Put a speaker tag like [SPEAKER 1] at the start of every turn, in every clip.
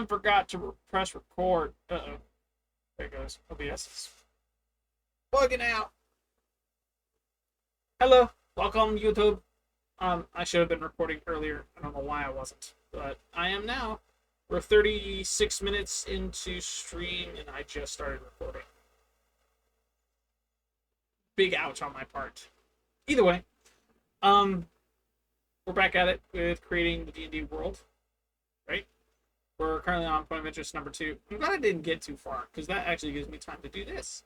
[SPEAKER 1] forgot to press record. Uh-oh. There it goes. OBS is bugging out. Hello. Welcome, YouTube. I should have been recording earlier. I don't know why I wasn't, but I am now. We're 36 minutes into stream, and I just started recording. Big ouch on my part. Either way, we're back at it with creating the D&D world, right? We're currently on point of interest number 2. I'm glad I didn't get too far, because that actually gives me time to do this.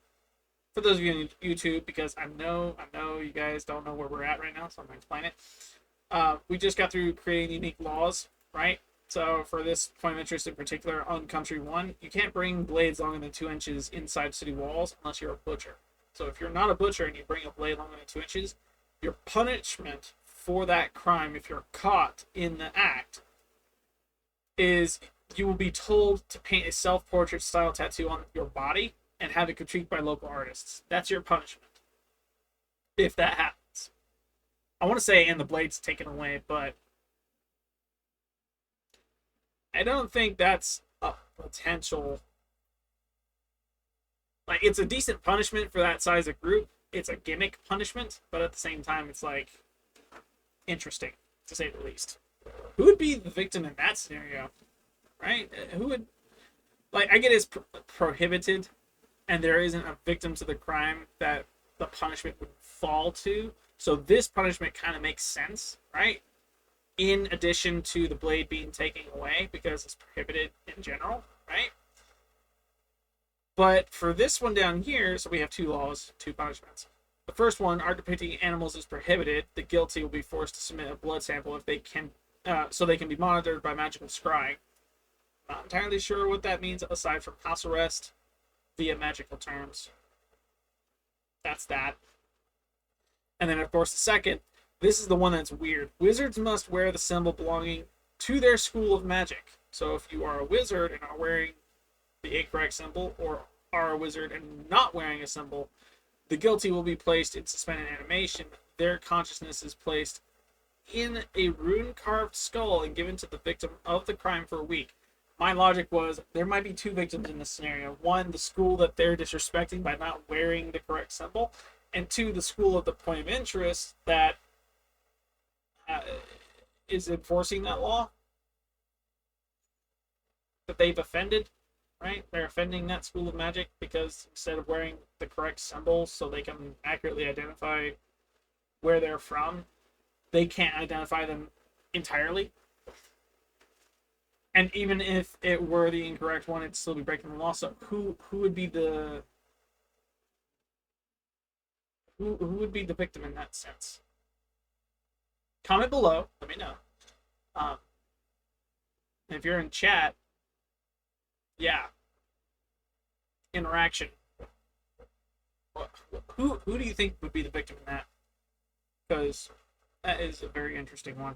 [SPEAKER 1] For those of you on YouTube, because I know you guys don't know where we're at right now, so I'm going to explain it. We just got through creating unique laws, right? So for this point of interest in particular, on Country 1, you can't bring blades longer than 2 inches inside city walls unless you're a butcher. So if you're not a butcher and you bring a blade longer than 2 inches, your punishment for that crime, if you're caught in the act, is you will be told to paint a self-portrait style tattoo on your body and have it critiqued by local artists. That's your punishment if that happens. I want to say and the blade's taken away, but I don't think that's a potential. Like, it's a decent punishment for that size of group. It's a gimmick punishment, but at the same time, it's like interesting to say the least. Who would be the victim in that scenario, right? Who would, like, I get it's prohibited, and there isn't a victim to the crime that the punishment would fall to. So this punishment kind of makes sense, right? In addition to the blade being taken away because it's prohibited in general, right? But for this one down here, so we have 2 laws, 2 punishments. The first one, art depicting animals is prohibited. The guilty will be forced to submit a blood sample if they can, so they can be monitored by magical scrying. Not entirely sure what that means aside from house arrest via magical terms. That's that. And then, of course, the second, this is the one that's weird. Wizards must wear the symbol belonging to their school of magic. So if you are a wizard and are wearing the incorrect symbol, or are a wizard and not wearing a symbol, the guilty will be placed in suspended animation. Their consciousness is placed in a rune-carved skull and given to the victim of the crime for a week. My logic was there might be 2 victims in this scenario. 1, the school that they're disrespecting by not wearing the correct symbol, and 2, the school of the point of interest that is enforcing that law that they've offended. Right? They're offending that school of magic because instead of wearing the correct symbols so they can accurately identify where they're from, they can't identify them entirely. And even if it were the incorrect one, it'd still be breaking the law. So who would be the who would be the victim in that sense? Comment below. Let me know. If you're in chat, yeah, interaction. Who do you think would be the victim in that? Because that is a very interesting one.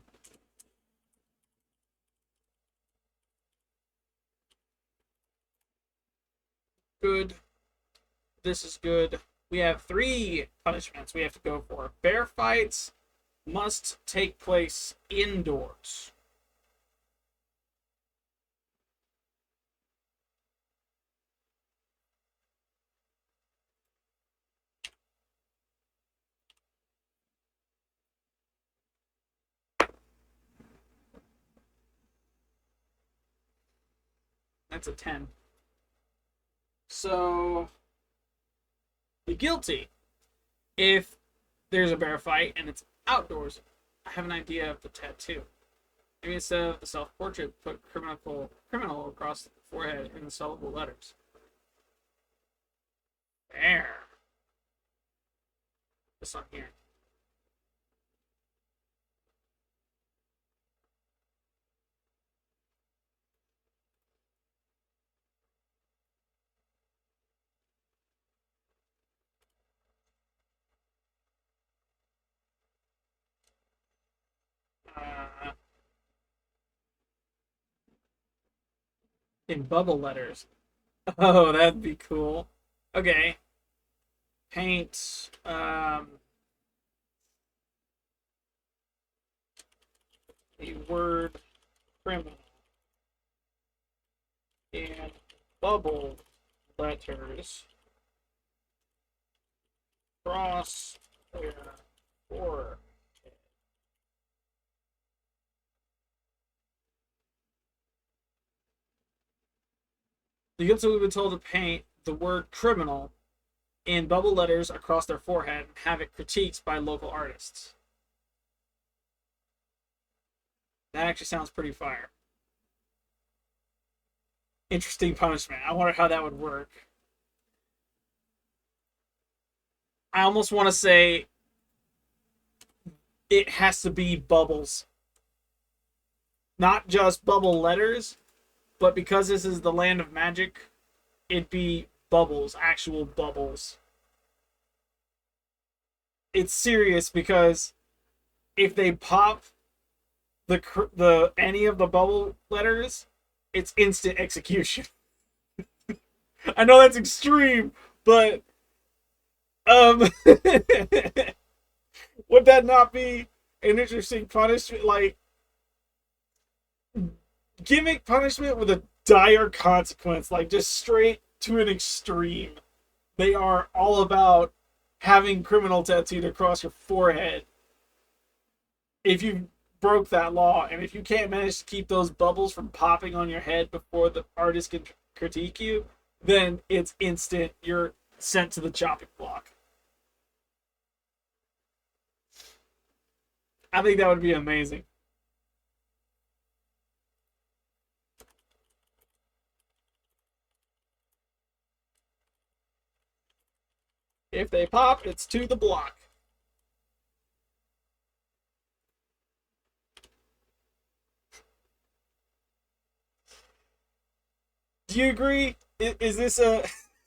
[SPEAKER 1] Good. This is good. We have 3 punishments we have to go for. Bear fights must take place indoors. That's a 10. So, the guilty, if there's a bear fight and it's outdoors, I have an idea of the tattoo. Maybe instead of the self-portrait, put criminal across the forehead in insoluble letters. There. This one here. In bubble letters. Oh, that'd be cool. Okay. Paint. A word criminal in bubble letters cross their forehead. The guilty will be told to paint the word criminal in bubble letters across their forehead and have it critiqued by local artists. That actually sounds pretty fire. Interesting punishment. I wonder how that would work. I almost want to say it has to be bubbles. Not just bubble letters, but because this is the land of magic, it'd be bubbles, actual bubbles. It's serious because if they pop the any of the bubble letters, it's instant execution. I know that's extreme, but would that not be an interesting punishment? Like gimmick punishment with a dire consequence, like just straight to an extreme. They are all about having criminal tattooed across your forehead. If you broke that law, and if you can't manage to keep those bubbles from popping on your head before the artist can critique you, then it's instant. You're sent to the chopping block. I think that would be amazing. If they pop, it's to the block. Do you agree? Is this a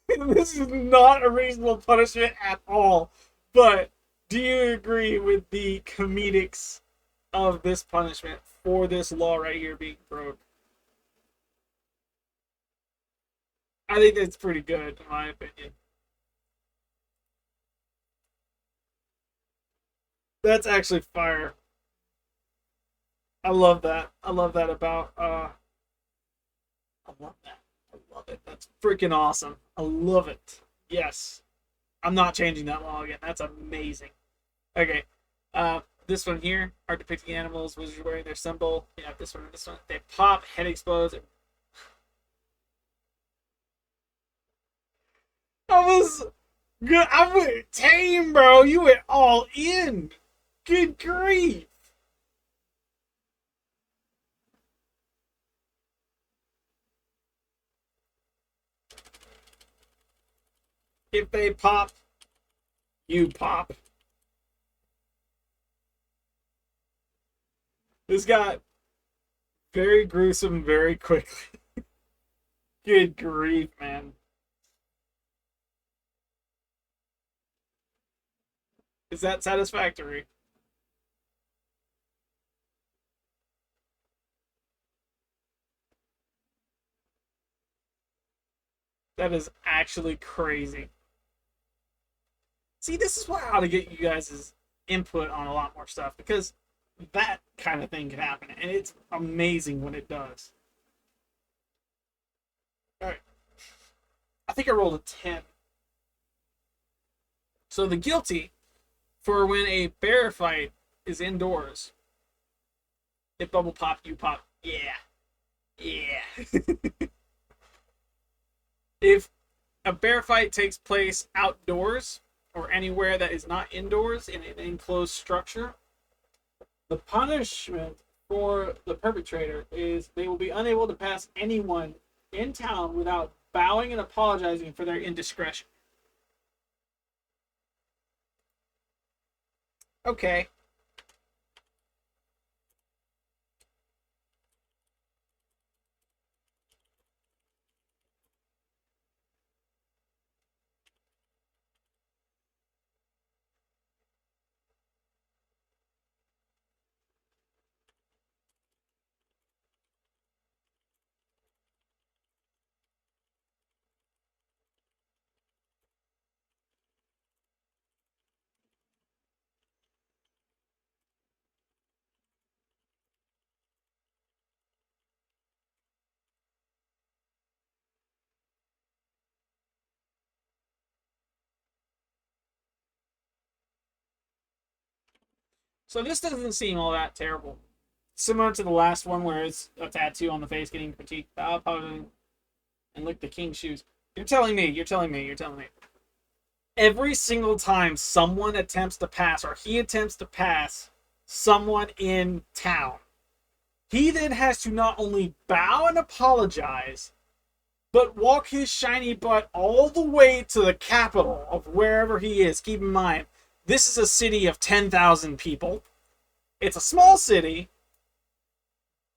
[SPEAKER 1] this is not a reasonable punishment at all? But do you agree with the comedics of this punishment for this law right here being broke? I think that's pretty good, in my opinion. That's actually fire. I love that. I love that about I love that. I love it. That's freaking awesome. I love it. Yes. I'm not changing that law again. That's amazing. Okay. This one here are depicting animals wizards wearing their symbol. Yeah, this one and this one. They pop, head explodes. I was good. I went tame, bro. You went all in. Good grief. If they pop, you pop. This got very gruesome very quickly. Good grief, man. Is that satisfactory? That is actually crazy. See, this is why I ought to get you guys' input on a lot more stuff because that kind of thing can happen, and it's amazing when it does. All right, I think I rolled a 10. So the guilty for when a bear fight is indoors. If bubble pop, you pop. Yeah, yeah. If a bear fight takes place outdoors or anywhere that is not indoors in an enclosed structure, the punishment for the perpetrator is they will be unable to pass anyone in town without bowing and apologizing for their indiscretion. Okay. So this doesn't seem all that terrible. Similar to the last one where it's a tattoo on the face getting critiqued. And lick the king's shoes. You're telling me. Every single time someone attempts to pass or he attempts to pass someone in town, he then has to not only bow and apologize, but walk his shiny butt all the way to the capital of wherever he is. Keep in mind, this is a city of 10,000 people. It's a small city,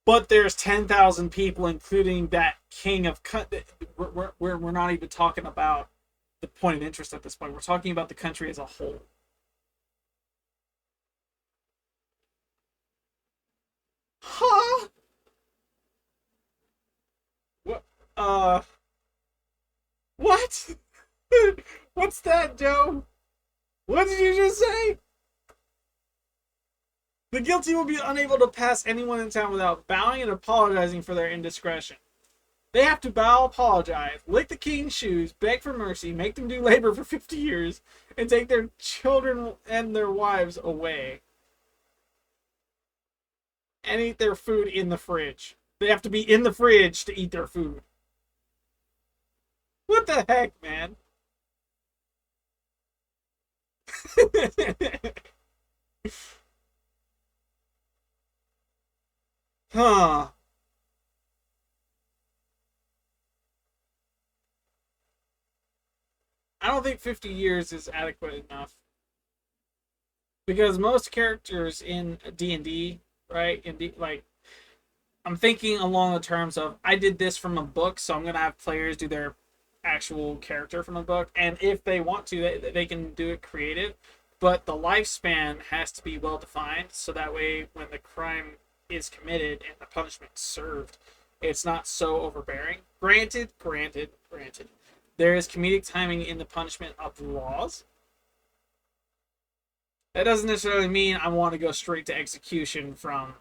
[SPEAKER 1] but there's 10,000 people, including that king of... We're not even talking about the point of interest at this point. We're talking about the country as a whole. Huh? What? What? What's that, Joe? What did you just say? The guilty will be unable to pass anyone in town without bowing and apologizing for their indiscretion. They have to bow, apologize, lick the king's shoes, beg for mercy, make them do labor for 50 years, and take their children and their wives away. And eat their food in the fridge. They have to be in the fridge to eat their food. What the heck, man? Huh. I don't think 50 years is adequate enough. Because most characters in D&D, right? Like, I'm thinking along the terms of, I did this from a book, so I'm going to have players do their actual character from a book. And if they want to, they can do it creative. But the lifespan has to be well defined, so that way when the crime is committed and the punishment served, it's not so overbearing. Granted, there is comedic timing in the punishment of the laws. That doesn't necessarily mean I want to go straight to execution from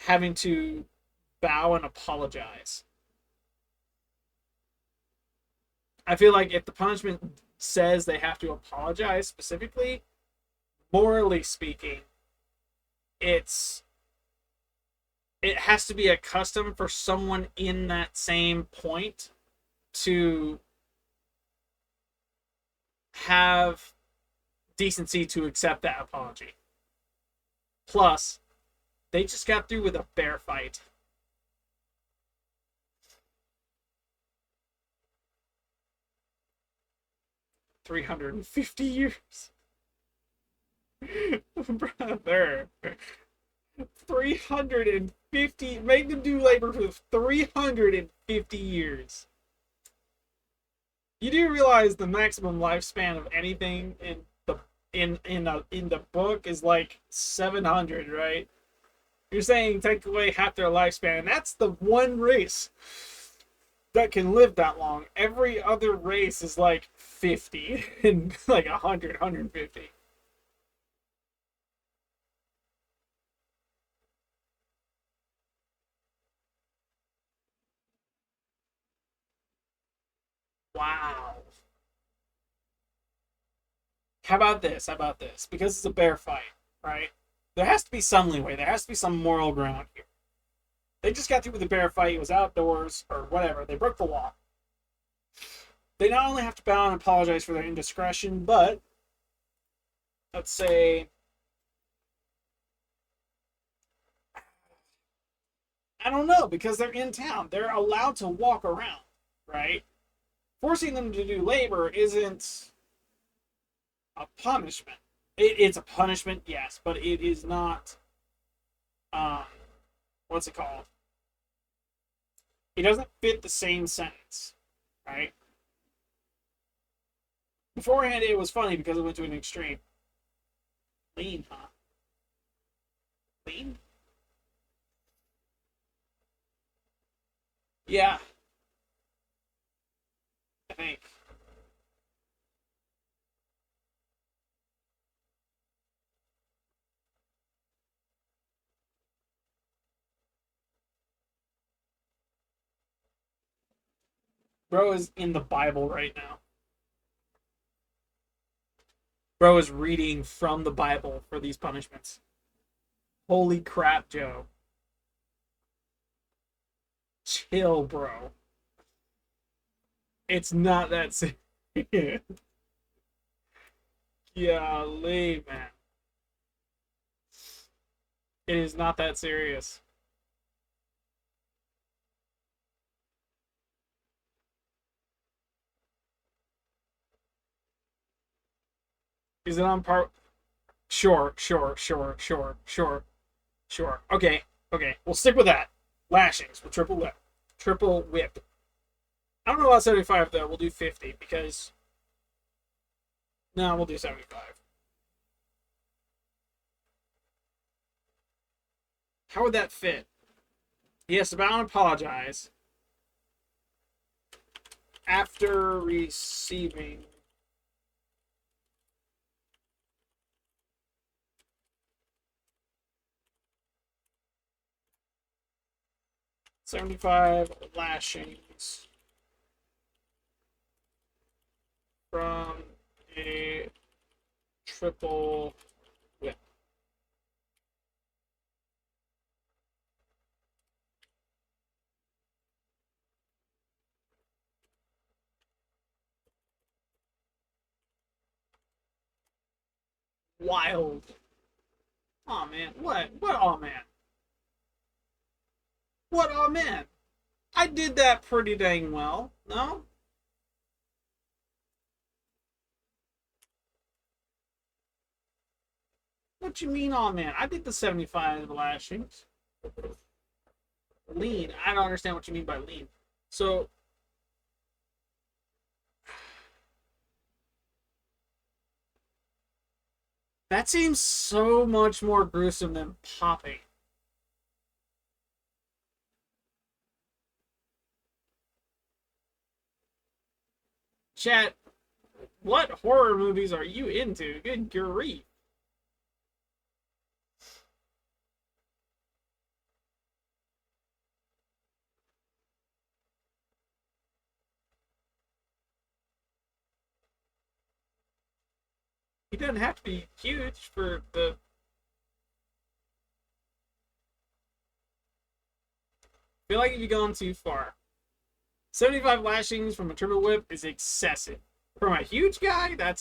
[SPEAKER 1] having to bow and apologize. I feel like if the punishment says they have to apologize specifically, morally speaking, it has to be a custom for someone in that same point to have decency to accept that apology. Plus, they just got through with a bear fight. $350 years. Brother. 350. Make them do labor for 350 years. You do realize the maximum lifespan of anything in the book is like 700, right? You're saying take away half their lifespan, and that's the one race that can live that long. Every other race is like 50 and like 100, 150. Wow. How about this? How about this? Because it's a bear fight, right? There has to be some leeway. There has to be some moral ground here. They just got through with the bear fight. It was outdoors or whatever. They broke the law. They not only have to bow and apologize for their indiscretion, but let's say, I don't know, because they're in town. They're allowed to walk around, right? Forcing them to do labor isn't a punishment. It's a punishment, yes, but it is not, um, what's it called? It doesn't fit the same sentence, right? Beforehand, it was funny because it went to an extreme. Lean, huh? Lean? Yeah, I think. Bro is in the Bible right now. Bro is reading from the Bible for these punishments. Holy crap, Joe. Chill, bro. It's not that serious. Golly, man. It is not that serious. Is it on par? Sure, sure, sure, sure, sure, sure. Okay, okay. We'll stick with that. Lashings with triple whip. Triple whip. I don't know about 75 though. We'll do 50 because no, we'll do 75. How would that fit? He has to bow and apologize after receiving 75 lashings from a triple whip. Wild. Oh man, what? What? Oh man, what? Oh man, I did that pretty dang well. No, what you mean? Oh man, I did the 75 lashings. Lean. I don't understand what you mean by lean. So that seems so much more gruesome than popping. Chat, what horror movies are you into? Good grief. He doesn't have to be huge for the. I feel like if you've gone too far. 75 lashings from a triple whip is excessive. From a huge guy, that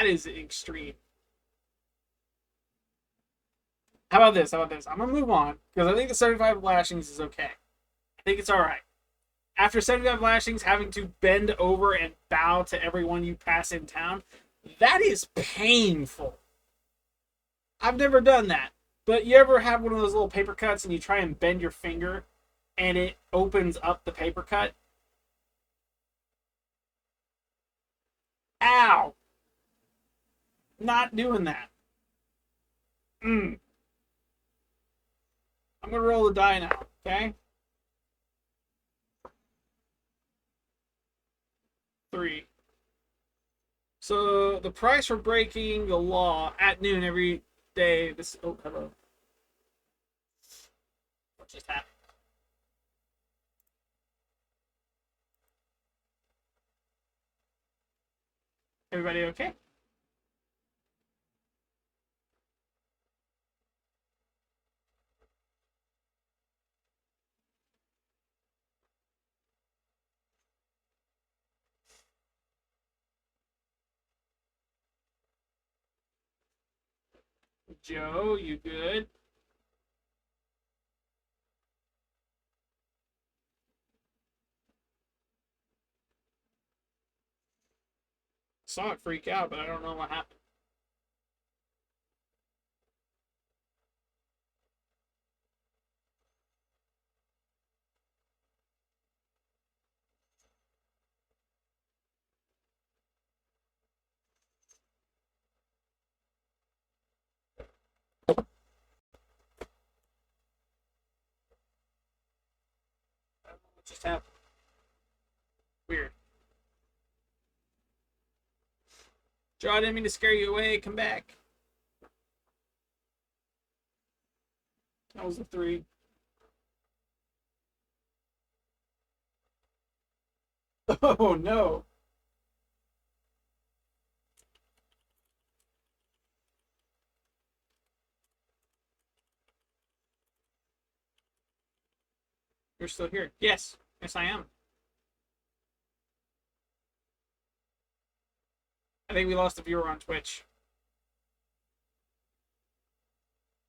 [SPEAKER 1] is extreme. How about this? How about this? I'm gonna move on because I think the 75 lashings is okay. I think it's all right. After 75 lashings, having to bend over and bow to everyone you pass in town, that is painful. I've never done that. But you ever have one of those little paper cuts and you try and bend your finger and it opens up the paper cut? Ow! Not doing that. Mm. I'm gonna roll the die now, okay? 3. So the price for breaking the law at noon every day. This. Oh, hello. What just happened? Everybody okay? Joe, you good? Saw it freak out, but I don't know what happened. I don't know what just happened. Weird. Joe, I didn't mean to scare you away. Come back. That was a 3. Oh no. You're still here. Yes. Yes, I am. I think we lost a viewer on Twitch.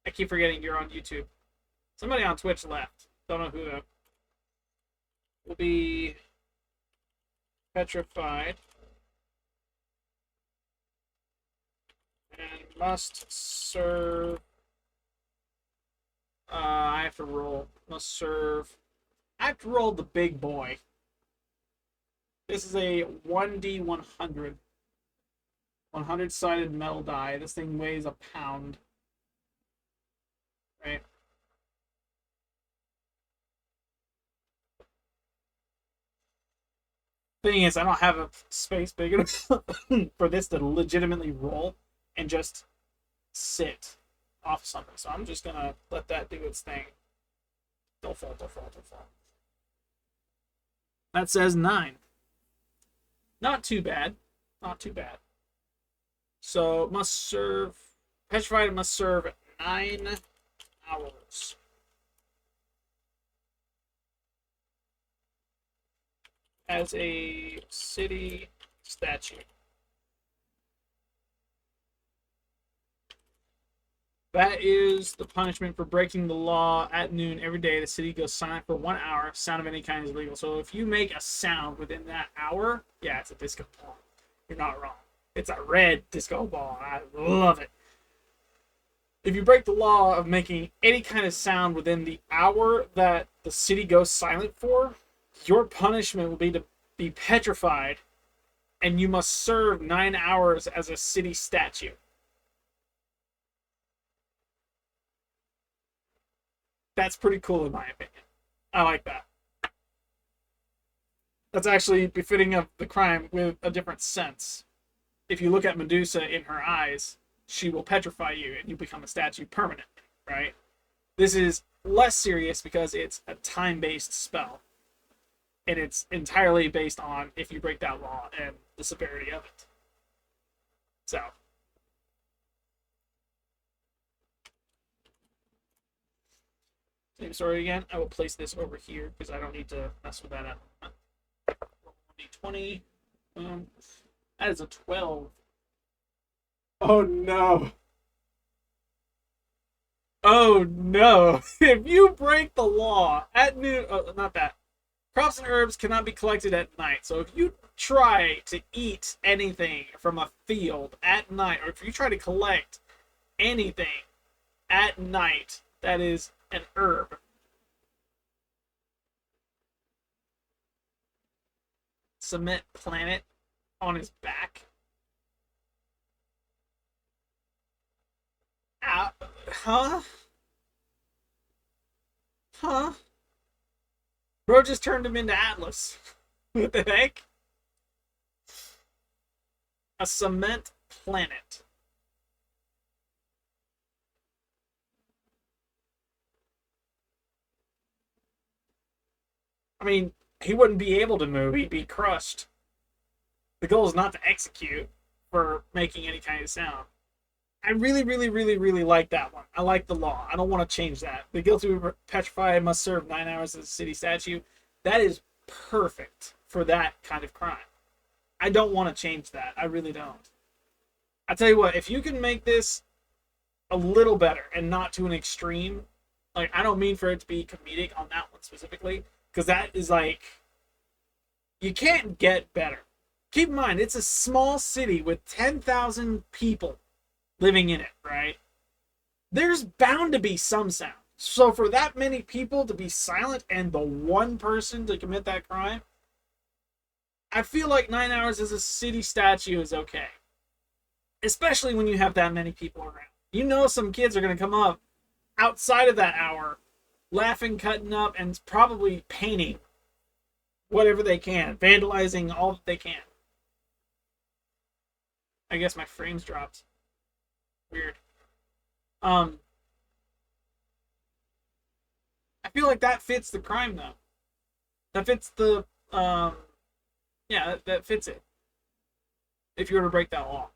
[SPEAKER 1] I keep forgetting you're on YouTube. Somebody on Twitch left. Don't know who though. Will be petrified and must serve. I have to roll. Must serve. I have to roll the big boy. This is a 1d100. 100-sided metal die. This thing weighs a pound. Right? Thing is, I don't have a space big enough for this to legitimately roll and just sit off something. So I'm just gonna let that do its thing. Don't fall, don't fall, don't fall. That says 9. Not too bad. Not too bad. So must serve. Petrified must serve 9 hours. As a city statue. That is the punishment for breaking the law at noon every day. The city goes silent for 1 hour. Sound of any kind is illegal. So if you make a sound within that hour, yeah, it's a disco ball. You're not wrong. It's a red disco ball. I love it. If you break the law of making any kind of sound within the hour that the city goes silent for, your punishment will be to be petrified, and you must serve 9 hours as a city statue. That's pretty cool in my opinion. I like that. That's actually befitting of the crime with a different sense. If you look at Medusa in her eyes, she will petrify you and you become a statue permanently, right? This is less serious because it's a time-based spell. And it's entirely based on if you break that law and the severity of it. So. Same story again. I will place this over here because I don't need to mess with that at D20. That is a 12. Oh no. Oh no. If you break the law at noon, not that. Crops and herbs cannot be collected at night. So if you try to eat anything from a field at night, or if you try to collect anything at night that is an herb, cement planet on his back. Huh? Huh? Bro just turned him into Atlas. What the heck? A cement planet. I mean, he wouldn't be able to move. He'd be crushed. The goal is not to execute for making any kind of sound. I really, really, really, really like that one. I like the law. I don't want to change that. The guilty of petrified must serve 9 hours as a city statue. That is perfect for that kind of crime. I don't want to change that. I really don't. I tell you what, if you can make this a little better and not to an extreme, like, I don't mean for it to be comedic on that one specifically, because that is like, you can't get better. Keep in mind, it's a small city with 10,000 people living in it, right? There's bound to be some sound. So for that many people to be silent and the one person to commit that crime, I feel like 9 hours as a city statue is okay. Especially when you have that many people around. You know some kids are going to come up outside of that hour, laughing, cutting up, and probably painting whatever they can, vandalizing all that they can. I guess my frames dropped. Weird. I feel like that fits the crime though. That fits the yeah, that fits it. If you were to break that law.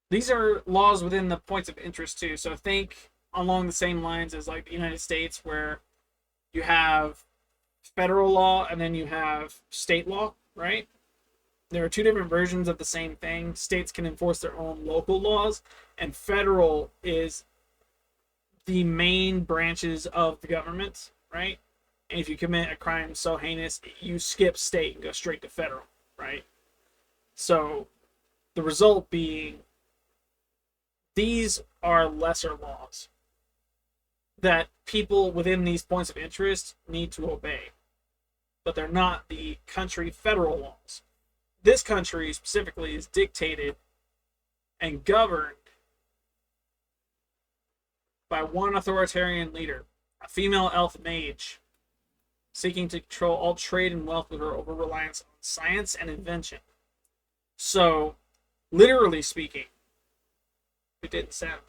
[SPEAKER 1] These are laws within the points of interest too. So think along the same lines as like the United States, where you have federal law and then you have state law, right? There are two different versions of the same thing. States can enforce their own local laws, and federal is the main branches of the government, right? And if you commit a crime so heinous, you skip state and go straight to federal, right? So the result being these are lesser laws that people within these points of interest need to obey, but they're not the country federal laws. This country specifically is dictated and governed by one authoritarian leader, a female elf mage, seeking to control all trade and wealth with her over reliance on science and invention. So, literally speaking, it didn't sound.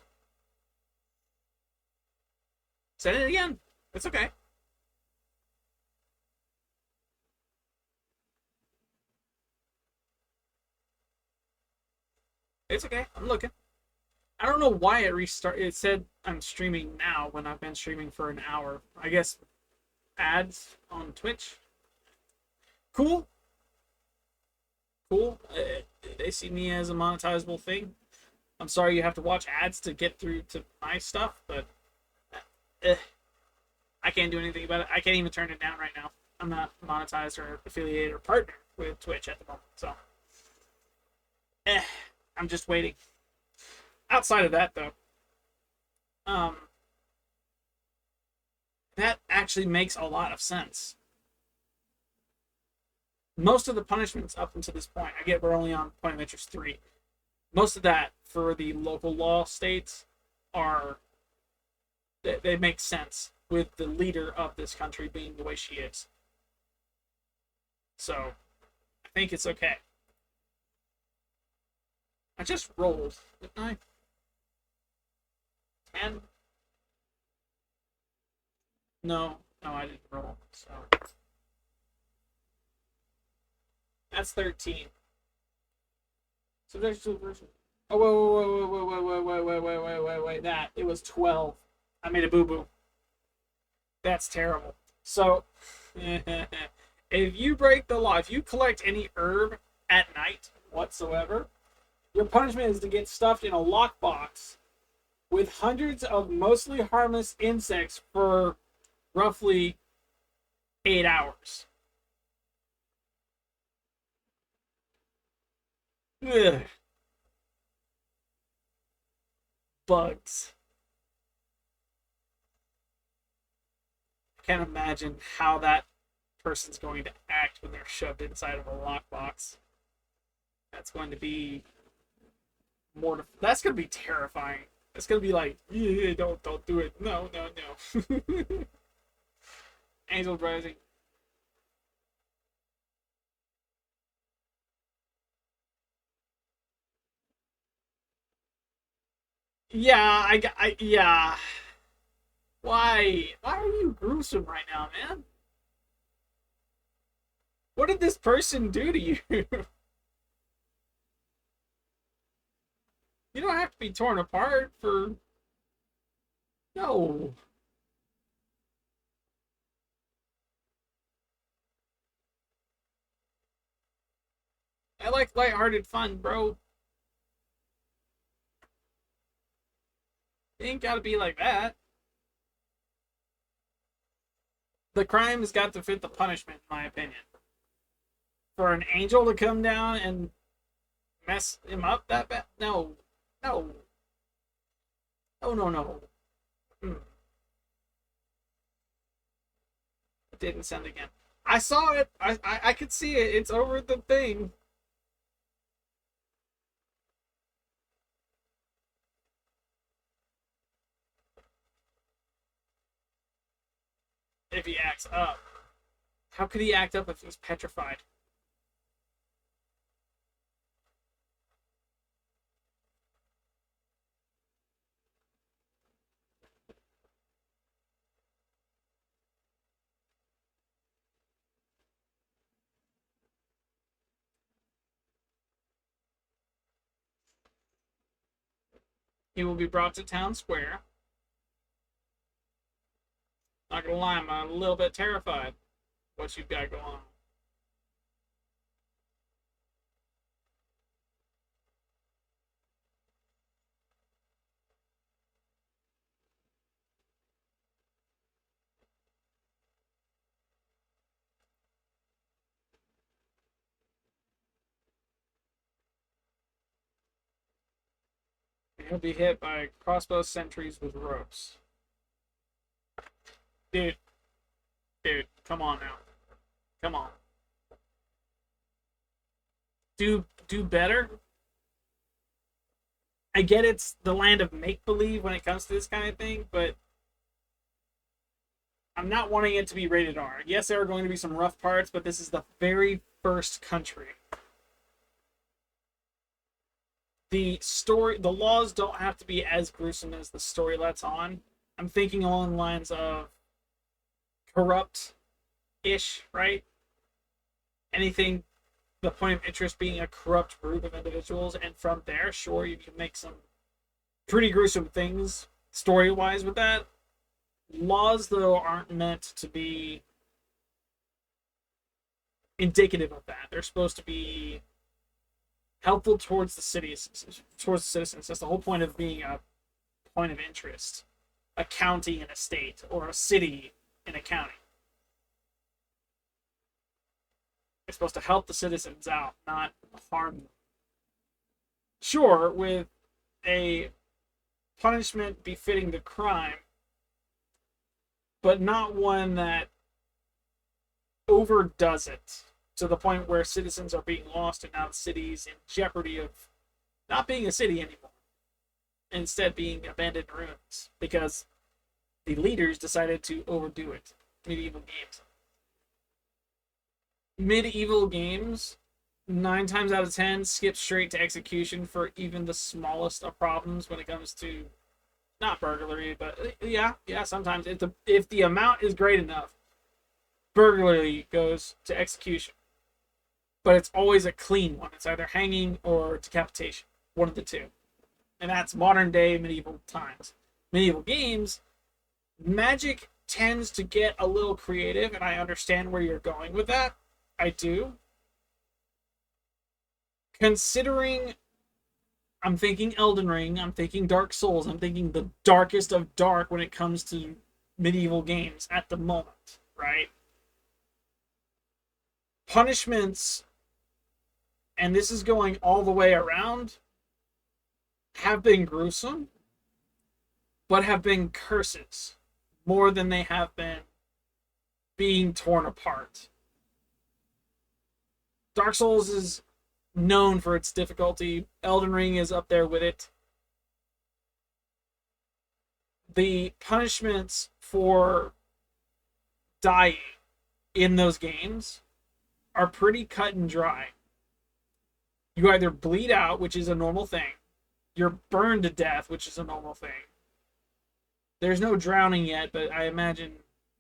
[SPEAKER 1] Said it again. It's okay. It's okay. I'm looking. I don't know why it restarted. It said I'm streaming now when I've been streaming for an hour. I guess ads on Twitch. Cool. Cool. They see me as a monetizable thing. I'm sorry you have to watch ads to get through to my stuff, but eh, I can't do anything about it. I can't even turn it down right now. I'm not monetized or affiliated or partnered with Twitch at the moment, so eh, I'm just waiting. Outside of that, though, um, that actually makes a lot of sense. Most of the punishments up until this point, I get we're only on point of interest 3. Most of that for the local law states are they make sense with the leader of this country being the way she is. So I think it's okay. I just rolled, didn't I? 10? No, I didn't roll. So that's 13. So there's two versions. Oh, wait. That. It was 12. I made a boo boo. That's terrible. So, if you break the law, if you collect any herb at night whatsoever, your punishment is to get stuffed in a lockbox with hundreds of mostly harmless insects for roughly 8 hours. Ugh. Bugs. I can't imagine how that person's going to act when they're shoved inside of a lockbox. That's going to be that's going to be terrifying. It's going to be like, yeah, don't do it. No. Angel Rising. Yeah, yeah. Why? Why are you gruesome right now, man? What did this person do to you? You don't have to be torn apart for. No. I like lighthearted fun, bro. It ain't gotta be like that. The crime has got to fit the punishment, in my opinion. For an angel to come down and mess him up that bad? No. No. No. Mm. It didn't send again. I saw it. I could see it. It's over the thing. If he acts up. How could he act up if he's petrified? He will be brought to town square. Not gonna lie, I'm a little bit terrified what you've got going on. He'll be hit by crossbow sentries with ropes. Dude, come on now. Come on. Do better. I get it's the land of make believe when it comes to this kind of thing, but I'm not wanting it to be rated R. Yes, there are going to be some rough parts, but this is the very first country. The laws don't have to be as gruesome as the story lets on. I'm thinking along the lines of corrupt-ish, right? Anything, the point of interest being a corrupt group of individuals, and from there, sure, you can make some pretty gruesome things story-wise with that. Laws, though, aren't meant to be indicative of that. They're supposed to be helpful towards the citizens. That's the whole point of being a point of interest. A county in a state, or a city in a county. It's supposed to help the citizens out, not harm them. Sure, with a punishment befitting the crime, but not one that overdoes it to the point where citizens are being lost and now the city's in jeopardy of not being a city anymore, instead being abandoned ruins because the leaders decided to overdo it. Medieval games 9 times out of 10 skip straight to execution for even the smallest of problems when it comes to not burglary, but yeah, sometimes if the amount is great enough, burglary goes to execution. But it's always a clean one. It's either hanging or decapitation, one of the two. And that's modern day medieval times. Medieval games, magic tends to get a little creative, and I understand where you're going with that. I do. Considering I'm thinking Elden Ring, I'm thinking Dark Souls, I'm thinking the darkest of dark when it comes to medieval games at the moment, right? Punishments, and this is going all the way around, have been gruesome, but have been curses more than they have been being torn apart. Dark Souls is known for its difficulty. Elden Ring is up there with it. The punishments for dying in those games are pretty cut and dry. You either bleed out, which is a normal thing. You're burned to death, which is a normal thing. There's no drowning yet, but I imagine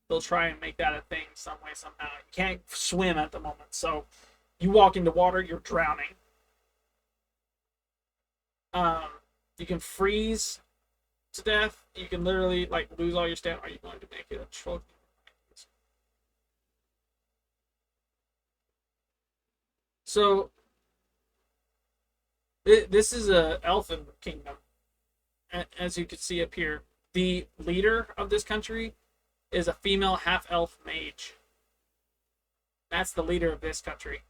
[SPEAKER 1] they'll try and make that a thing some way, somehow. You can't swim at the moment, so you walk into water, you're drowning. You can freeze to death. You can literally lose all your stamina. Are you going to make it a trophy? So this is a elfin kingdom, as you can see up here. The leader of this country is a female half-elf mage. That's the leader of this country.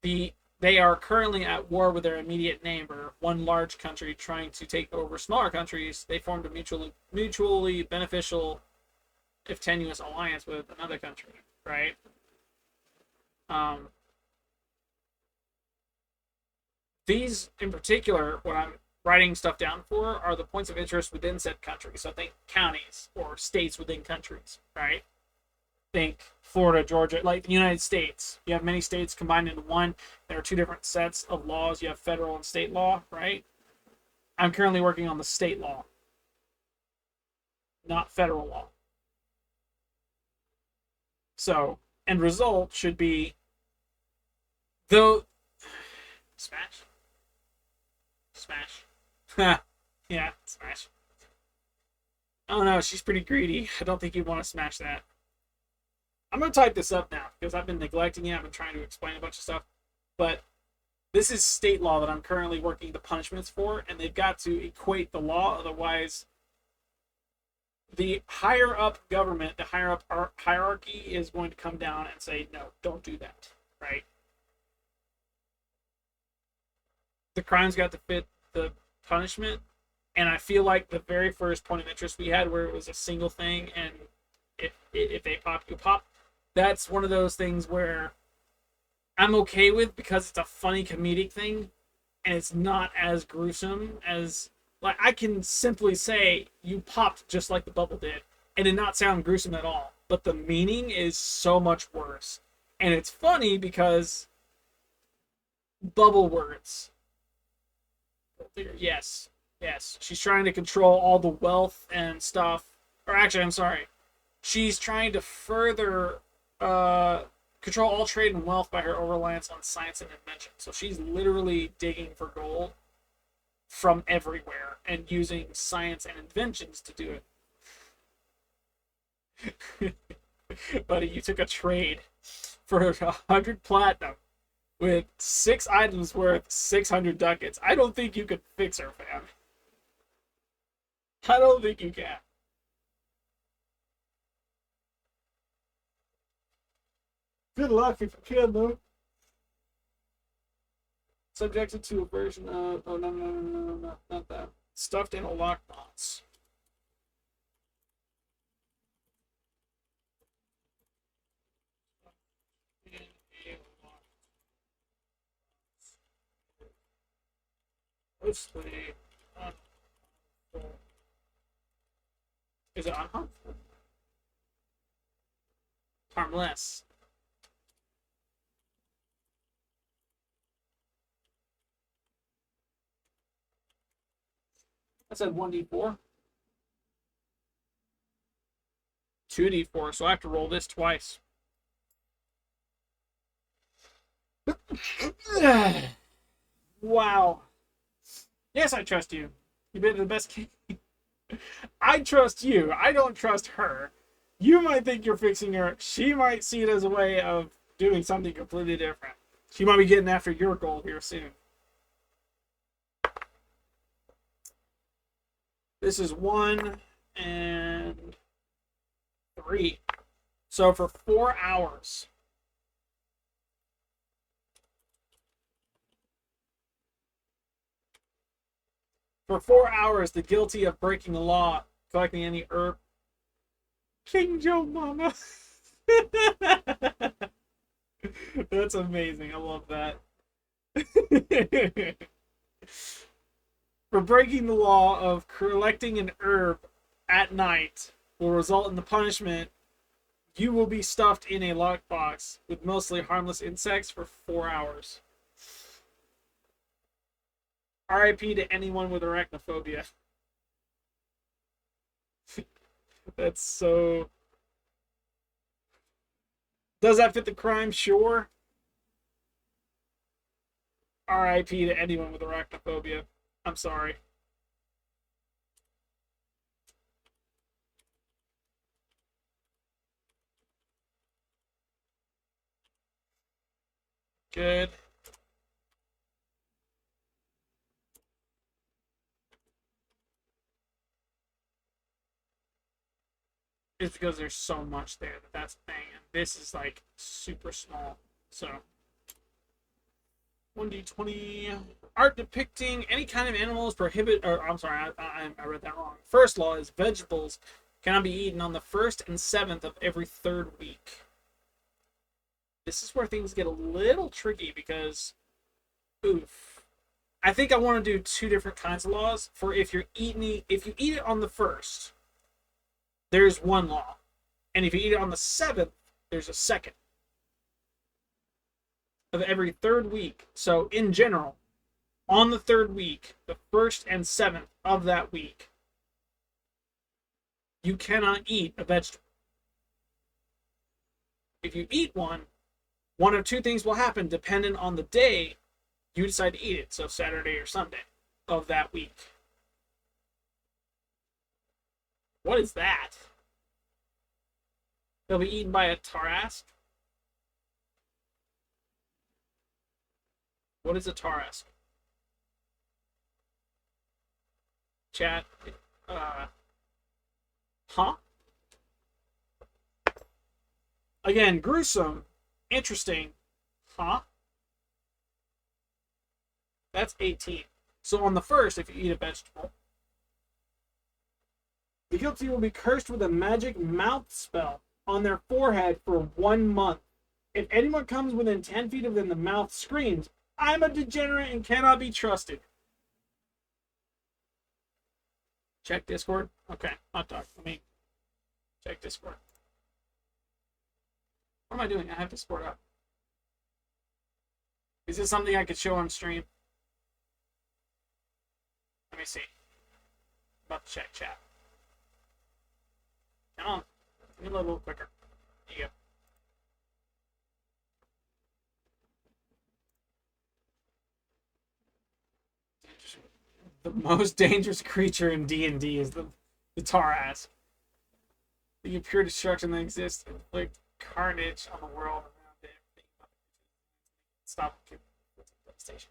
[SPEAKER 1] They are currently at war with their immediate neighbor, one large country trying to take over smaller countries. They formed a mutually beneficial, if tenuous, alliance with another country, right? These, in particular, what I'm writing stuff down for, are the points of interest within said country. So think counties or states within countries, right? Think Florida, Georgia, like the United States. You have many states combined into one. There are 2 different sets of laws. You have federal and state law, right? I'm currently working on the state law, not federal law. So, end result should be, though, smash. Yeah, smash. Oh no, she's pretty greedy. I don't think you'd want to smash that. I'm gonna type this up now because I've been neglecting it. I've been trying to explain a bunch of stuff, but this is state law that I'm currently working the punishments for, and they've got to equate the law. Otherwise, the higher up government, the higher up hierarchy is going to come down and say, no, don't do that, right? The crime's got to fit the punishment, and I feel like the very first point of interest we had, where it was a single thing, and if they pop, you pop. That's one of those things where I'm okay with because it's a funny comedic thing, and it's not as gruesome as, like, I can simply say you popped just like the bubble did, and it not sound gruesome at all. But the meaning is so much worse, and it's funny because bubble words. Yes, yes. She's trying to control all the wealth and stuff. Or actually, I'm sorry. She's trying to further control all trade and wealth by her over-reliance on science and invention. So she's literally digging for gold from everywhere and using science and inventions to do it. Buddy, you took a trade for 100 platinum with 6 items worth 600 ducats. I don't think you could fix her, fam. I don't think you can. Good luck if you can, though. Subjected to a version of... Oh, no, not that. Stuffed in a lockbox. Mostly unharmful. Is it unharmful? Harmless. I said 1d4. 2d4, so I have to roll this twice. Wow. Yes, I trust you. You've been the best king. I trust you. I don't trust her. You might think you're fixing her. She might see it as a way of doing something completely different. She might be getting after your goal here soon. This is 1 and 3. So for 4 hours. For 4 hours, the guilty of breaking the law, collecting any herb. King Joe Mama. That's amazing. I love that. For breaking the law of collecting an herb at night will result in the punishment. You will be stuffed in a lockbox with mostly harmless insects for 4 hours. RIP to anyone with arachnophobia. That's so... Does that fit the crime? Sure. RIP to anyone with arachnophobia. I'm sorry. Good. It's because there's so much there that's the thing. And this is like super small. So 1d20. Art depicting any kind of animals prohibit. Or I'm sorry, I read that wrong. First law is vegetables cannot be eaten on the 1st and 7th of every 3rd week. This is where things get a little tricky because, oof. I think I want to do 2 different kinds of laws. For if you eat it on the 1st, there's 1 law, and if you eat it on the 7th, there's a 2nd of every 3rd week. So in general, on the 3rd week, the 1st and 7th of that week, you cannot eat a vegetable. If you eat one of 2 things will happen depending on the day you decide to eat it. So Saturday or Sunday of that week. What is that? They'll be eaten by a Tarask? What is a Tarask? Chat. Uh, huh? Again, gruesome. Interesting. Huh? That's 18. So on the first, if you eat a vegetable, the guilty will be cursed with a magic mouth spell on their forehead for 1 month. If anyone comes within 10 feet of them, the mouth screams, "I'm a degenerate and cannot be trusted." Check Discord. Okay, hot dog. Let me check Discord. What am I doing? I have Discord up. Is this something I could show on stream? Let me see. I'm about to check chat. Come on. Give me a little quicker. There you go. The most dangerous creature in D&D is the Tarask. The pure destruction that exists and inflict carnage on the world around it. Stop PlayStation.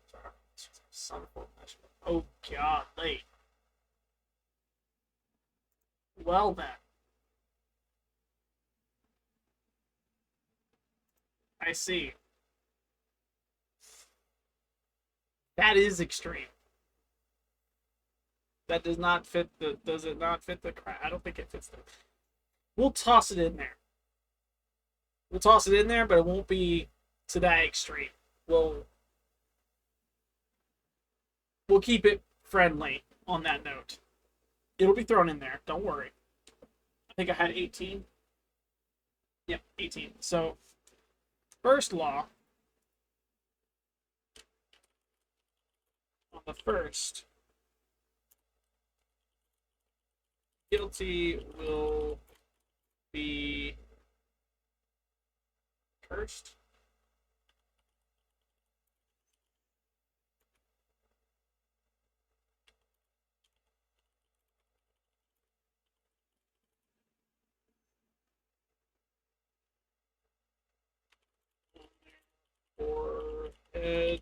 [SPEAKER 1] Son of a... Oh, God. Late. Well, then. I see. That is extreme. That does not fit the... Does it not fit the... I don't think it fits the... We'll toss it in there. We'll toss it in there, but it won't be to that extreme. We'll keep it friendly on that note. It'll be thrown in there. Don't worry. I think I had 18. Yep, 18. So, first law. On the first, guilty will be cursed. Forehead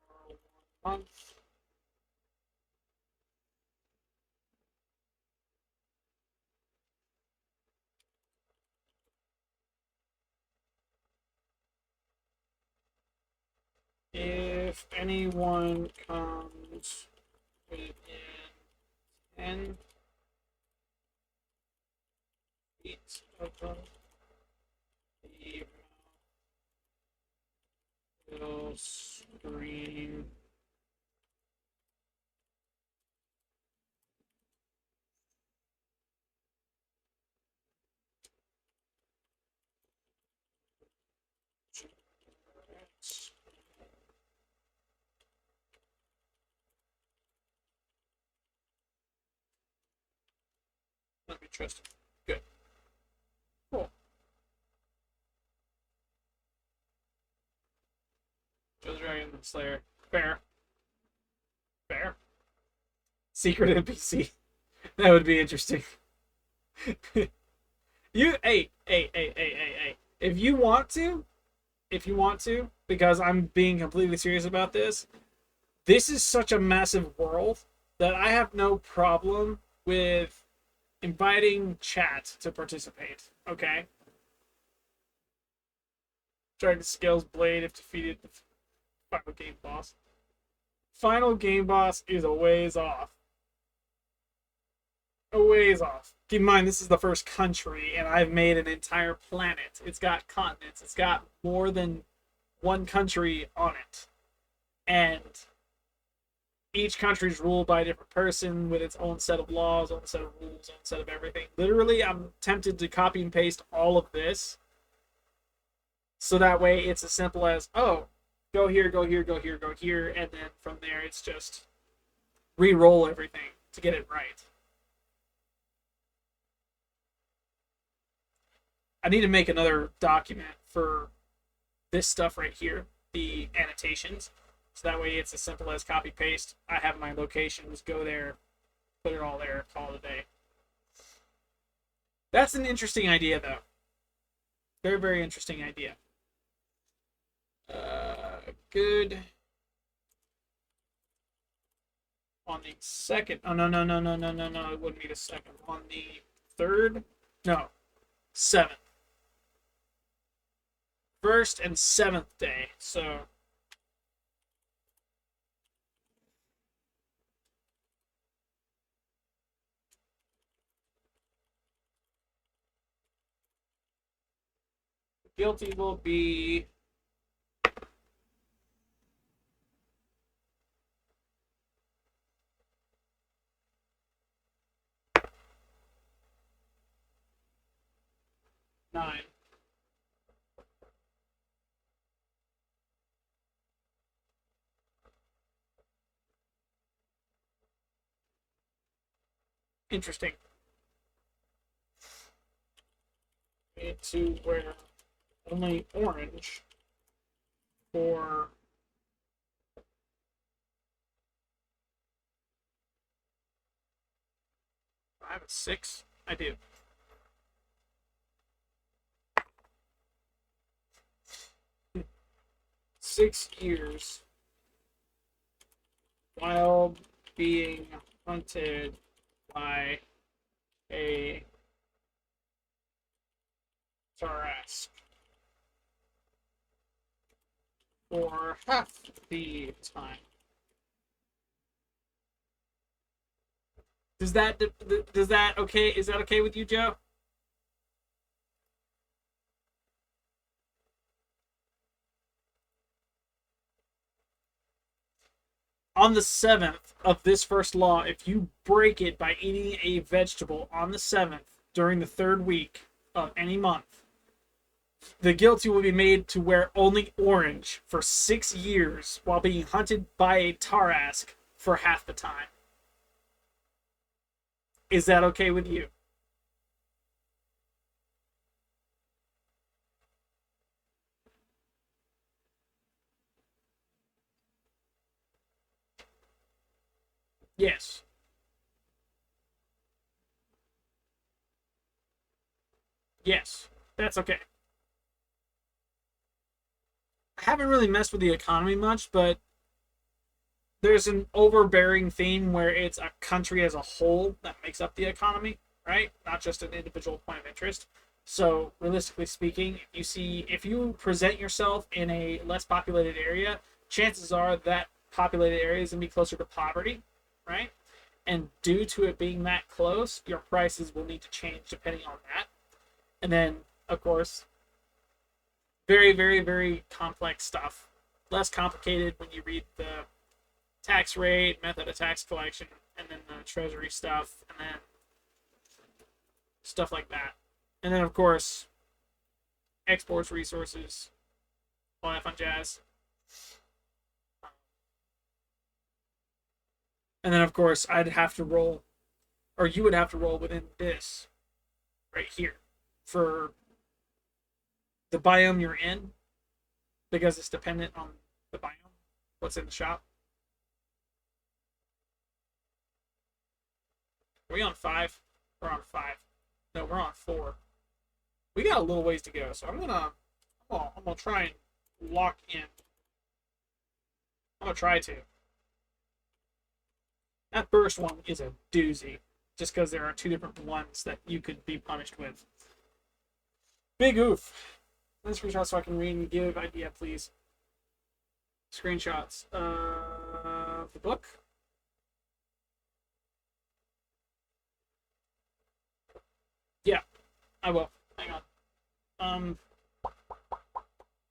[SPEAKER 1] for 1 month. If anyone comes within 10 feet of them, the will scream. Let me trust him. Good. Cool. Joe the Dragon Slayer. Fair. Fair. Secret NPC. That would be interesting. Hey. If you want to, because I'm being completely serious about this, this is such a massive world that I have no problem with inviting chat to participate. Okay? Dragon scales blade if defeated the final game boss. Final game boss is a ways off. A ways off. Keep in mind, this is the first country, and I've made an entire planet. It's got continents. It's got more than one country on it. And each country is ruled by a different person with its own set of laws, own set of rules, own set of everything. Literally, I'm tempted to copy and paste all of this. So that way, it's as simple as, oh, go here, go here, go here, go here. And then from there, it's just re-roll everything to get it right. I need to make another document for this stuff right here, the annotations. So that way it's as simple as copy paste. I have my locations, go there, put it all there, call it a day. That's an interesting idea, though. Very, very interesting idea. Good. On the second. Oh, no, no, no, no, no, no, no. It wouldn't be the second. On the third. No. Seventh. First and seventh day. So. Guilty will be. Nine. Interesting. Need to wear only orange for I have a 6. I do. Six years while being hunted by a Tarrasque for half the time. Does that okay? Is that okay with you, Joe? On the 7th of this first law, if you break it by eating a vegetable on the 7th during the 3rd week of any month, the guilty will be made to wear only orange for 6 years while being hunted by a Tarrasque for half the time. Is that okay with you? Yes. Yes. That's okay. I haven't really messed with the economy much, but there's an overbearing theme where it's a country as a whole that makes up the economy, right? Not just an individual point of interest. So realistically speaking, if you present yourself in a less populated area, chances are that populated area is gonna be closer to poverty, right? And due to it being that close, your prices will need to change depending on that. And then, of course, very, very, very complex stuff. Less complicated when you read the tax rate, method of tax collection, and then the treasury stuff, and then stuff like that. And then, of course, exports, resources, all that fun jazz. And then, of course, I'd have to roll, or you would have to roll within this right here for the biome you're in, because it's dependent on the biome, what's in the shop. Are we on 5? We're on 5. No, we're on 4. We got a little ways to go, so I'm gonna try and lock in. I'm gonna try to. That first one is a doozy, just because there are 2 different ones that you could be punished with. Big oof. Let's screenshot so I can read and give idea, please. Screenshots of the book. Yeah, I will. Hang on.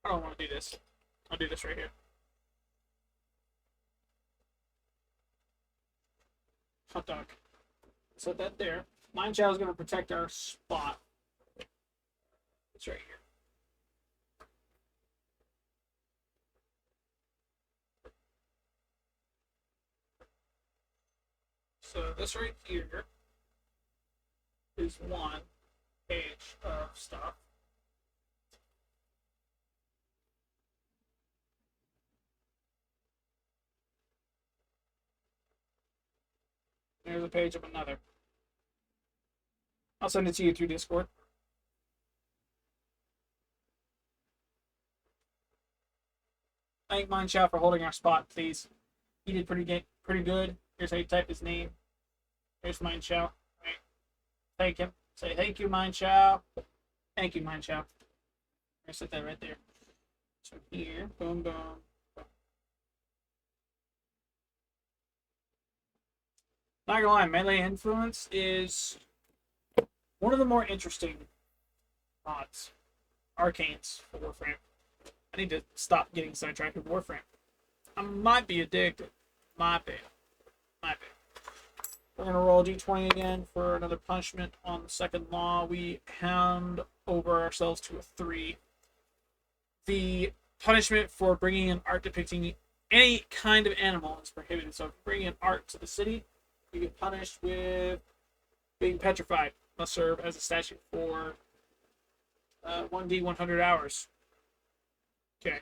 [SPEAKER 1] I don't want to do this. I'll do this right here. Hot dog. Set that there. Lion Chow is going to protect our spot. It's right here. So this right here is one page of stuff. There's a page of another. I'll send it to you through Discord. Thank Mineshaft for holding our spot, please. He did pretty good. Here's how you type his name. Here's Mineshaft. Right. Thank him. Say thank you, Mineshaft. Thank you, Mineshaft. I'm gonna set that right there. So here, boom, boom. Not gonna lie, melee influence is one of the more interesting mods, arcanes for Warframe. I need to stop getting sidetracked with Warframe. I might be addicted. Might be. We're gonna roll D20 again for another punishment on the second law. We hand over ourselves to a 3. The punishment for bringing in art depicting any kind of animal is prohibited. So if you bring in art to the city, you get punished with being petrified. Must serve as a statue for 1d 100 hours. Okay.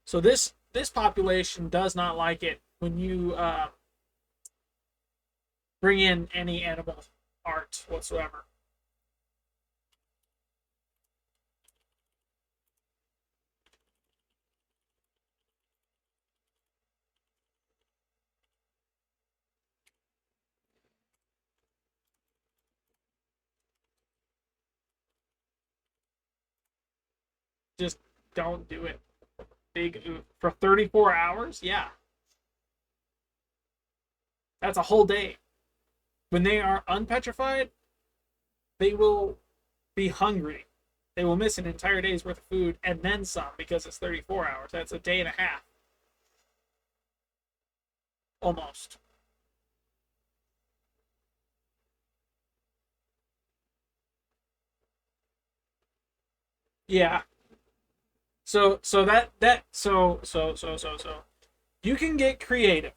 [SPEAKER 1] So this population does not like it when you bring in any animal art whatsoever. Just don't do it. Big for 34 hours? Yeah. That's a whole day. When they are unpetrified, they will be hungry. They will miss an entire day's worth of food and then some because it's 34 hours. That's a day and a half. Almost. Yeah. So you can get creative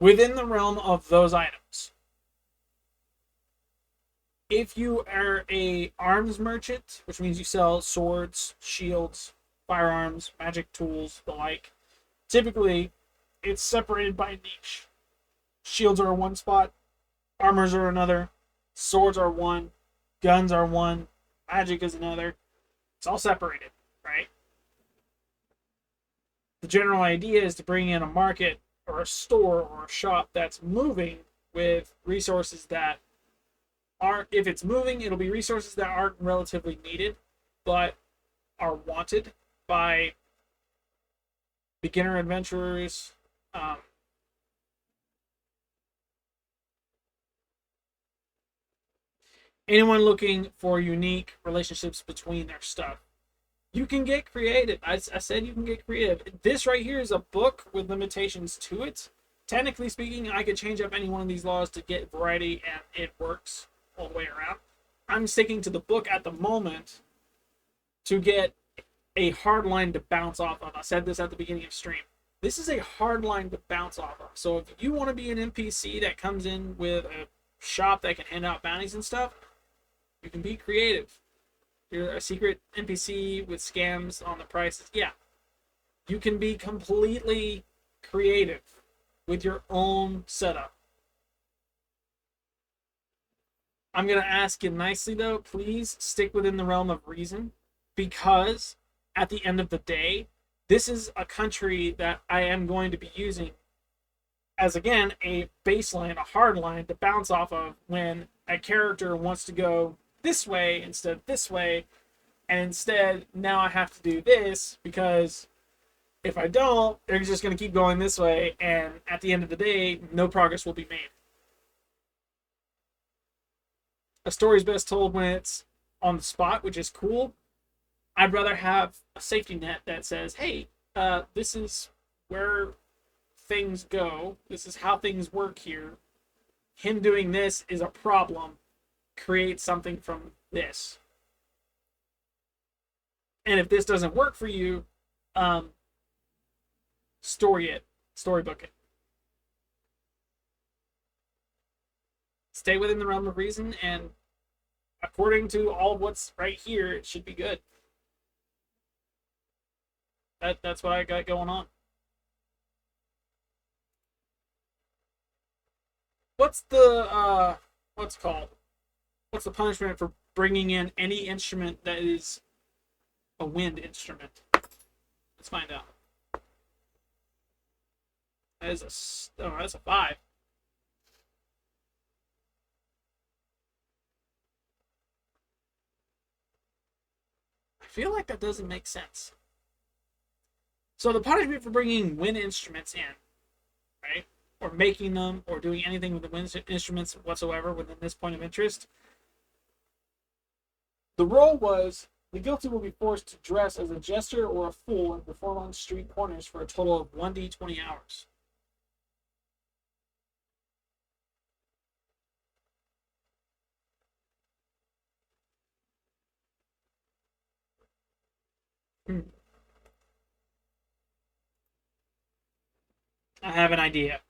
[SPEAKER 1] within the realm of those items. If you are a arms merchant, which means you sell swords, shields, firearms, magic tools, the like, typically it's separated by niche. Shields are one spot, armors are another, swords are one, guns are one, magic is another. It's all separated, right? The general idea is to bring in a market or a store or a shop that's moving with resources that aren't, if it's moving, it'll be resources that aren't relatively needed, but are wanted by beginner adventurers, anyone looking for unique relationships between their stuff. You can get creative. I said you can get creative. This right here is a book with limitations to it. Technically speaking, I could change up any one of these laws to get variety, and it works all the way around. I'm sticking to the book at the moment to get a hard line to bounce off of. I said this at the beginning of stream. This is a hard line to bounce off of. So if you want to be an NPC that comes in with a shop that can hand out bounties and stuff, you can be creative. You're a secret NPC with scams on the prices. Yeah. You can be completely creative with your own setup. I'm going to ask you nicely, though, please stick within the realm of reason, because at the end of the day, this is a country that I am going to be using as, again, a baseline, a hard line to bounce off of when a character wants to go this way instead of this way, and instead now I have to do this, because if I don't, they're just going to keep going this way, and at the end of the day, no progress will be made. A story's best told when it's on the spot, which is cool. I'd rather have a safety net that says, hey, this is where things go. This is how things work here. Him doing this is a problem. Create something from this. And if this doesn't work for you, storybook it. stay within the realm of reason, and according to all of what's right here, it should be good. That's what I got going on. What's the what's it called? What's the punishment for bringing in any instrument that is a wind instrument? Let's find out. That is that's a 5. I feel like that doesn't make sense. So the punishment for bringing wind instruments in, right, or making them, or doing anything with the wind instruments whatsoever within this point of interest, the rule was the guilty will be forced to dress as a jester or a fool and perform on street corners for a total of 1d20 hours. I have an idea.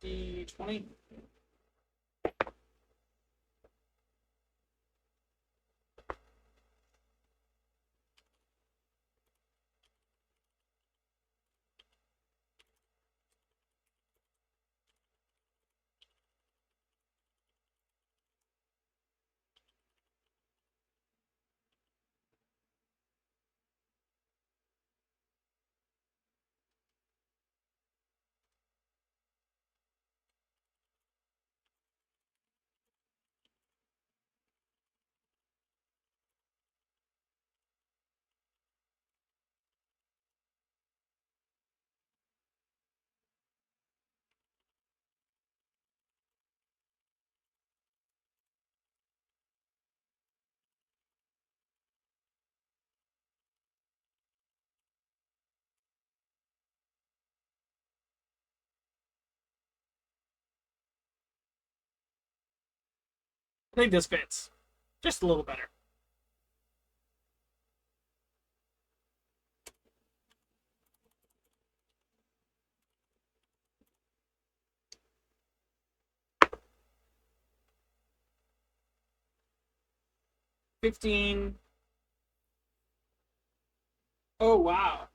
[SPEAKER 1] D20. I think this fits just a little better. $15. Oh wow.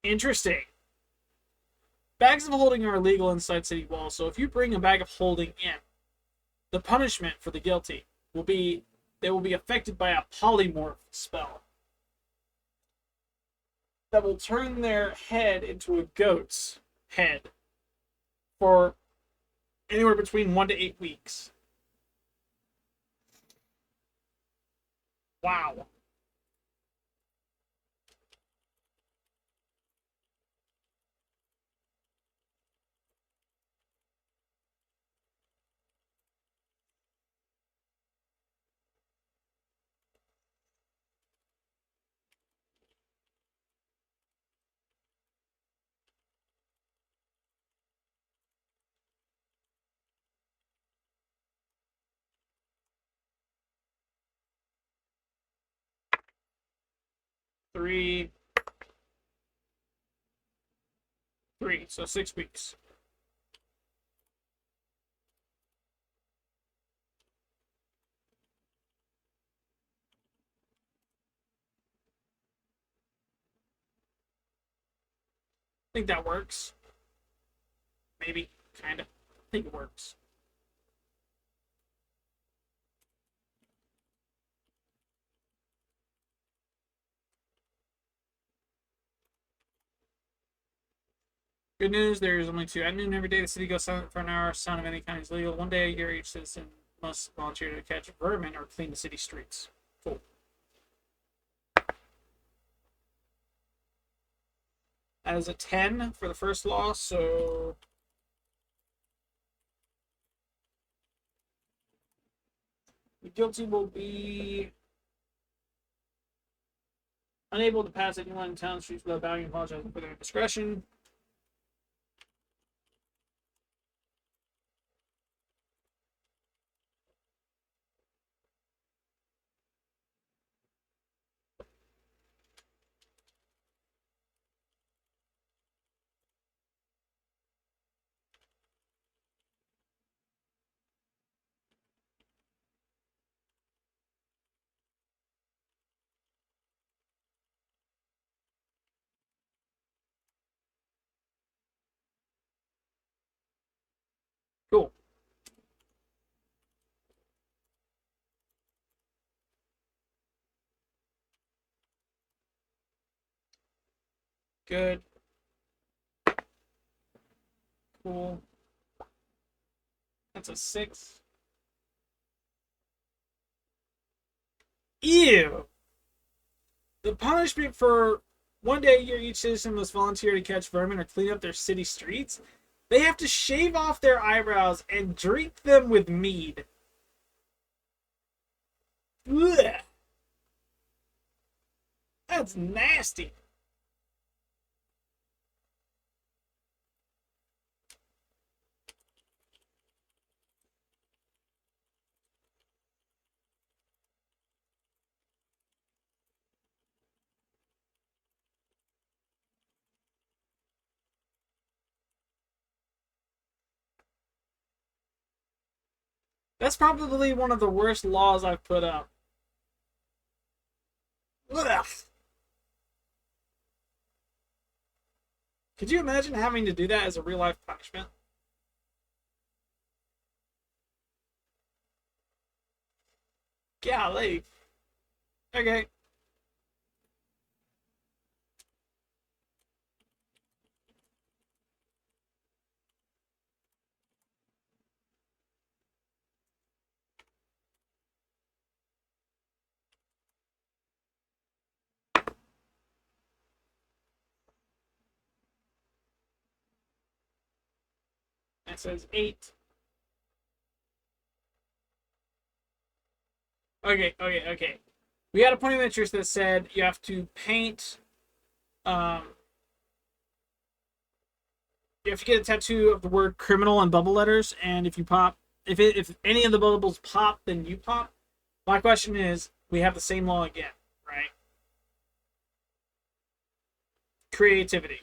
[SPEAKER 1] Interesting. Bags of holding are illegal inside city walls, so if you bring a bag of holding in, the punishment for the guilty will be they will be affected by a polymorph spell that will turn their head into a goat's head for anywhere between 1 to 8 weeks. Wow. Three, so 6 weeks. I think that works. Maybe, kind of. I think it works. Good news, there's only 2 at noon every day. The city goes silent for an hour. Sound of any kind is legal. One day a year, each citizen must volunteer to catch vermin or clean the city streets. Cool. That is a 10 for the first law, so the guilty will be unable to pass anyone in town streets without bowing and apologizing for their discretion. Cool. Good. Cool. That's a 6. Ew. The punishment for one day a year, each citizen must volunteer to catch vermin or clean up their city streets. They have to shave off their eyebrows and drink them with mead. Ugh. That's nasty. That's probably one of the worst laws I've put up. Ugh. Could you imagine having to do that as a real life punishment? Golly. Okay. That says 8. Okay. We had a point of interest that said you have to paint. Um, you have to get a tattoo of the word criminal in bubble letters, and if you pop, if any of the bubbles pop, then you pop. My question is, we have the same law again, right? Creativity.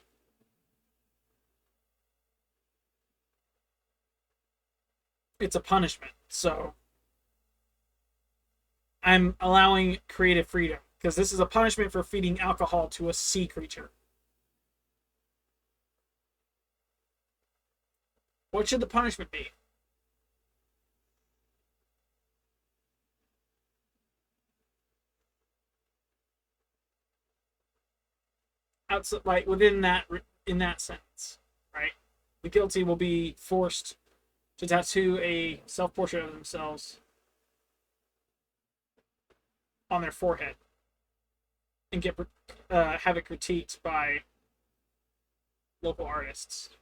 [SPEAKER 1] It's a punishment, so I'm allowing creative freedom because this is a punishment for feeding alcohol to a sea creature. What should the punishment be? Outside, like within that, in that sentence, right? The guilty will be forced to tattoo a self-portrait of themselves on their forehead and get have it critiqued by local artists.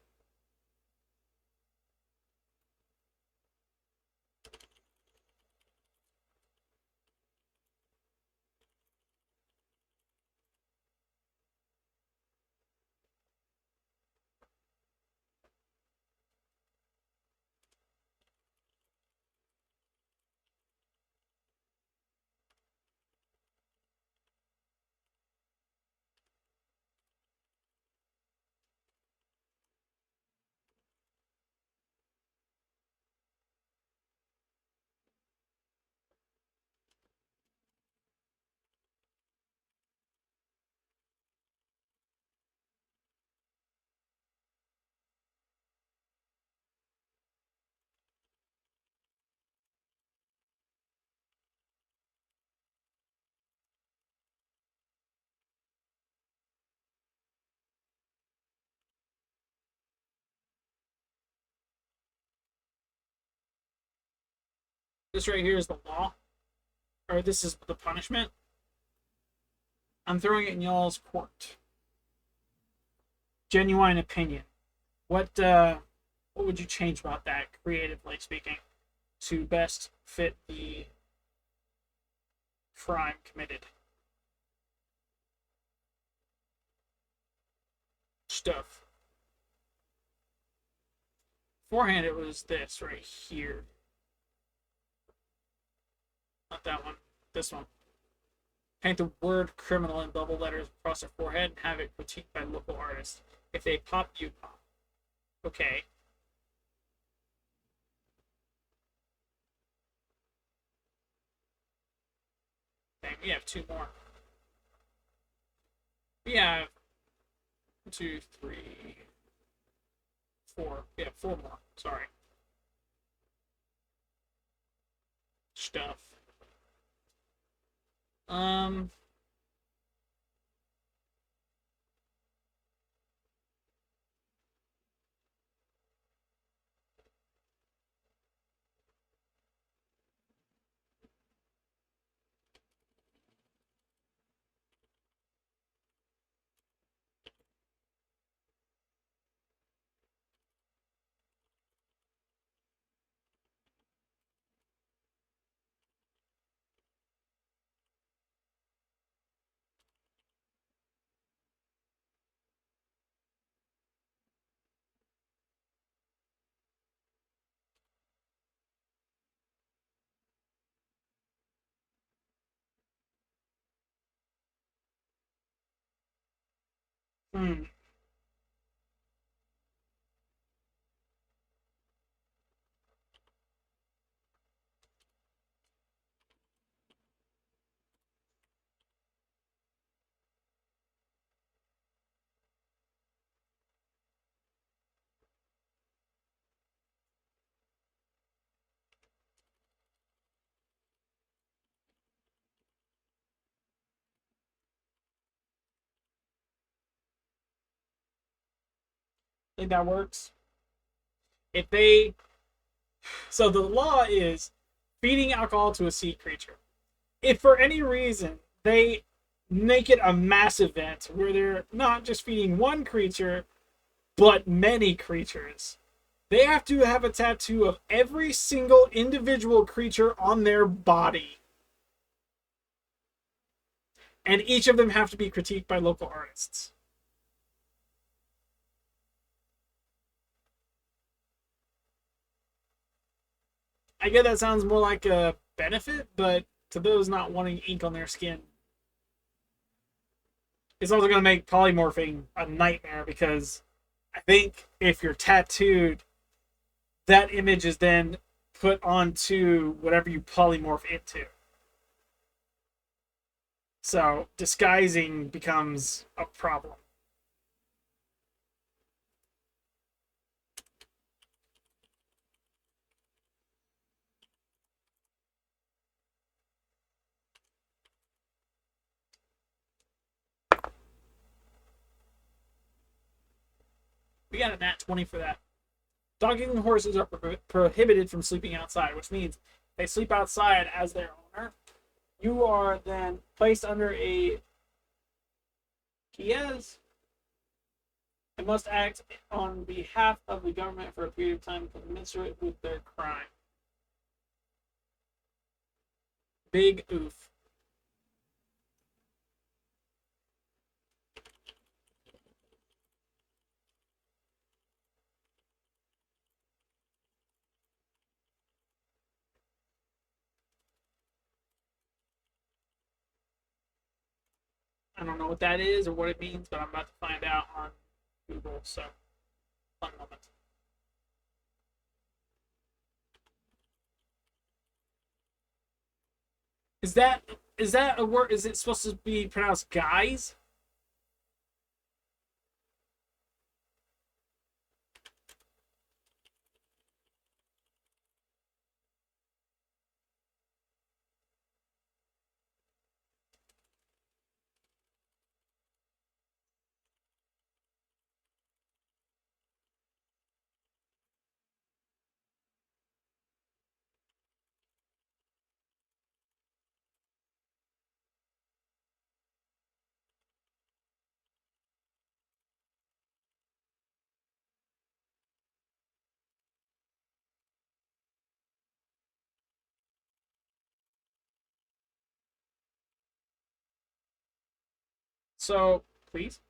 [SPEAKER 1] This right here is the law, or this is the punishment. I'm throwing it in y'all's court. Genuine opinion. What would you change about that, creatively speaking, to best fit the crime committed? Stuff. Beforehand, it was this right here. Not that one. This one. Paint the word criminal in double letters across their forehead and have it critiqued by local artists. If they pop, you pop. Okay. Dang, we have two more. We have 2, 3, 4. We have 4 more. Sorry. Stuff. Um. Hmm. I think that works. If they. So the law is feeding alcohol to a sea creature. If for any reason they make it a mass event where they're not just feeding one creature, but many creatures, they have to have a tattoo of every single individual creature on their body. And each of them have to be critiqued by local artists. I get that sounds more like a benefit, but to those not wanting ink on their skin, it's also going to make polymorphing a nightmare because I think if you're tattooed, that image is then put onto whatever you polymorph it to. So disguising becomes a problem. We got a nat 20 for that. Dogs and horses are prohibited from sleeping outside, which means they sleep outside as their owner. You are then placed under a Kies and must act on behalf of the government for a period of time commensurate with their crime. Big oof. I don't know what that is or what it means, but I'm about to find out on Google. So, fun moment. Is that is that a word? Is it supposed to be pronounced guys? So, please?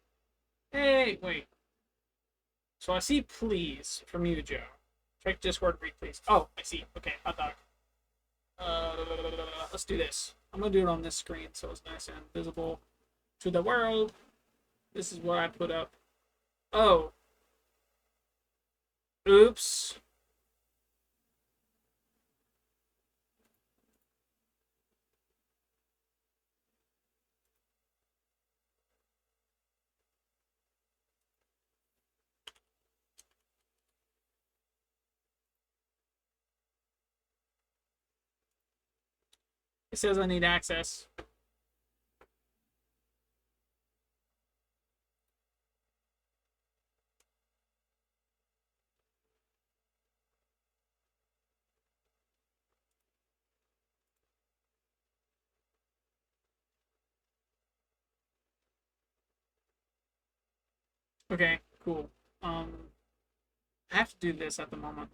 [SPEAKER 1] Hey, wait. So I see please from you, Joe. Check Discord, read please. Oh, I see. Okay, hot dog. Let's do this. I'm gonna do it on this screen so it's nice and visible to the world. This is what I put up. Oh. Oops. It says I need access. Okay, cool. I have to do this at the moment.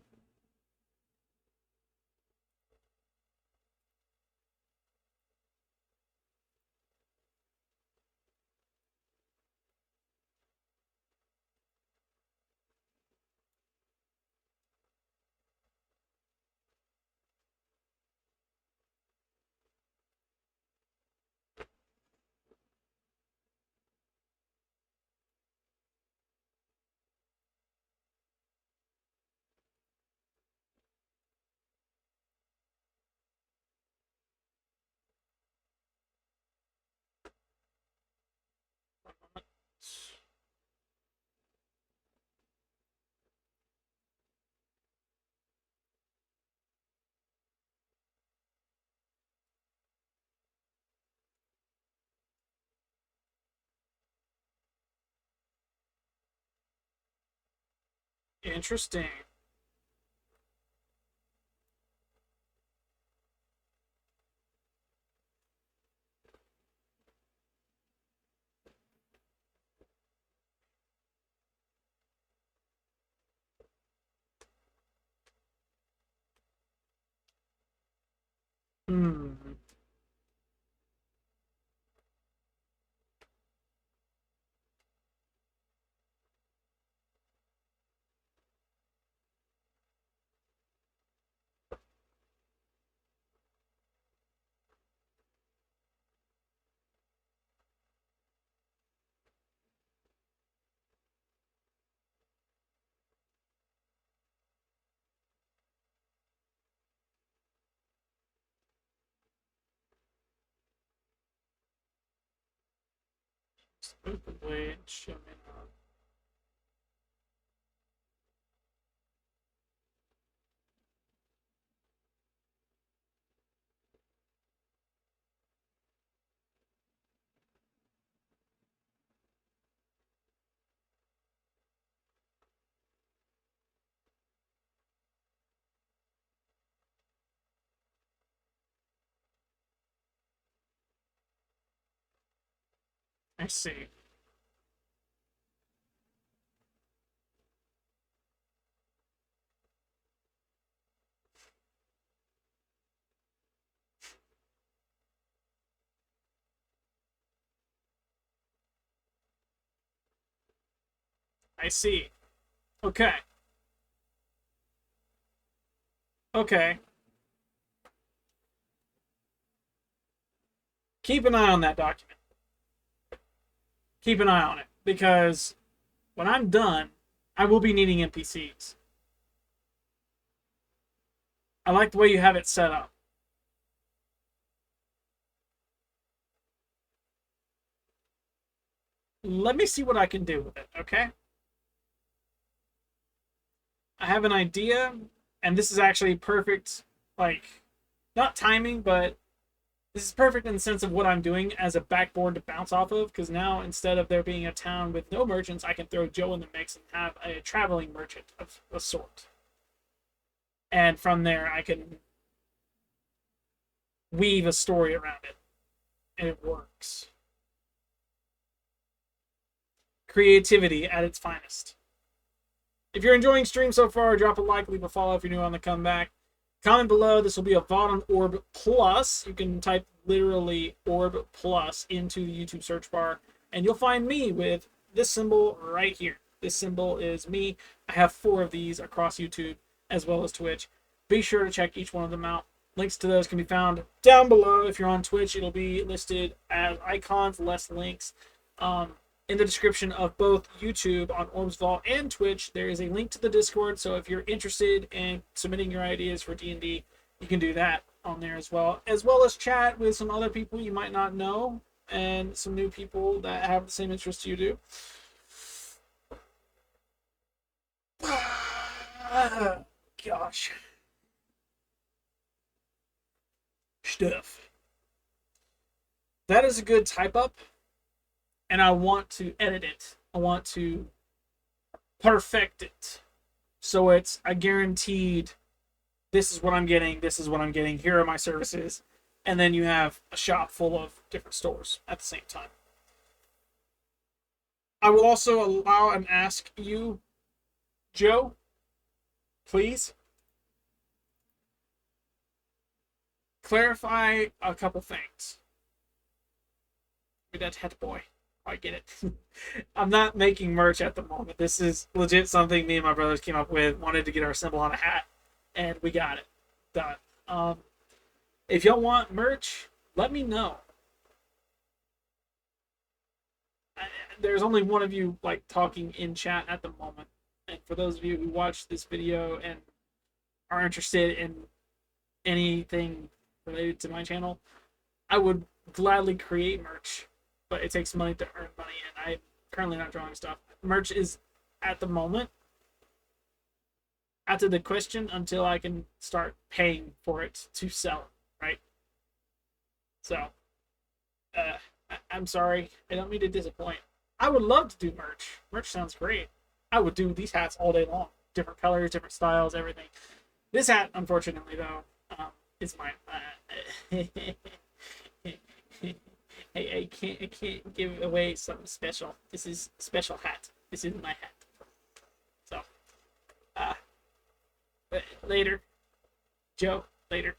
[SPEAKER 1] Interesting. Hmm. Wait, show me now. I see. I see. Okay. Okay. Keep an eye on that document. Keep an eye on it. Because when I'm done, I will be needing NPCs. I like the way you have it set up. Let me see what I can do with it, okay? I have an idea, and this is actually perfect, like, not timing, but this is perfect in the sense of what I'm doing as a backboard to bounce off of, because now instead of there being a town with no merchants, I can throw Joe in the mix and have a traveling merchant of a sort. And from there, I can weave a story around it, and it works. Creativity at its finest. If you're enjoying stream so far, drop a like, leave a follow if you're new on the comeback. Comment below. This will be a VOD on Orb Plus. You can type literally Orb Plus into the YouTube search bar, And you'll find me with this symbol right here. This symbol is me. I have 4 of these across YouTube as well as Twitch. Be sure to check each one of them out. Links to those can be found down below. If you're on Twitch, it'll be listed as icons, less links. In the description of both YouTube on Orbs Vault and Twitch, there is a link to the Discord. So if you're interested in submitting your ideas for D&D, you can do that on there as well as chat with some other people you might not know and some new people that have the same interests you do. Gosh. Stuff. That is a good type up, and I want to edit it. I want to perfect it. So it's a guaranteed, this is what I'm getting, this is what I'm getting, here are my services. And then you have a shop full of different stores at the same time. I will also allow and ask you, Joe, please clarify a couple things. That head boy. I get it. I'm not making merch at the moment. This is legit something me and my brothers came up with. Wanted to get our symbol on a hat, and we got it done. If y'all want merch, let me know. There's only one of you like talking in chat at the moment, and for those of you who watch this video and are interested in anything related to my channel, I would gladly create merch, but it takes money to earn money, and I'm currently not drawing stuff. Merch is, at the moment, out of the question until I can start paying for it to sell, right? So, I'm sorry. I don't mean to disappoint. I would love to do merch. Merch sounds great. I would do these hats all day long. Different colors, different styles, everything. This hat, unfortunately, though, is mine. I can't give away something special. This is a special hat. This is my hat. So, later, Joe. Later.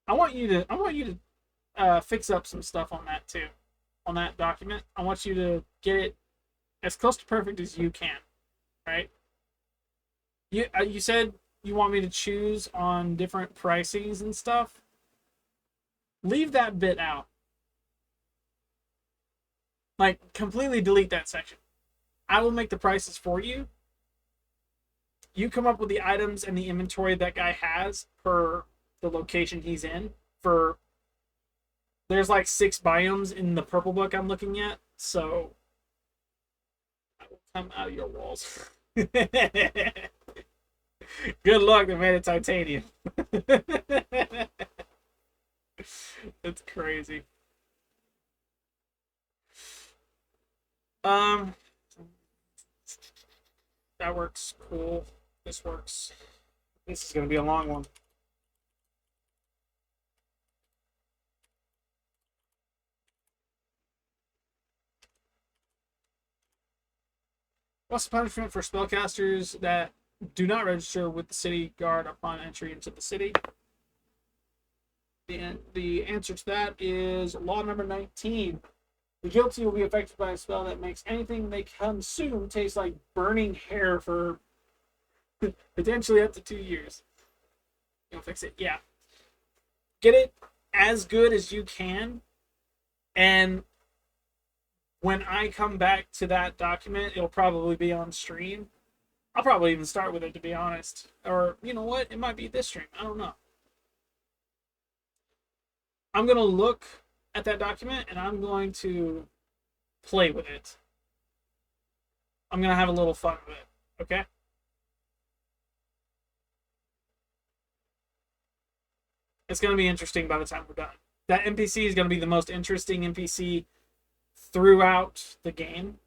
[SPEAKER 1] I want you to fix up some stuff on that too, on that document. I want you to get it as close to perfect as you can, right? You said you want me to choose on different pricings and stuff. Leave that bit out. Like, completely delete that section. I will make the prices for you. You come up with the items and the inventory that guy has per the location he's in. There's like 6 biomes in the purple book I'm looking at, so I will come out of your walls. Good luck, they made it titanium. It's crazy. That works. Cool. This works. This is gonna be a long one. What's the punishment for spellcasters that do not register with the city guard upon entry into the city? The answer to that is law number 19. The guilty will be affected by a spell that makes anything they consume taste like burning hair for potentially up to 2 years. You'll fix it. Yeah. Get it as good as you can. And when I come back to that document, it'll probably be on stream. I'll probably even start with it, to be honest. Or, you know what? It might be this stream. I don't know. I'm going to look at that document, and I'm going to play with it. I'm going to have a little fun with it. Okay? It's going to be interesting by the time we're done. That NPC is going to be the most interesting NPC throughout the game.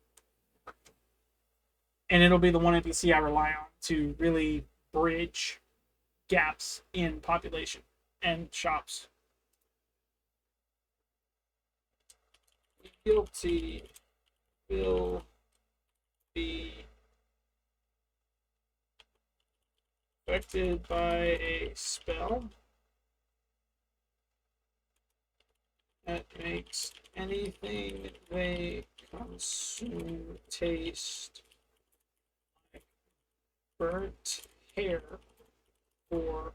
[SPEAKER 1] And it'll be the one NPC I rely on to really bridge gaps in population and shops. Guilty will be affected by a spell that makes anything they consume taste like burnt hair for.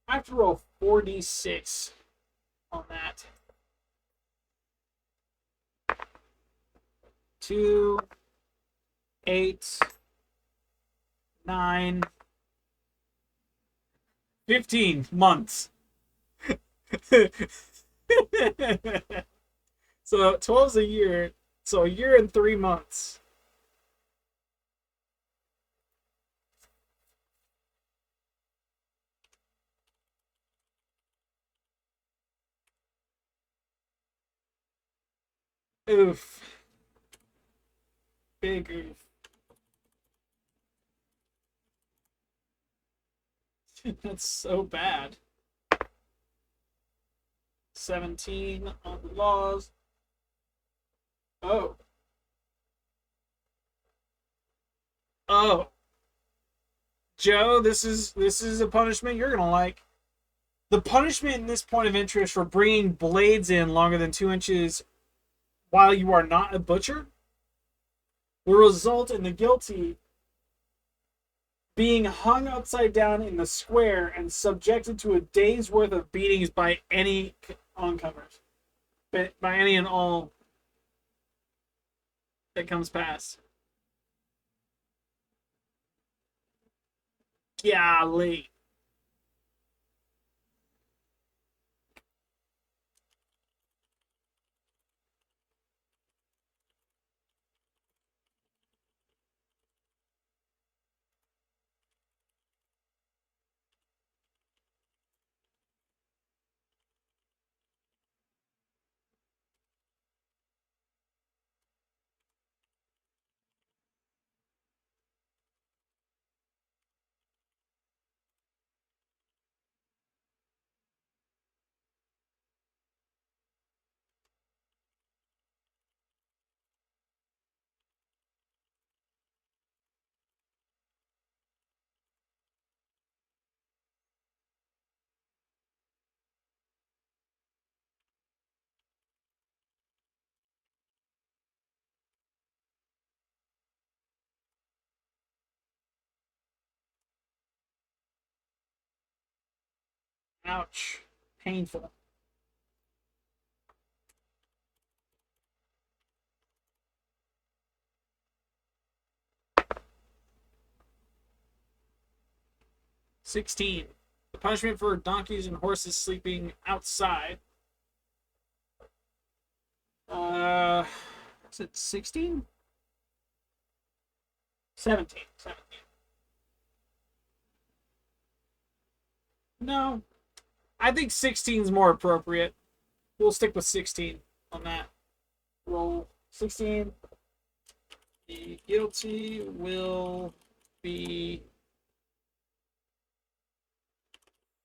[SPEAKER 1] I have to roll 4d6 on that. 2, 8, 9, 15 months. So 12's a year. So a year and 3 months. Oof. Big oof. That's so bad. 17 on the laws. Oh. Oh. Joe, this is a punishment you're gonna like. The punishment in this point of interest for bringing blades in longer than 2 inches while you are not a butcher will result in the guilty being hung upside down in the square and subjected to a day's worth of beatings by any oncomers, by any and all that comes past. Golly. Ouch. Painful. $16. The punishment for donkeys and horses sleeping outside. Is it 16? 17. 17. No. I think 16 is more appropriate. We'll stick with 16 on that. Roll 16. The guilty will be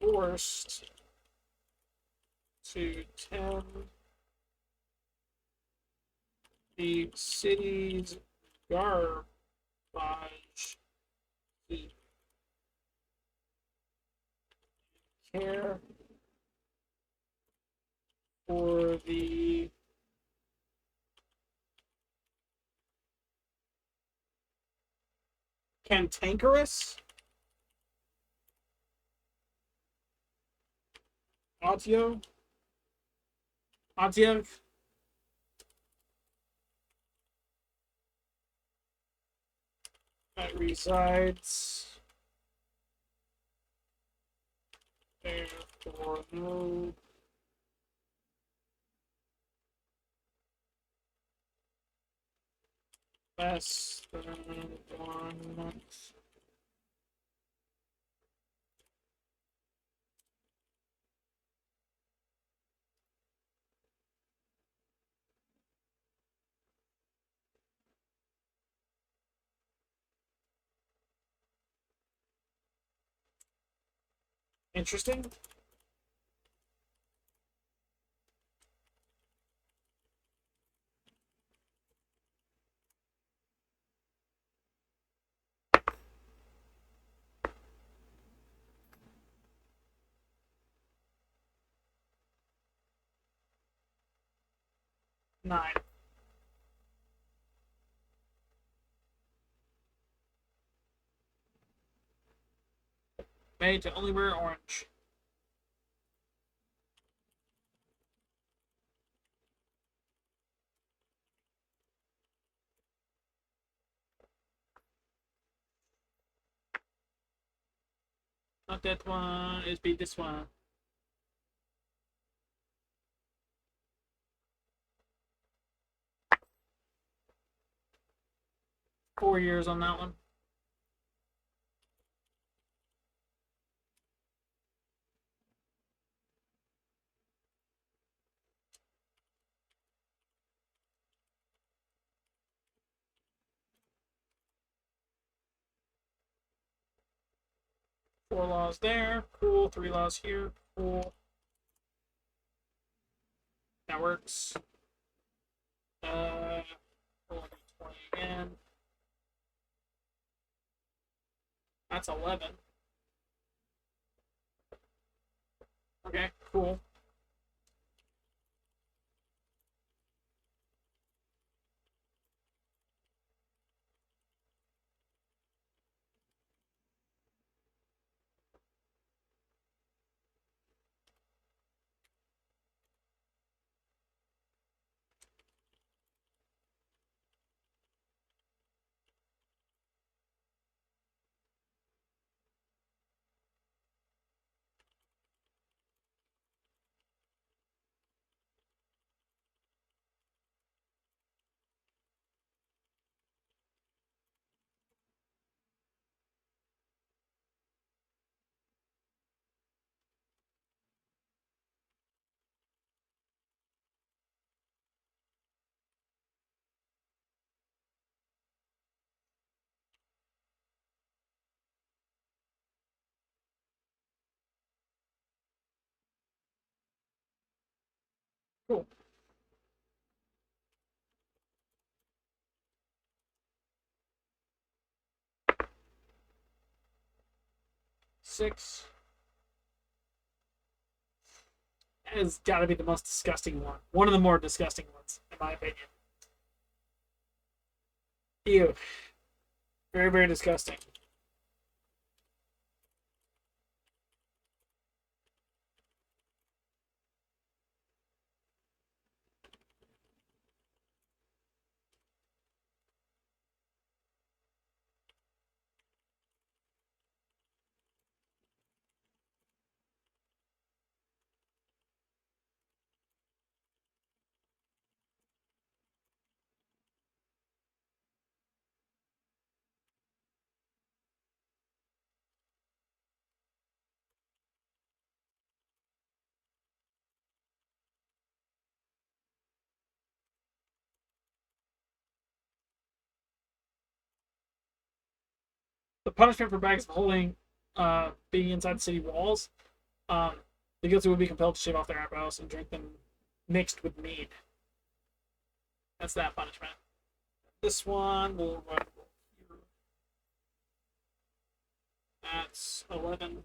[SPEAKER 1] forced to tend the city's garbage heap. Care for the cantankerous Autio that resides there for no less than 1 month. Interesting. 9. Made to only wear orange. Not that one. It's be this one. $4 on that one. Four laws there. Cool. 3 laws here. Cool. That works. 20 again. That's 11. Okay, cool. Cool. Six. That has got to be the most disgusting one. One of the more disgusting ones, in my opinion. Ew. Very, very disgusting. The punishment for bags of holding being inside the city walls, um, the guilty would be compelled to shave off their eyebrows and drink them mixed with mead. That's that punishment. This one will run here. That's 11.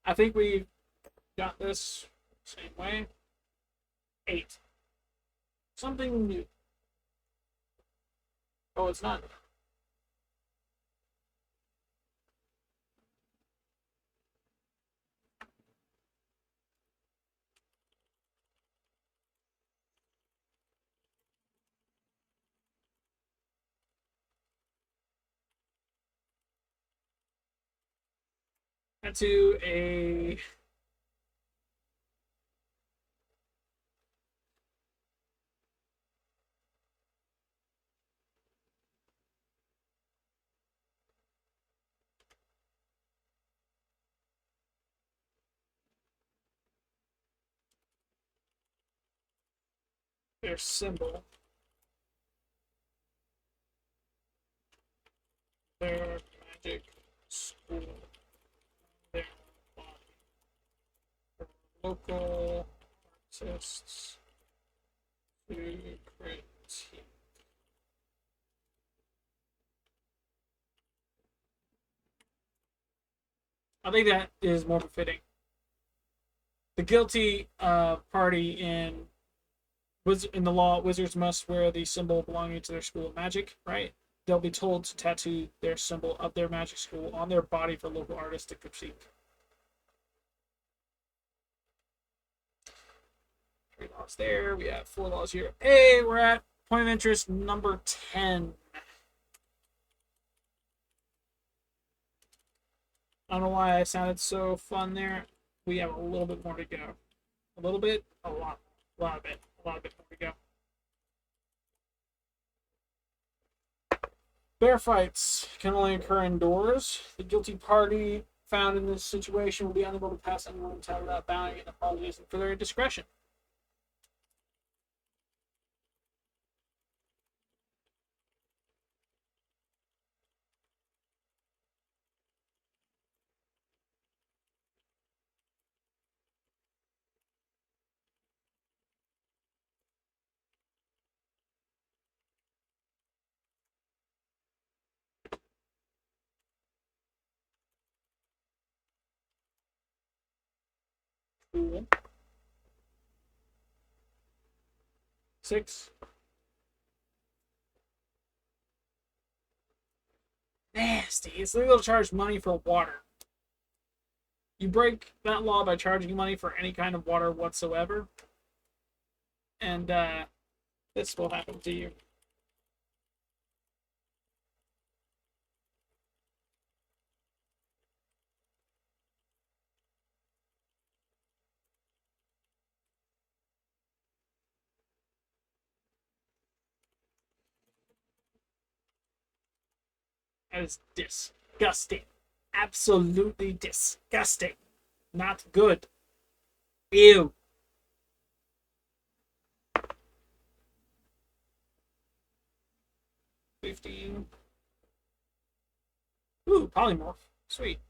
[SPEAKER 1] I think we got this same way. 8. Something new. Oh, it's not. To a their symbol, their magic school, their body, their local artists to critique. I think that is more befitting. The guilty party in the law, wizards must wear the symbol belonging to their school of magic, right? They'll be told to tattoo their symbol of their magic school on their body for local artists to critique. 3 laws there. We have 4 laws here. Hey, we're at point of interest number 10. I don't know why I sounded so fun there. We have a little bit more to go. A little bit, a lot of it, a lot of it more to go. Bear fights can only occur indoors. The guilty party found in this situation will be unable to pass any room time without bowing and apologizing for their indiscretion. Cool. 6. Nasty. It's legal to charge money for water. You break that law by charging money for any kind of water whatsoever, and this will happen to you. That is disgusting. Absolutely disgusting. Not good. Ew. 15. Ooh, polymorph. Sweet.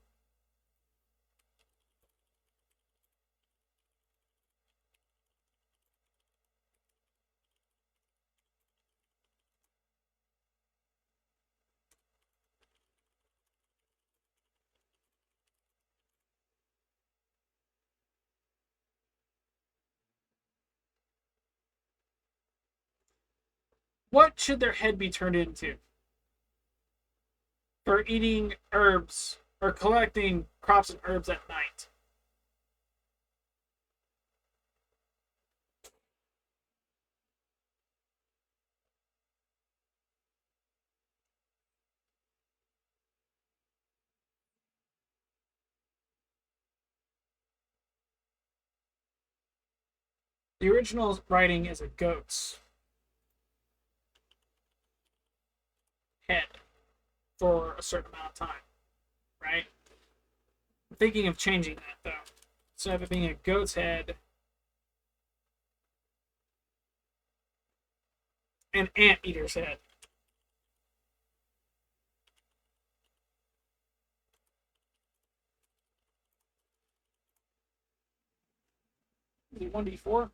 [SPEAKER 1] What should their head be turned into? For eating herbs or collecting crops and herbs at night. The original writing is a goat's head for a certain amount of time, right? I'm thinking of changing that though. Instead of it being a goat's head, an anteater's head. Is it 1d4?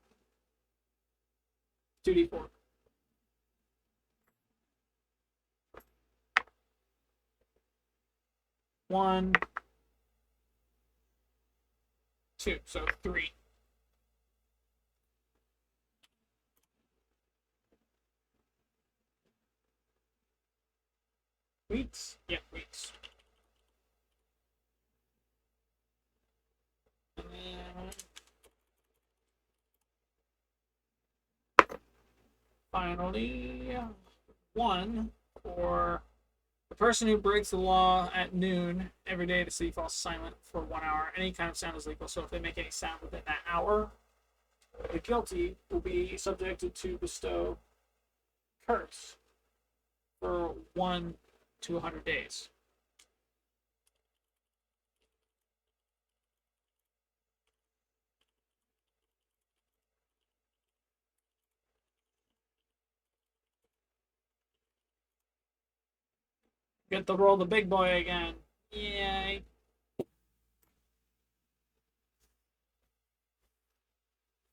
[SPEAKER 1] 2d4. 1, 2, so 3. Weeks? Yeah, weeks. And then finally, 1 for the person who breaks the law at noon every day. The city falls silent for 1 hour. Any kind of sound is legal, so if they make any sound within that hour, the guilty will be subjected to bestow curse for 1 to 100 days. Get to roll the big boy again. Yay.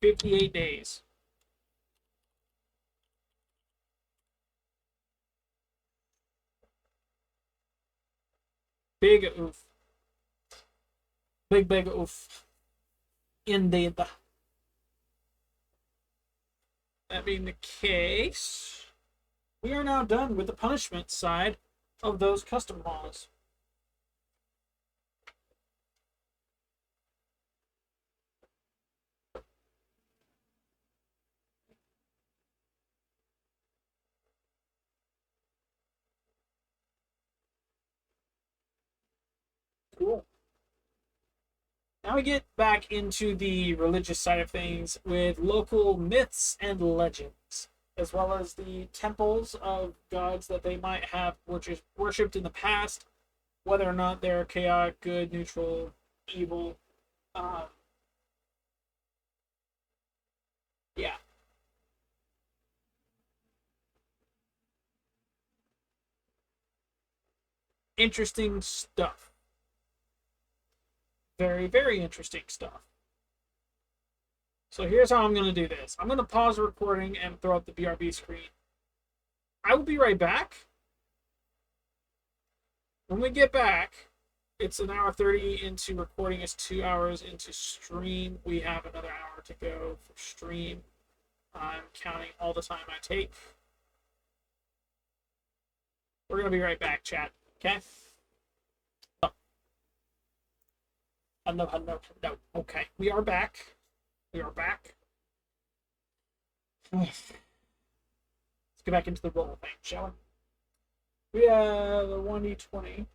[SPEAKER 1] 58 days. Big oof. Big oof. indeed. That being the case, we are now done with the punishment side of those custom laws. Cool. Now we get back into the religious side of things with local myths and legends, as well as the temples of gods that they might have worshipped in the past, whether or not they're chaotic, good, neutral, evil. Uh, yeah, interesting stuff. Very, very interesting stuff. So here's how I'm going to do this. I'm going to pause the recording and throw up the BRB screen. I will be right back. When we get back, it's an hour 30 into recording. It's 2 hours into stream. We have another hour to go for stream. I'm counting all the time I take. We're going to be right back, chat. Okay? Oh. No. Okay, we are back. We are back. Let's get back into the roll thing, shall we? We have a 1d20.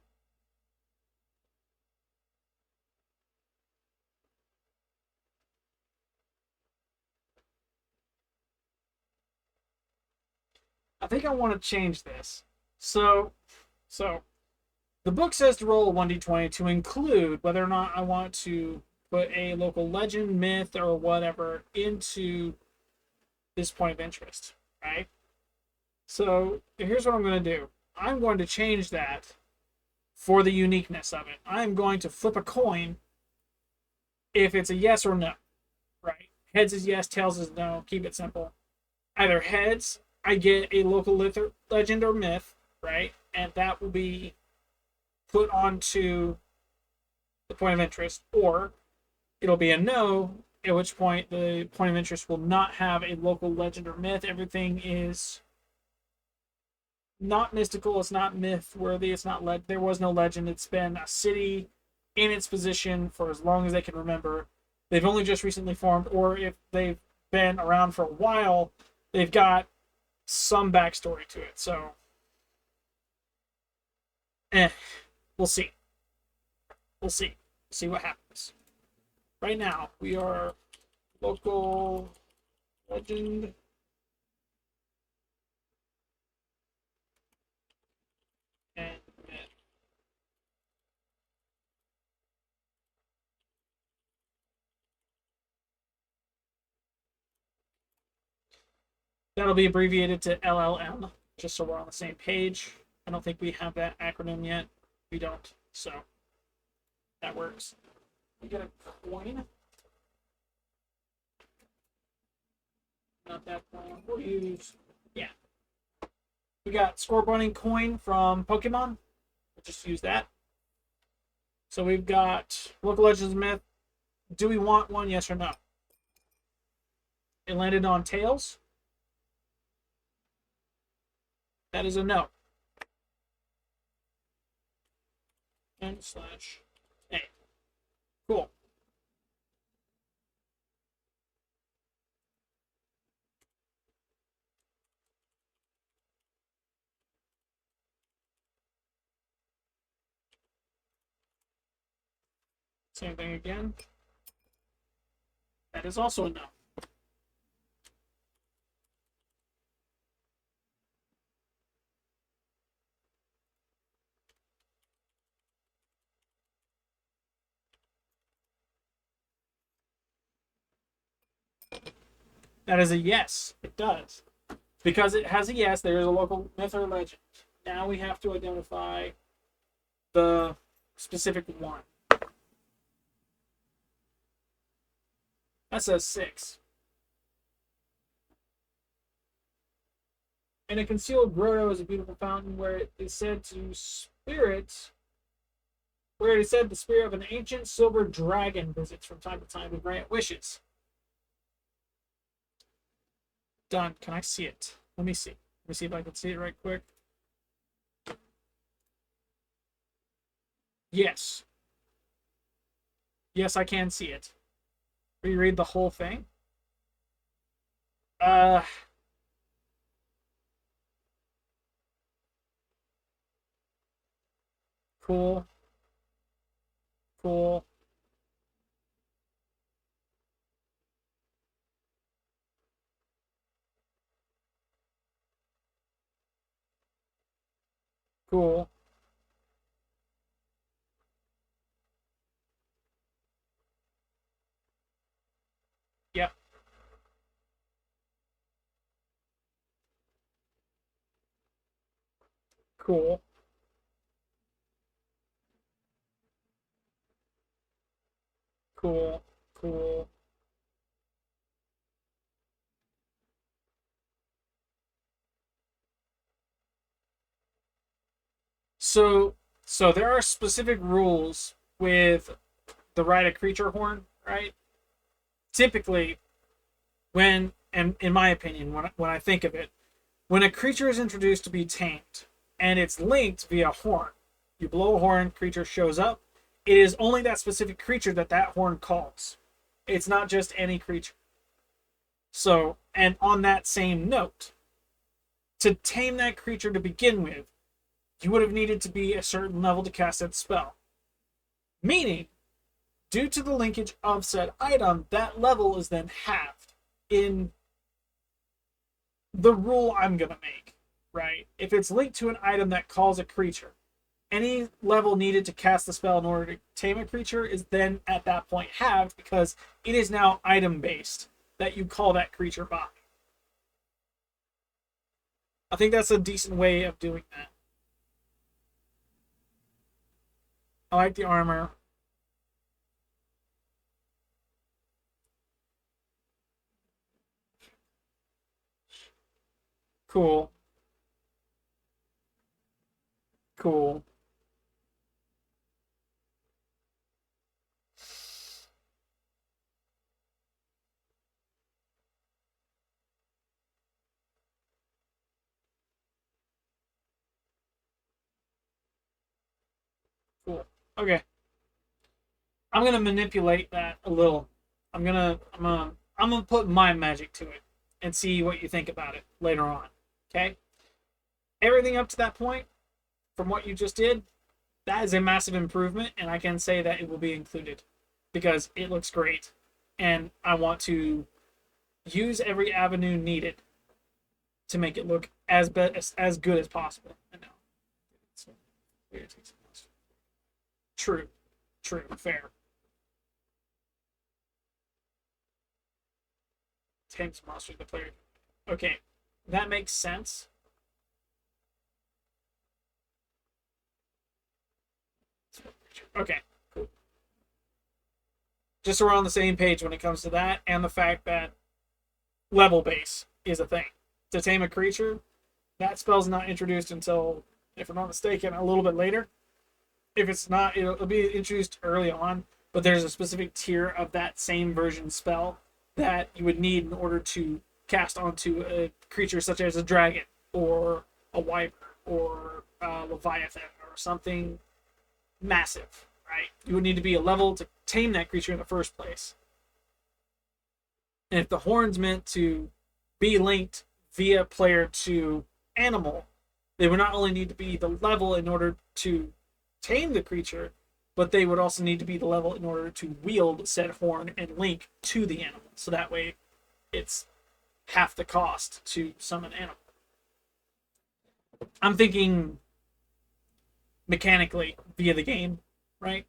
[SPEAKER 1] I think I want to change this. So the book says to roll a 1d20 to include whether or not I want to put a local legend, myth, or whatever into this point of interest, right? So here's what I'm going to do. I'm going to change that for the uniqueness of it. I'm going to flip a coin if it's a yes or no, right? Heads is yes, tails is no. Keep it simple. Either heads, I get a local legend or myth, right? And that will be put onto the point of interest, or it'll be a no, at which point the point of interest will not have a local legend or myth. Everything is not mystical, it's not myth worthy, it's not there was no legend. It's been a city in its position for as long as they can remember. They've only just recently formed, or if they've been around for a while, they've got some backstory to it. So we'll see. We'll see what happens. Right now, we are local legend. And myth. That'll be abbreviated to LLM, just so we're on the same page. I don't think we have that acronym yet. We don't, so that works. We get a coin. Not that coin. We'll use, yeah. We got Score Bunny coin from Pokemon. We'll just use that. So we've got Local Legends Myth. Do we want one? Yes or no? It landed on Tails. That is a no. N/A. Cool. Same thing again. That is also a no. That is a yes. It does. Because it has a yes, there is a local myth or legend. Now we have to identify the specific one. That says 6. And a concealed grotto is a beautiful fountain where it is said to spirit We already said the spirit of an ancient silver dragon visits from time to time to grant wishes. Done. Can I see it? Let me see. Let me see if I can see it right quick. Yes. Yes, I can see it. Reread the whole thing. Uh, cool. Cool. Cool. Yep. Cool. Cool. Cool. So, so there are specific rules with the ride a creature horn, right? Typically, when, and in my opinion, when I think of it, when a creature is introduced to be tamed and it's linked via horn, you blow a horn, creature shows up. It is only that specific creature that that horn calls. It's not just any creature. So, and on that same note, to tame that creature to begin with, you would have needed to be a certain level to cast that spell. Meaning, due to the linkage of said item, that level is then halved in the rule I'm going to make, right? If it's linked to an item that calls a creature, any level needed to cast the spell in order to tame a creature is then at that point halved because it is now item based that you call that creature by. I think that's a decent way of doing that. I like the armor. Cool. Cool. Cool. Okay. I'm gonna manipulate that a little. I'm gonna put my magic to it and see what you think about it later on. Okay? Everything up to that point, from what you just did, that is a massive improvement, and I can say that it will be included because it looks great, and I want to use every avenue needed to make it look as good as possible. I know. True, true, fair. Tames monster the player. Okay, that makes sense. Okay, cool. Just so we're on the same page when it comes to that, and the fact that level base is a thing. To tame a creature, that spell's not introduced until, if I'm not mistaken, a little bit later. If it's not, it'll be introduced early on, but there's a specific tier of that same version spell that you would need in order to cast onto a creature such as a dragon or a wyvern or a leviathan or something massive, right? You would need to be a level to tame that creature in the first place. And if the horn's meant to be linked via player to animal, they would not only need to be the level in order to tame the creature, but they would also need to be the level in order to wield said horn and link to the animal. So that way it's half the cost to summon animal. I'm thinking mechanically via the game, right?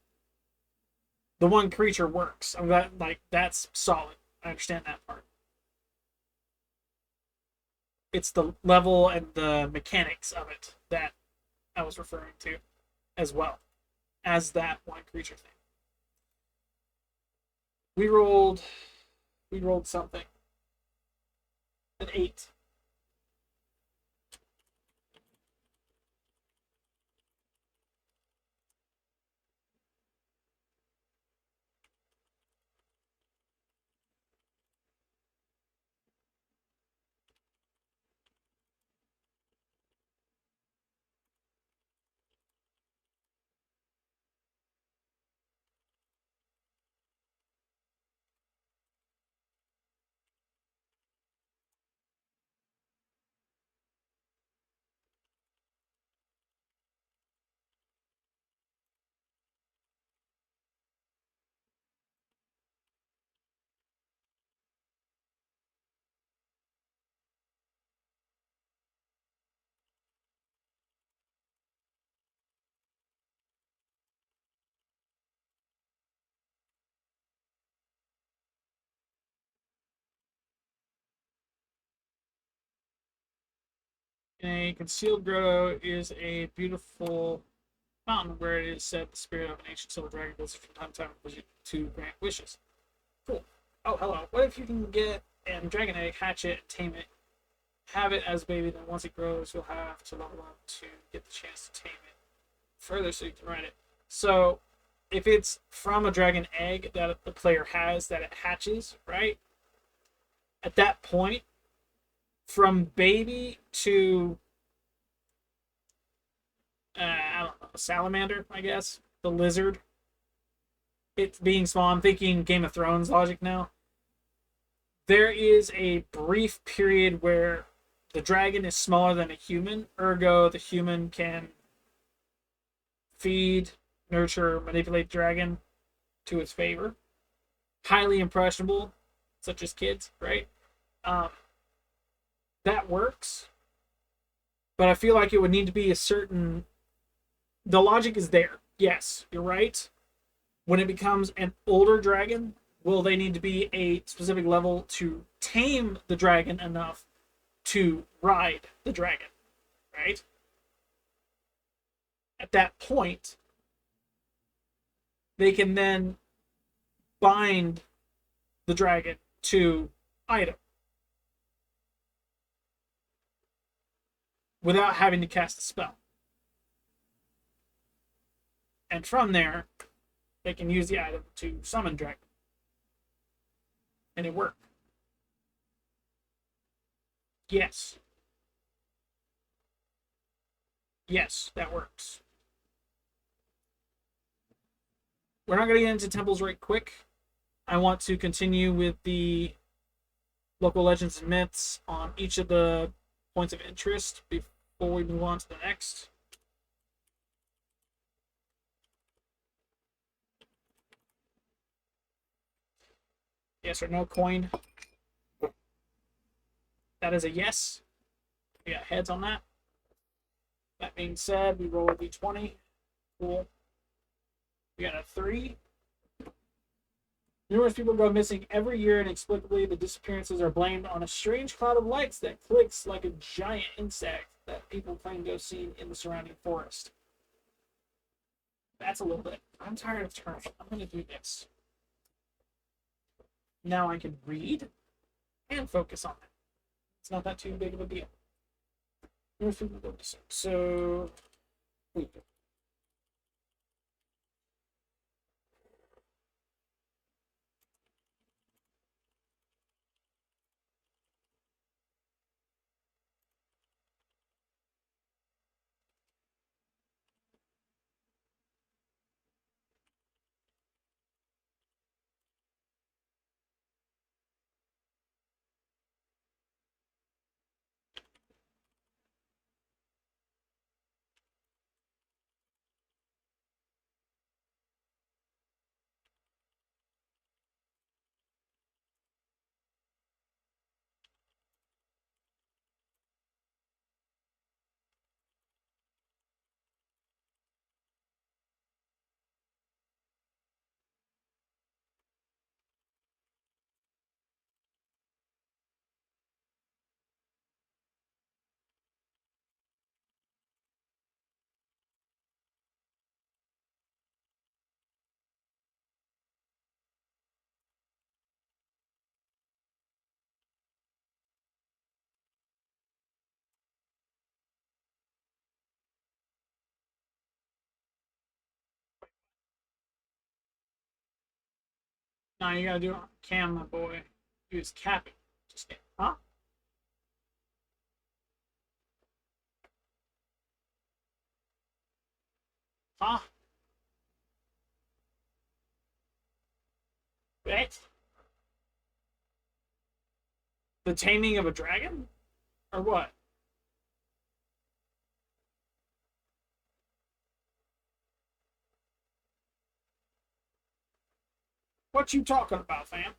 [SPEAKER 1] The one creature works. I'm glad, like, that's solid. I understand that part. It's the level and the mechanics of it that I was referring to as well as that one creature thing. We rolled we rolled something. An 8. A concealed grotto is a beautiful mountain where it is said the spirit of an ancient silver dragon visits from time to time to grant wishes. Cool. Oh, hello. What if you can get a dragon egg, hatch it, and tame it, have it as a baby, then once it grows, you'll have to level up to get the chance to tame it further so you can ride it. So, if it's from a dragon egg that the player has that it hatches, right? At that point, from baby to I don't know, salamander, I guess, the lizard. It being small, I'm thinking Game of Thrones logic now. There is a brief period where the dragon is smaller than a human, ergo the human can feed, nurture, manipulate the dragon to its favor. Highly impressionable, such as kids, right? Um, that works, but I feel like it would need to be a certain. The logic is there. Yes, you're right. When it becomes an older dragon, will they need to be a specific level to tame the dragon enough to ride the dragon, right? At that point, they can then bind the dragon to item without having to cast a spell. And from there, they can use the item to summon dragon. And it worked. Yes. Yes, that works. We're not going to get into temples right quick. I want to continue with the local legends and myths on each of the points of interest before we move on to the next. Yes or no coin? That is a yes. We got heads on that. That being said, we roll a d20. Cool. We got a 3. Numerous people go missing every year inexplicably. The disappearances are blamed on a strange cloud of lights that clicks like a giant insect that people claim to have seen in the surrounding forest. That's a little bit. I'm tired of turning. I'm going to do this. Now I can read and focus on it. It's not that too big of a deal. Numerous people go missing. So, wait. Now you gotta do it on cam, my boy. Use capping. Just kidding. Huh? Huh? Bet? The taming of a dragon? Or what? What you talking about, fam?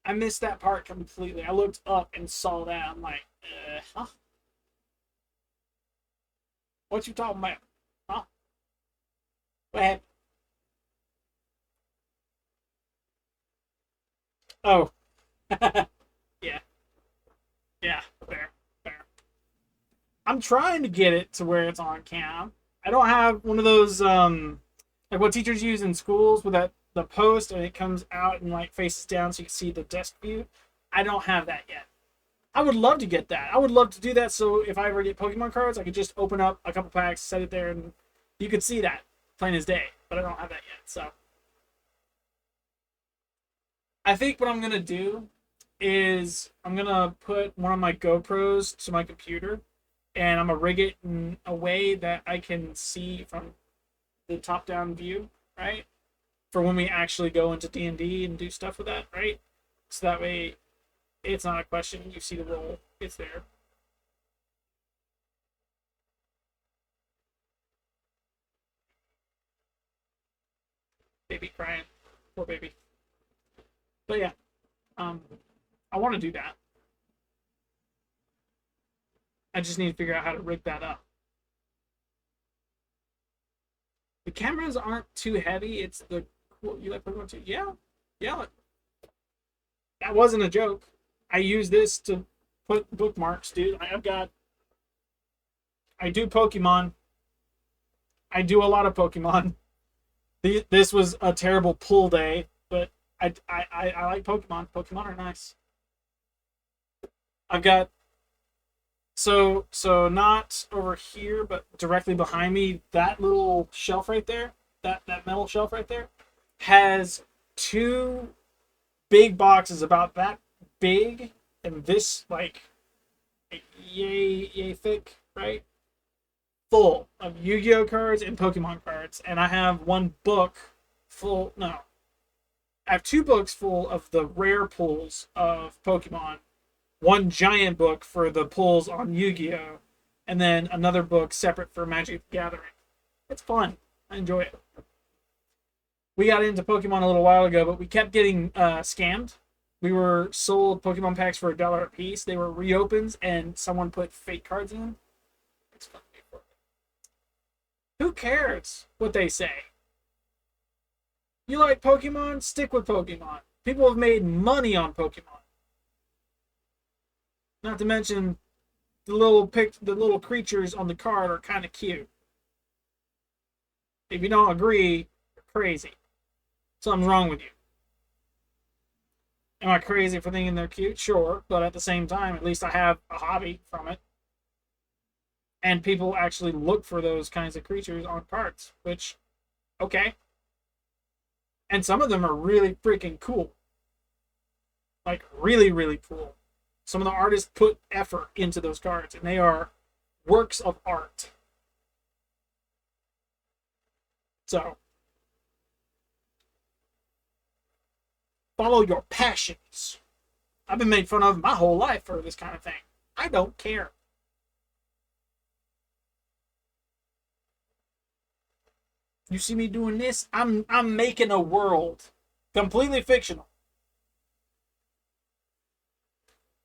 [SPEAKER 1] I missed that part completely. I looked up and saw that. I'm like, huh? What you talking about? Huh? What happened? Oh, yeah, yeah, fair, fair. I'm trying to get it to where it's on cam. I don't have one of those like what teachers use in schools with that the post and it comes out and like faces down so you can see the desk view. I don't have that yet. I would love to get that. I would love to do that so if I ever get Pokemon cards, I could just open up a couple packs, set it there, and you could see that plain as day. But I don't have that yet. So I think what I'm gonna do is I'm gonna put one of my GoPros to my computer and I'm gonna rig it in a way that I can see from the top-down view, right? For when we actually go into D&D and do stuff with that, right? So that way it's not a question. You see the roll, it's there. Baby crying, poor baby. But yeah, um, I want to do that. I just need to figure out how to rig that up. The cameras aren't too heavy. It's the cool. You like Pokemon too? Yeah, yeah. That wasn't a joke. I use this to put bookmarks, dude. I've got. I do Pokemon. I do a lot of Pokemon. This was a terrible pull day, but I like Pokemon. Pokemon are nice. I've got so not over here, but directly behind me. That little shelf right there, that metal shelf right there, has two big boxes about that big and this like yay thick, right? Full of Yu-Gi-Oh cards and Pokemon cards, and I have one book full. No, I have two books full of the rare pulls of Pokemon. One giant book for the pulls on Yu-Gi-Oh, and then another book separate for Magic the Gathering. It's fun. I enjoy it. We got into Pokemon a little while ago, but we kept getting scammed. We were sold Pokemon packs for $1 a piece. They were reopens, and someone put fake cards in them. It's fun. Who cares what they say? You like Pokemon? Stick with Pokemon. People have made money on Pokemon. Not to mention the little creatures on the card are kind of cute. If you don't agree, you're crazy. Something's wrong with you. Am I crazy for thinking they're cute? Sure, but at the same time, at least I have a hobby from it. And people actually look for those kinds of creatures on cards, which, okay. And some of them are really freaking cool. Like, really, really cool. Some of the artists put effort into those cards, and they are works of art. So, follow your passions. I've been made fun of my whole life for this kind of thing. I don't care. You see me doing this? I'm making a world completely fictional.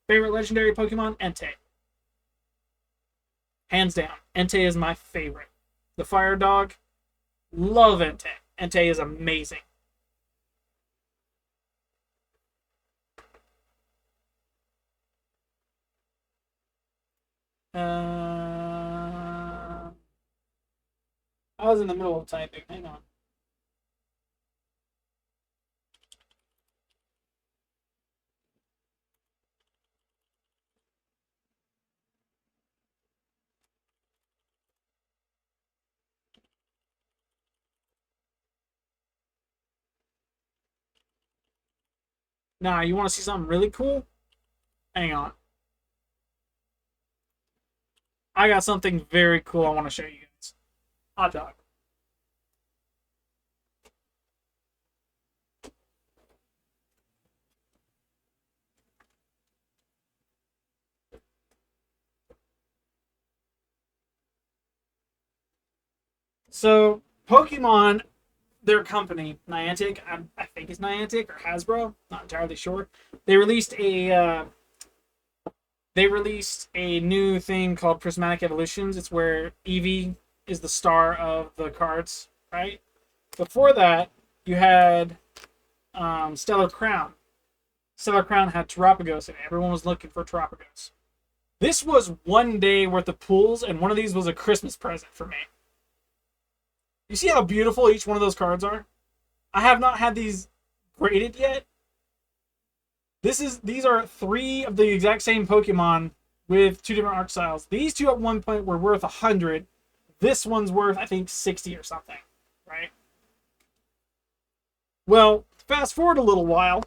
[SPEAKER 1] Favorite legendary Pokemon? Entei. Hands down. Entei is my favorite. The Fire Dog. Love Entei. Entei is amazing. I was in the middle of typing. Hang on. Nah, you want to see something really cool? Hang on. I got something very cool I want to show you guys. Hot dog. So, Pokemon, their company, Niantic, I think it's Niantic or Hasbro, not entirely sure. They released a new thing called Prismatic Evolutions. It's where Eevee is the star of the cards, right? Before that, you had Stellar Crown. Stellar Crown had Terapagos in it. Everyone was looking for Terapagos. This was one day worth of pulls, and one of these was a Christmas present for me. You see how beautiful each one of those cards are? I have not had these graded yet. These are 3 of the exact same Pokemon with 2 different art styles. These 2 at one point were worth 100. This one's worth, I think, 60 or something, right? Well, fast forward a little while,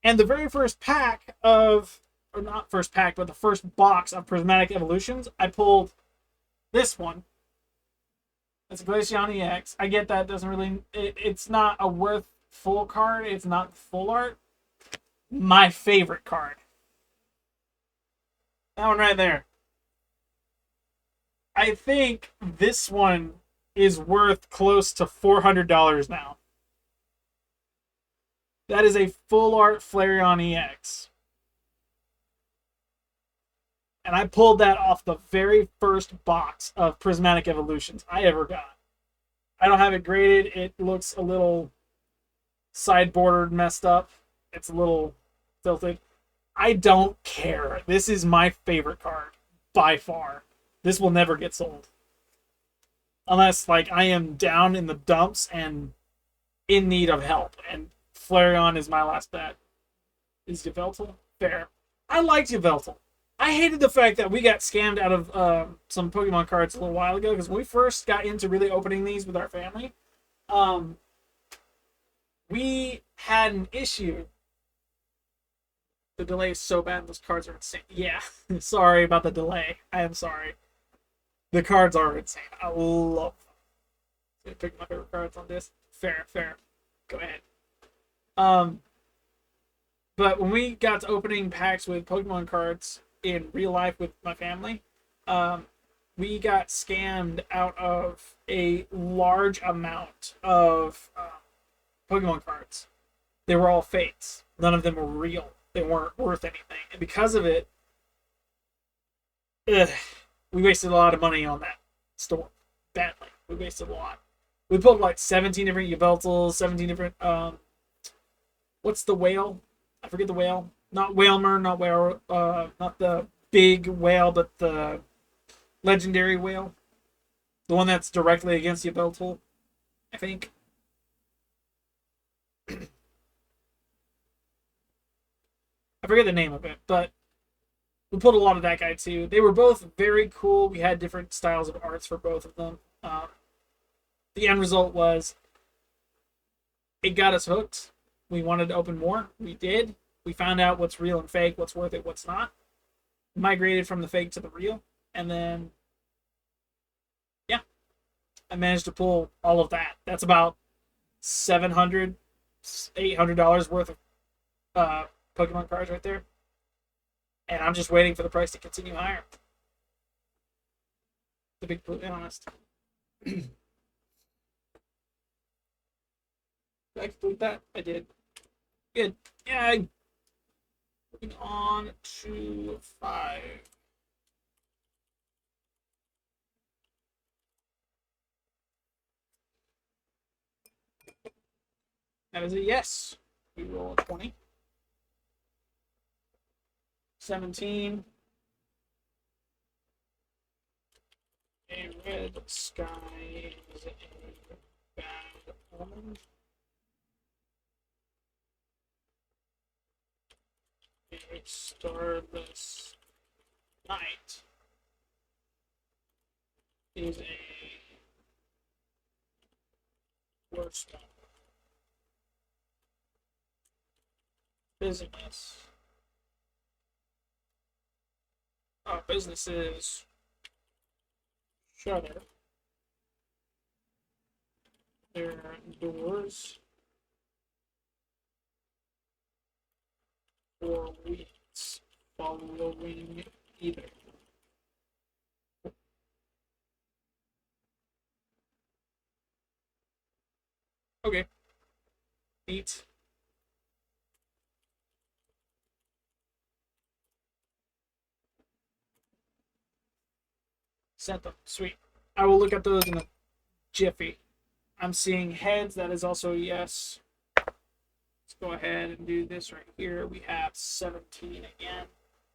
[SPEAKER 1] and the very first pack of, or not first pack, but the first box of Prismatic Evolutions, I pulled this one. It's a Glaceon EX. I get that doesn't really, it's not a worth full card. It's not full art. My favorite card. That one right there. I think this one is worth close to $400 now. That is a full art Flareon EX. And I pulled that off the very first box of Prismatic Evolutions I ever got. I don't have it graded. It looks a little side-bordered, messed up. It's a little tilted. I don't care. This is my favorite card, by far. This will never get sold. Unless, like, I am down in the dumps and in need of help. And Flareon is my last bet. Is Yveltal? Fair. I liked Yveltal. I hated the fact that we got scammed out of some Pokemon cards a little while ago, because when we first got into really opening these with our family, we had an issue. The delay is so bad, those cards are insane. Yeah, sorry about the delay. I am sorry. The cards are insane. I love them. I'm gonna pick my favorite cards on this. Fair. Go ahead. But when we got to opening packs with Pokemon cards in real life with my family, we got scammed out of a large amount of Pokemon cards. They were all fakes. None of them were real. They weren't worth anything. And because of it, we wasted a lot of money on that store. Badly. We wasted a lot. We pulled like 17 different Yveltals, 17 different, what's the whale? I forget the whale. Not Whalmer, not the big whale, but the legendary whale. The one that's directly against Yveltal, I think. I forget the name of it, but we pulled a lot of that guy too. They were both very cool. We had different styles of arts for both of them. The end result was it got us hooked. We wanted to open more. We did. We found out what's real and fake, what's worth it, what's not. Migrated from the fake to the real. And then, yeah, I managed to pull all of that. That's about $700, $800 worth of Pokemon cards right there. And I'm just waiting for the price to continue higher. To be completely honest. Did I complete that? I did. Good. Yeah. Moving on to 5. That is a yes. We roll a 20. 17. A red sky is a bad omen. A starless night is a worse one. Business. Businesses shutter their doors for weeks following either. Okay. Neat. Sent them. Sweet. I will look at those in a jiffy. I'm seeing heads. That is also a yes. Let's go ahead and do this right here. We have 17 again.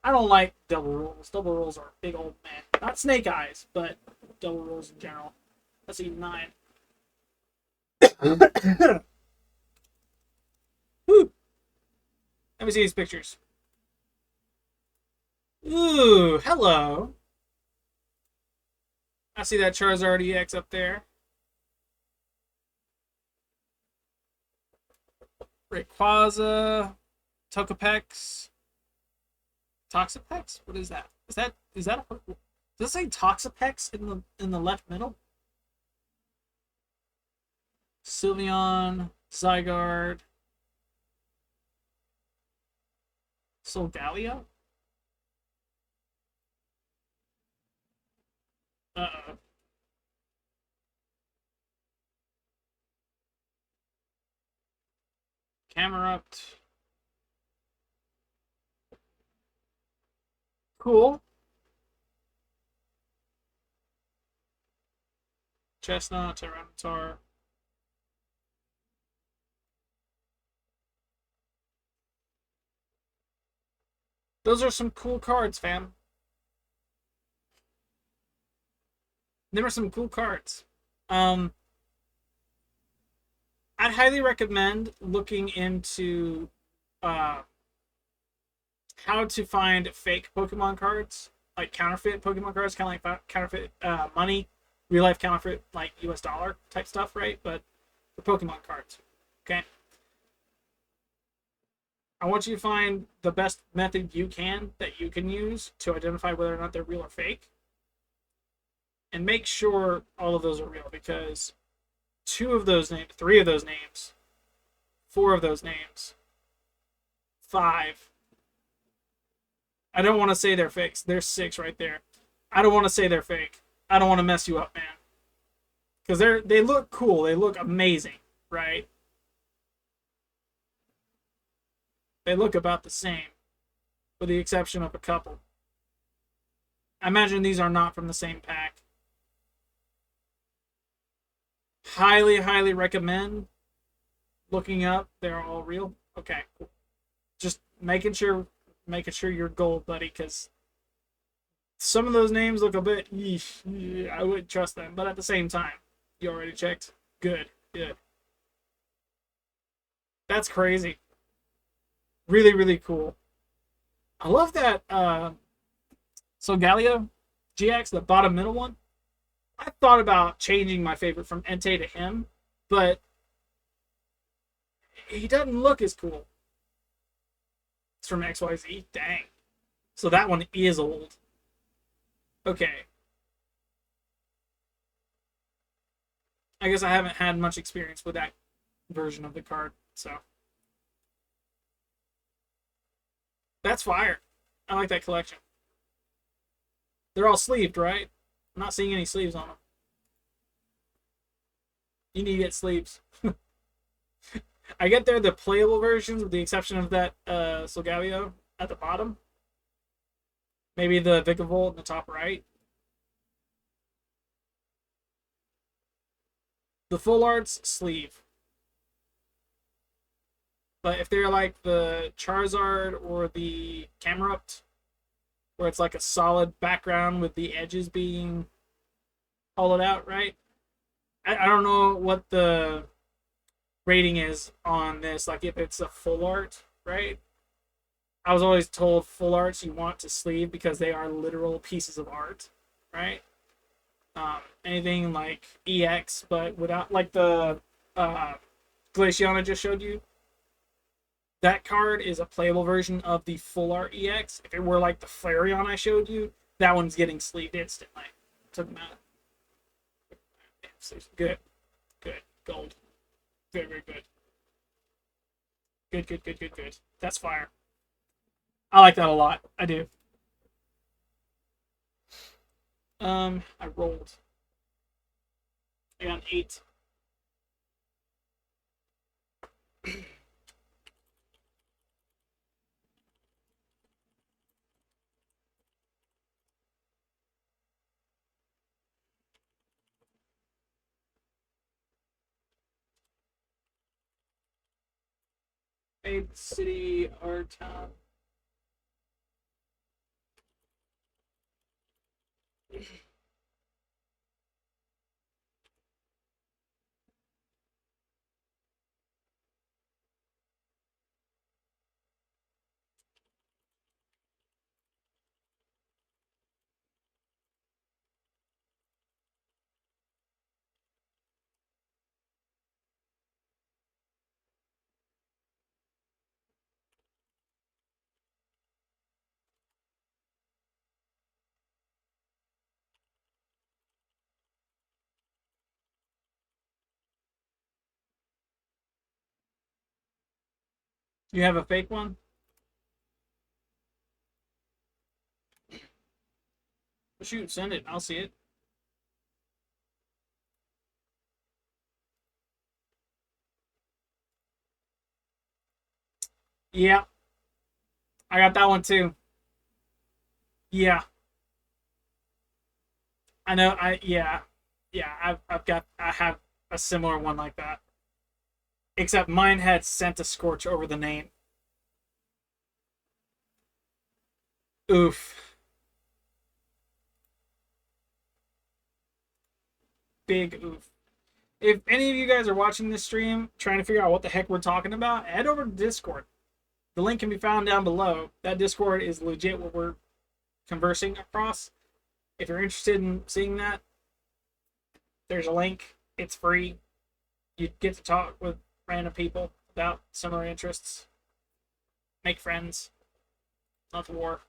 [SPEAKER 1] I don't like double rolls. Double rolls are big old man. Not snake eyes, but double rolls in general. Let's see, 9. Woo. Let me see these pictures. Ooh, hello. I see that Charizard EX up there. Rayquaza, Togepex, Toxapex. What is that? Is that a, does it say Toxapex in the left middle? Sylveon, Zygarde, Solgaleo. Uh-oh. Camerupt. Cool. Chestnut, Tyranitar. Those are some cool cards, fam. There are some cool cards. I'd highly recommend looking into uh, how to find fake Pokemon cards, like counterfeit Pokemon cards, kind of like counterfeit money, real life counterfeit like US dollar type stuff, right? But for Pokemon cards, okay. I want you to find the best method you can that you can use to identify whether or not they're real or fake, and make sure all of those are real because 2 of those names, 3 of those names, 4 of those names, 5. I don't want to say they're fake. There's 6 right there. I don't want to say they're fake. I don't want to mess you up, man. Because they look cool. They look amazing, right? They look about the same, with the exception of a couple. I imagine these are not from the same pack. Highly, highly recommend looking up. They're all real. Okay, cool. Just making sure you're gold, buddy, because some of those names look a bit. Yeesh, I wouldn't trust them, but at the same time, you already checked. Good, good. That's crazy. Really, really cool. I love that. So Galio GX, the bottom middle one. I thought about changing my favorite from Entei to him, but he doesn't look as cool. It's from XYZ. Dang. So that one is old. Okay. I guess I haven't had much experience with that version of the card, so that's fire. I like that collection. They're all sleeved, right? I'm not seeing any sleeves on them. You need to get sleeves. I get they're the playable versions, with the exception of that Solgaleo at the bottom. Maybe the Vikavolt in the top right. The full art's sleeve. But if they're like the Charizard or the Camerupt, where it's like a solid background with the edges being hollowed out, right? I don't know what the rating is on this, like if it's a full art, right? I was always told full arts you want to sleeve because they are literal pieces of art, right? Anything like EX, but without, like the Glaceon I just showed you, that card is a playable version of the full art EX. If it were like the Flareon I showed you, that one's getting sleeved instantly. Took them out. Good. Good. Gold. Very, very good. Good, good, good, good, good. That's fire. I like that a lot. I do. I rolled. I got an 8. A city or town. You have a fake one? Shoot, send it. I'll see it. Yeah, I got that one too. Yeah, I know. I have a similar one like that. Except mine had sent a scorch over the name. Oof. Big oof. If any of you guys are watching this stream trying to figure out what the heck we're talking about, head over to Discord. The link can be found down below. That Discord is legit what we're conversing across. If you're interested in seeing that, there's a link. It's free. You get to talk with random people about similar interests, make friends, not the war.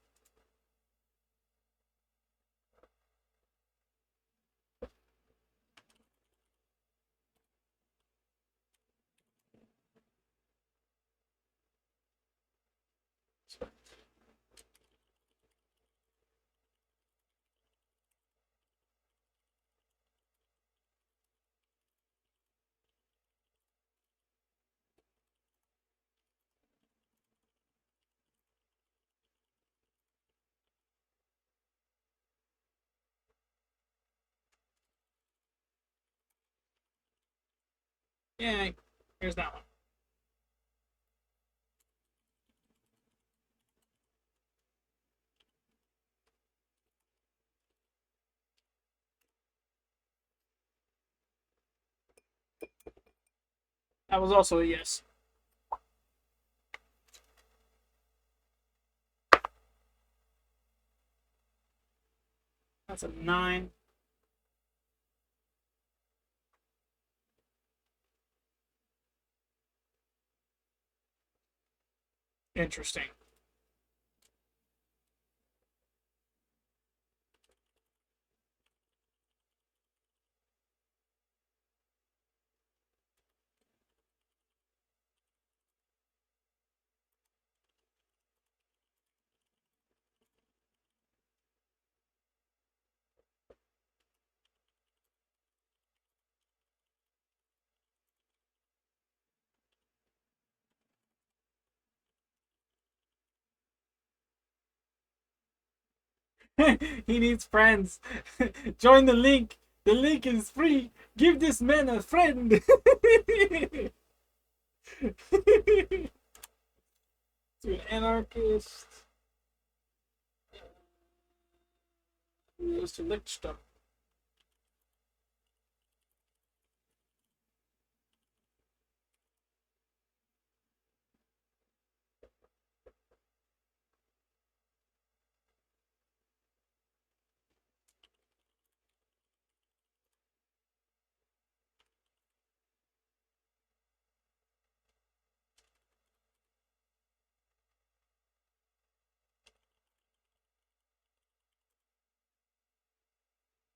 [SPEAKER 1] Yeah, here's that one. That was also a yes. That's a 9. Interesting. He needs friends. Join the link. The link is free. Give this man a friend. To an anarchist. Goes to Lichtstuff.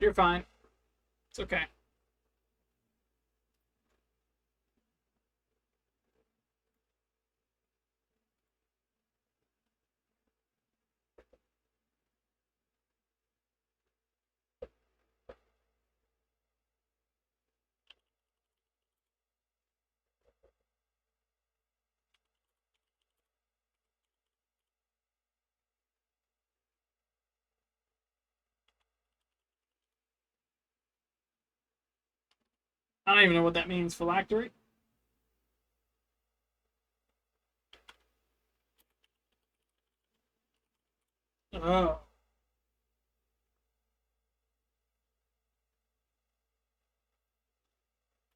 [SPEAKER 1] You're fine. It's okay. I don't even know what that means. Phylactery? Oh.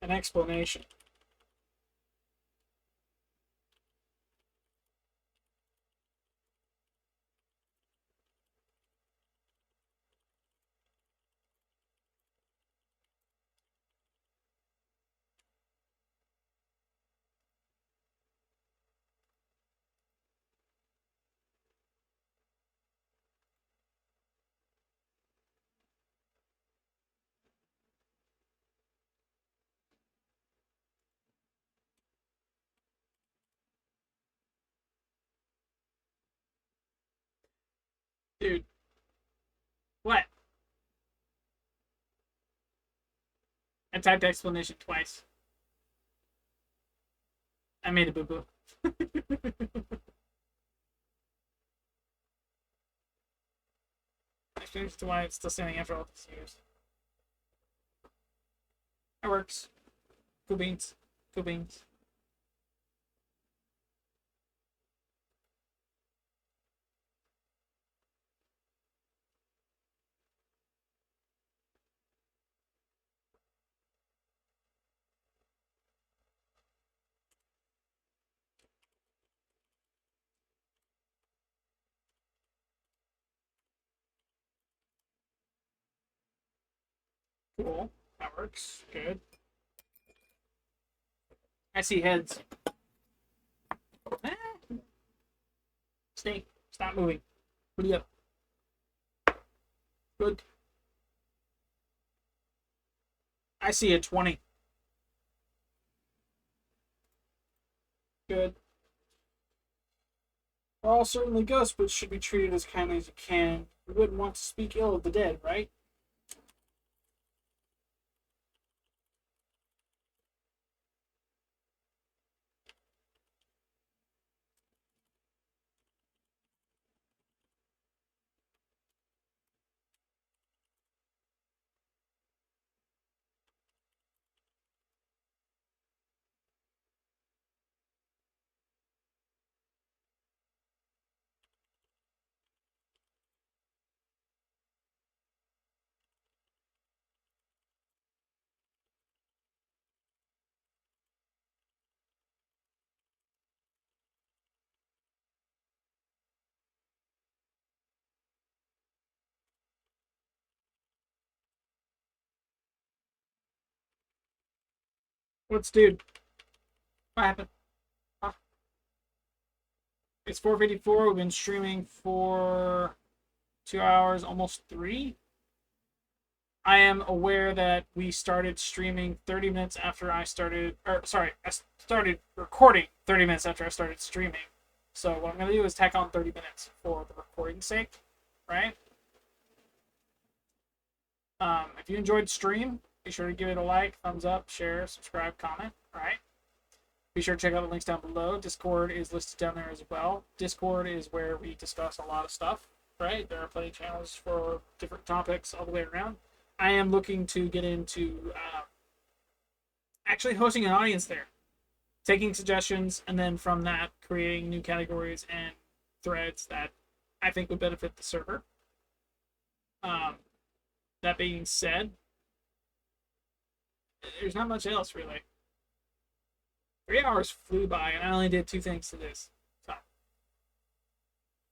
[SPEAKER 1] An explanation. Dude, what? I typed explanation twice. I made a boo boo. Explanation to why it's still standing after all these years. That works. Cool beans. Cool beans. Cool. That works. Good. I see heads. Ah. Snake, stop moving. What do you up? Good. I see a 20. Good. We're all certainly ghosts, but should be treated as kindly as you can. You wouldn't want to speak ill of the dead, right? What's dude? What happened? Huh? It's 4:54. We've been streaming for 2 hours, almost three. I am aware that we started streaming 30 minutes after I started, or sorry, I started recording 30 minutes after I started streaming. So what I'm going to do is tack on 30 minutes for the recording's sake, right? If you enjoyed stream, be sure to give it a like, thumbs up, share, subscribe, comment, right? Be sure to check out the links down below. Discord is listed down there as well. Discord is where we discuss a lot of stuff, right? There are plenty of channels for different topics all the way around. I am looking to get into actually hosting an audience there, taking suggestions, and then from that, creating new categories and threads that I think would benefit the server. Um, that being said, there's not much else really. 3 hours flew by, and I only did two things to this. So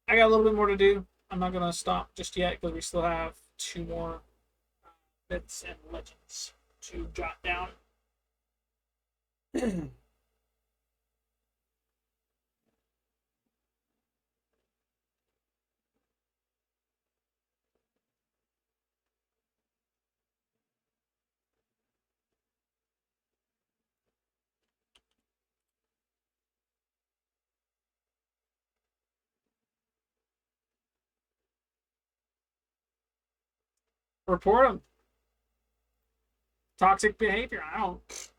[SPEAKER 1] I got a little bit more to do. I'm not gonna stop just yet because we still have two more myths and legends to jot down. Report them. Toxic behavior. I don't.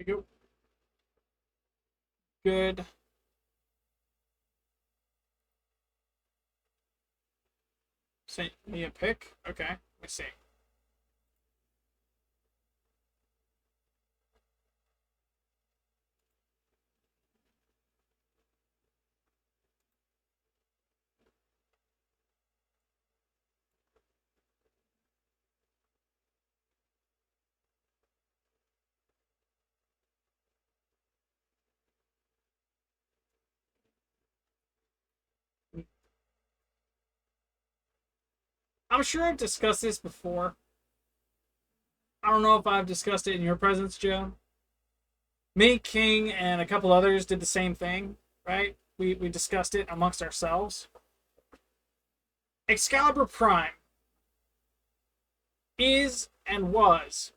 [SPEAKER 1] you go. Good. Send me a pick. Okay, let me see. I'm sure I've discussed this before. I don't know if I've discussed it in your presence, Joe. Me, King, and a couple others did the same thing, right? We discussed it amongst ourselves. Excalibur Prime is and was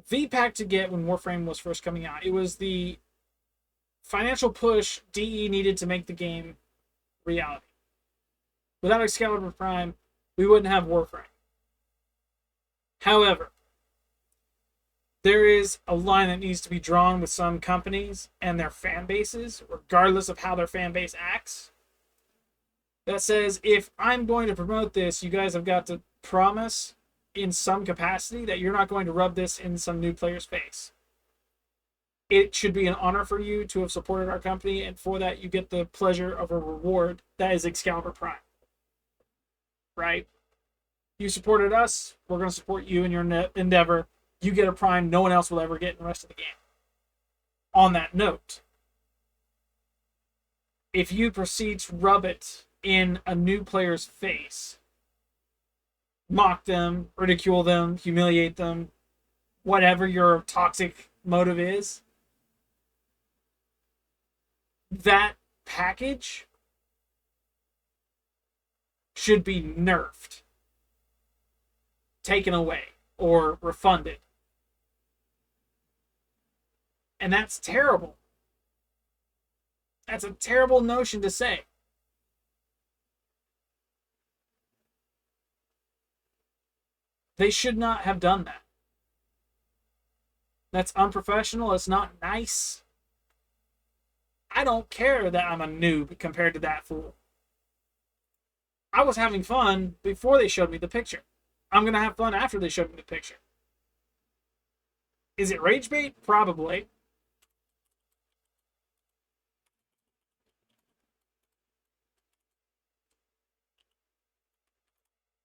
[SPEAKER 1] the pack to get when Warframe was first coming out. It was the financial push DE needed to make the game reality. Without Excalibur Prime, we wouldn't have Warframe. However, there is a line that needs to be drawn with some companies and their fan bases, regardless of how their fan base acts, that says, if I'm going to promote this, you guys have got to promise in some capacity that you're not going to rub this in some new player's face. It should be an honor for you to have supported our company, and for that you get the pleasure of a reward that is Excalibur Prime. Right? You supported us, we're going to support you in your endeavor. You get a Prime no one else will ever get in the rest of the game. On that note, if you proceed to rub it in a new player's face, mock them, ridicule them, humiliate them, whatever your toxic motive is, that package should be nerfed, taken away, or refunded. And that's terrible. That's a terrible notion to say. They should not have done that. That's unprofessional. It's not nice. I don't care that I'm a noob compared to that fool. I was having fun before they showed me the picture. I'm going to have fun after they showed me the picture. Is it rage bait? Probably.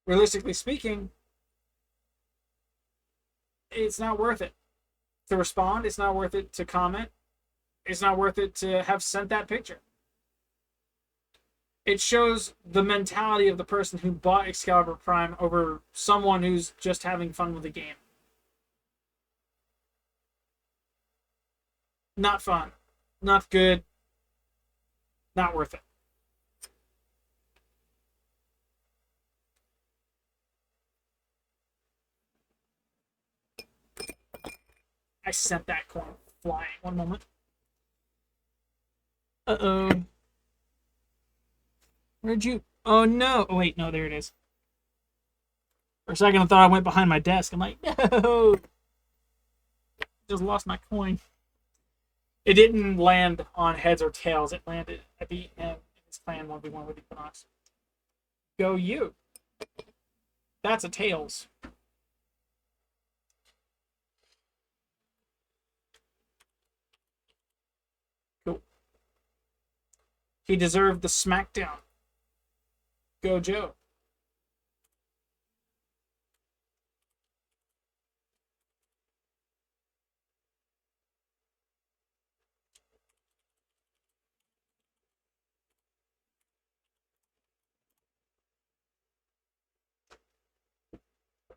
[SPEAKER 1] Realistically speaking, it's not worth it to respond. It's not worth it to comment. It's not worth it to have sent that picture. It shows the mentality of the person who bought Excalibur Prime over someone who's just having fun with the game. Not fun. Not good. Not worth it. I sent that coin flying. One moment. Uh-oh. Where'd you... Oh, no. Oh, wait. No, there it is. For a second, I thought I went behind my desk. I'm like, no. Just lost my coin. It didn't land on heads or tails. It landed at the end in his clan 1v1 with Equinox. Go you. That's a tails. Cool. He deserved the smackdown. Go Joe.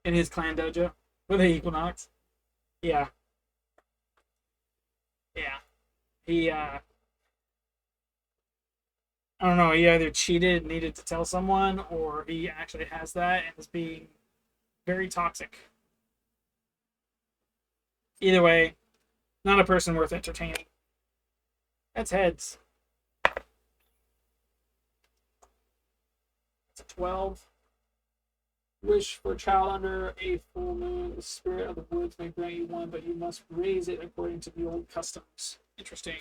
[SPEAKER 1] In his clan dojo with the Equinox. Yeah. Yeah. He, I don't know, he either cheated and needed to tell someone, or he actually has that and is being very toxic. Either way, not a person worth entertaining. That's heads. It's a 12. Wish for a child under a full moon. The spirit of the woods may grant you one, but you must raise it according to the old customs. Interesting.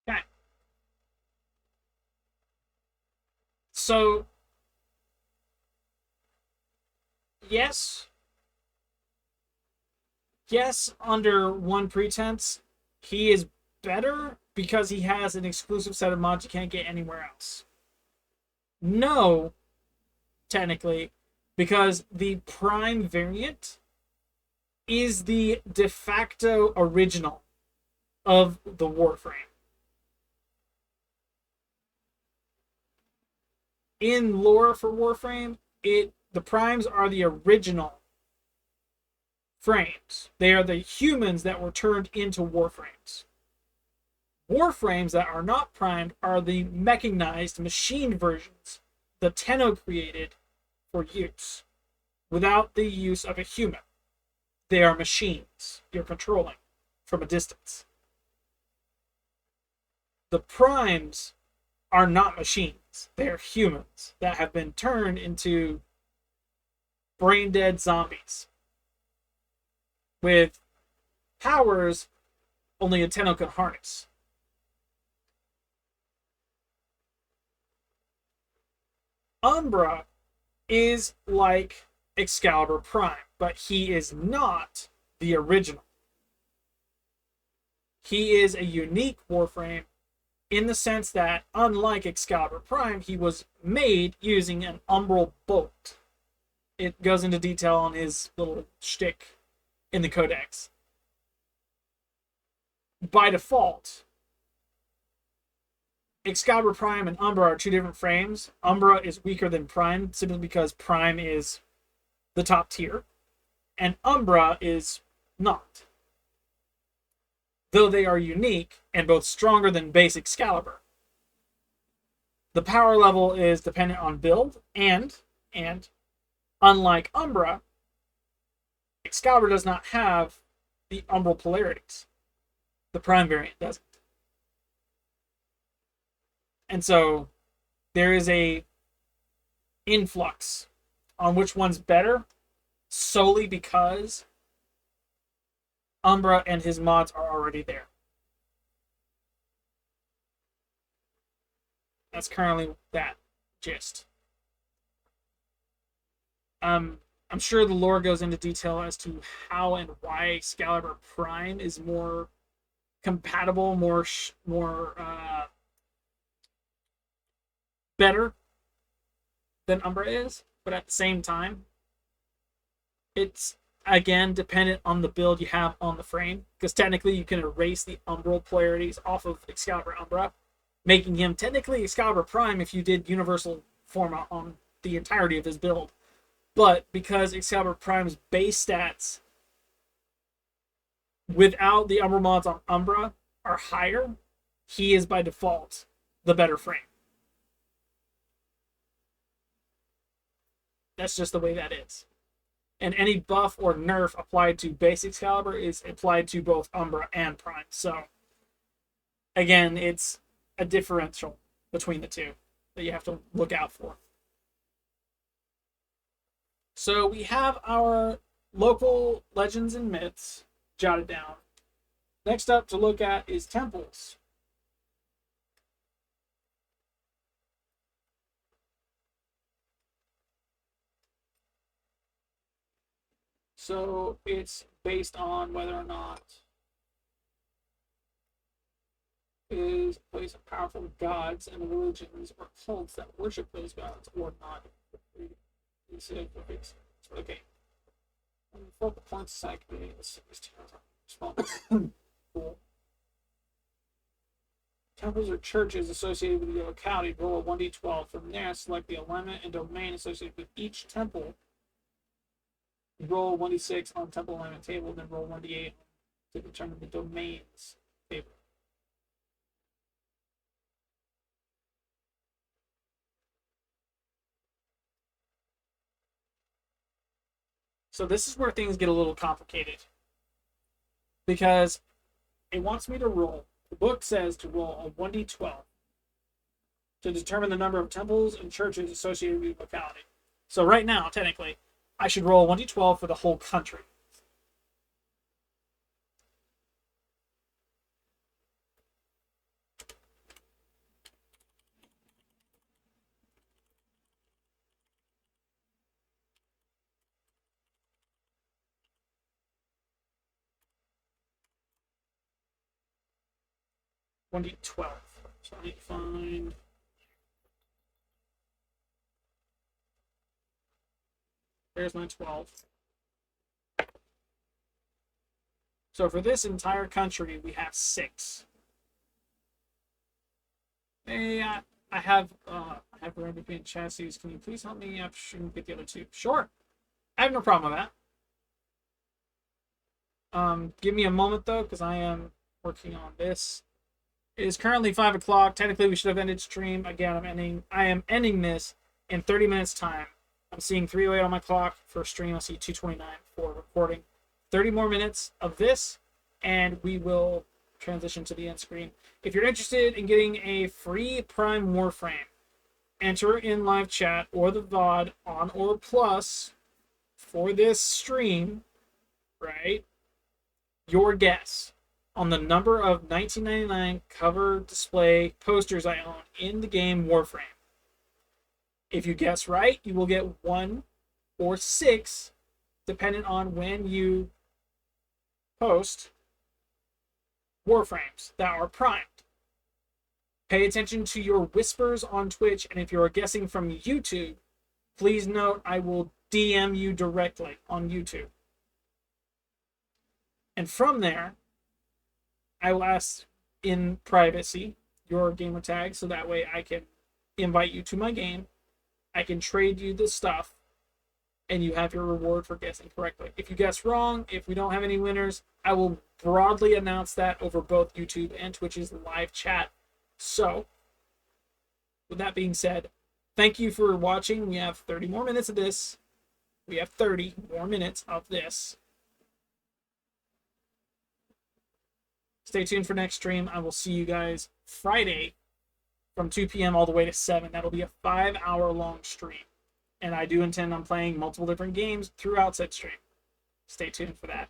[SPEAKER 1] Okay. So, yes, under one pretense, he is better because he has an exclusive set of mods you can't get anywhere else. No, technically, because the Prime variant is the de facto original of the Warframe. In lore for Warframe, the Primes are the original frames. They are the humans that were turned into Warframes. Warframes that are not primed are the mechanized machine versions the Tenno created for use, without the use of a human. They are machines you're controlling from a distance. The Primes are not machines. They're humans that have been turned into brain-dead zombies with powers only a Tenno can harness. Umbra is like Excalibur Prime, but he is not the original. He is a unique Warframe in the sense that, unlike Excalibur Prime, he was made using an umbral bolt. It goes into detail on his little shtick in the Codex. By default, Excalibur Prime and Umbra are two different frames. Umbra is weaker than Prime simply because Prime is the top tier, and Umbra is not. Though they are unique and both stronger than base Excalibur. The power level is dependent on build, and unlike Umbra, Excalibur does not have the umbral polarities. The Prime variant doesn't. And so there is a influx on which one's better solely because Umbra and his mods are already there. That's currently that gist. I'm sure the lore goes into detail as to how and why Excalibur Prime is more compatible, more better than Umbra is, but at the same time, it's again dependent on the build you have on the frame, because technically you can erase the umbral polarities off of Excalibur Umbra, making him technically Excalibur Prime if you did universal format on the entirety of his build. But because Excalibur Prime's base stats without the umbral mods on Umbra are higher, he is by default the better frame. That's just the way that is. And any buff or nerf applied to base Excalibur is applied to both Umbra and Prime. So, again, it's a differential between the two that you have to look out for. So we have our local legends and myths jotted down. Next up to look at is temples. So it's based on whether or not it is a place of powerful gods and religions or cults that worship those gods or not. Okay. Focal point society cool. Temples or churches associated with your locality, roll a 1d12. From there, select the alignment and domain associated with each temple. Roll a 1d6 on temple alignment table, then roll 1d8 to determine the domains table. So this is where things get a little complicated. Because it wants me to roll. The book says to roll a 1d12 to determine the number of temples and churches associated with the locality. So right now, technically, I should roll a 1d12 for the whole country. One d12. So I need to find. There's my 12. So for this entire country, we have 6. Hey, I have Arabian chassis. Can you please help me get the other 2? Sure. I have no problem with that. Give me a moment though, because I am working on this. It is currently 5 o'clock. Technically, we should have ended stream. Again, I am ending this in 30 minutes time. I'm seeing 3:08 on my clock for stream. I see 2:29 for recording. 30 more minutes of this, and we will transition to the end screen. If you're interested in getting a free Prime Warframe, enter in live chat or the VOD on or plus for this stream, right? Your guess on the number of 1999 cover display posters I own in the game Warframe. If you guess right, you will get 1 or 6, depending on when you post Warframes that are primed. Pay attention to your whispers on Twitch, and if you're guessing from YouTube, please note I will DM you directly on YouTube. And from there, I will ask in privacy your gamer tag, so that way I can invite you to my game. I can trade you the stuff, and you have your reward for guessing correctly. If you guess wrong, if we don't have any winners, I will broadly announce that over both YouTube and Twitch's live chat. So, with that being said, thank you for watching. We have 30 more minutes of this. We have 30 more minutes of this. Stay tuned for next stream. I will see you guys Friday from 2 p.m. all the way to 7. That'll be a 5-hour long stream. And I do intend on playing multiple different games throughout said stream. Stay tuned for that.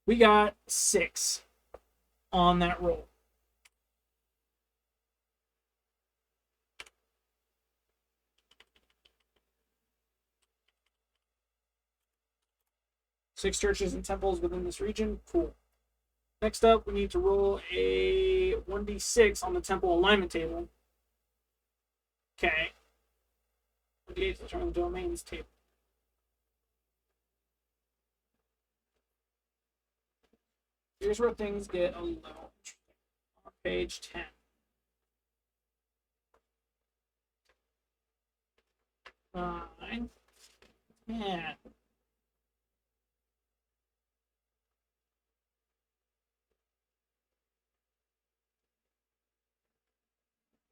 [SPEAKER 1] We got 6 on that roll. Six churches and temples within this region. Cool. Next up, we need to roll a 1d6 on the temple alignment table. Okay. 1d8 to determine the domains table. Here's where things get a little interesting. On page 10. Fine. Yeah.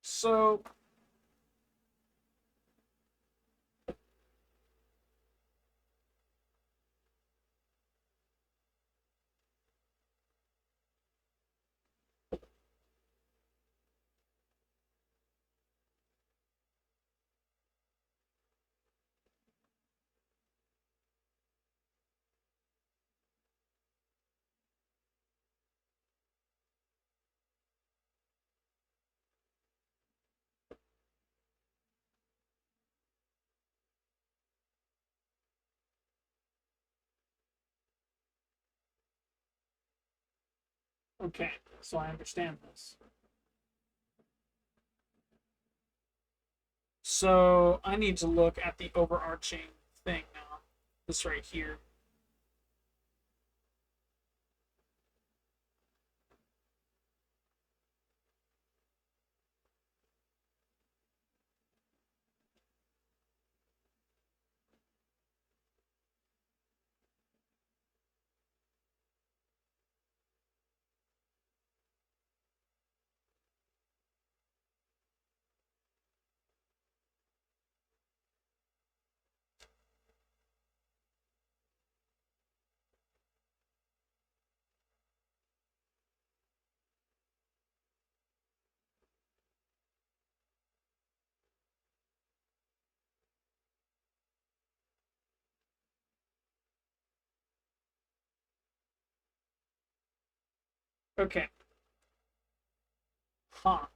[SPEAKER 1] So Okay, so I understand this. So I need to look at the overarching thing now. This right here. Okay. Huh.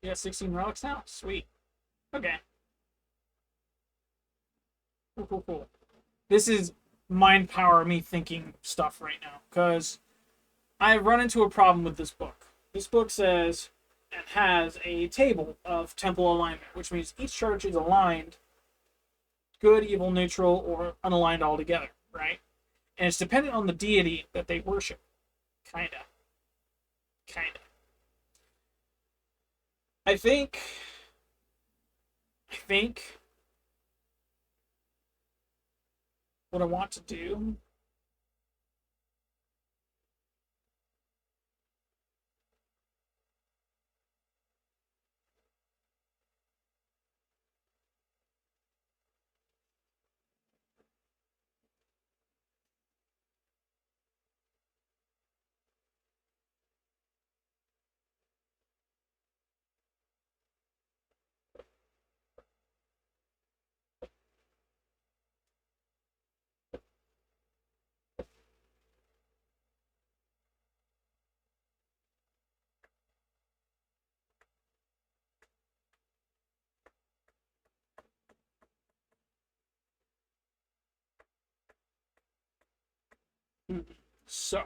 [SPEAKER 1] Yeah, 16 relics now? Sweet. Okay. Cool, cool, cool. This is mind power me thinking stuff right now. Because I run into a problem with this book. This book says and has a table of temple alignment, which means each church is aligned good, evil, neutral, or unaligned altogether, right? And it's dependent on the deity that they worship. Kinda. Kinda. I think. I think what I want to do. So,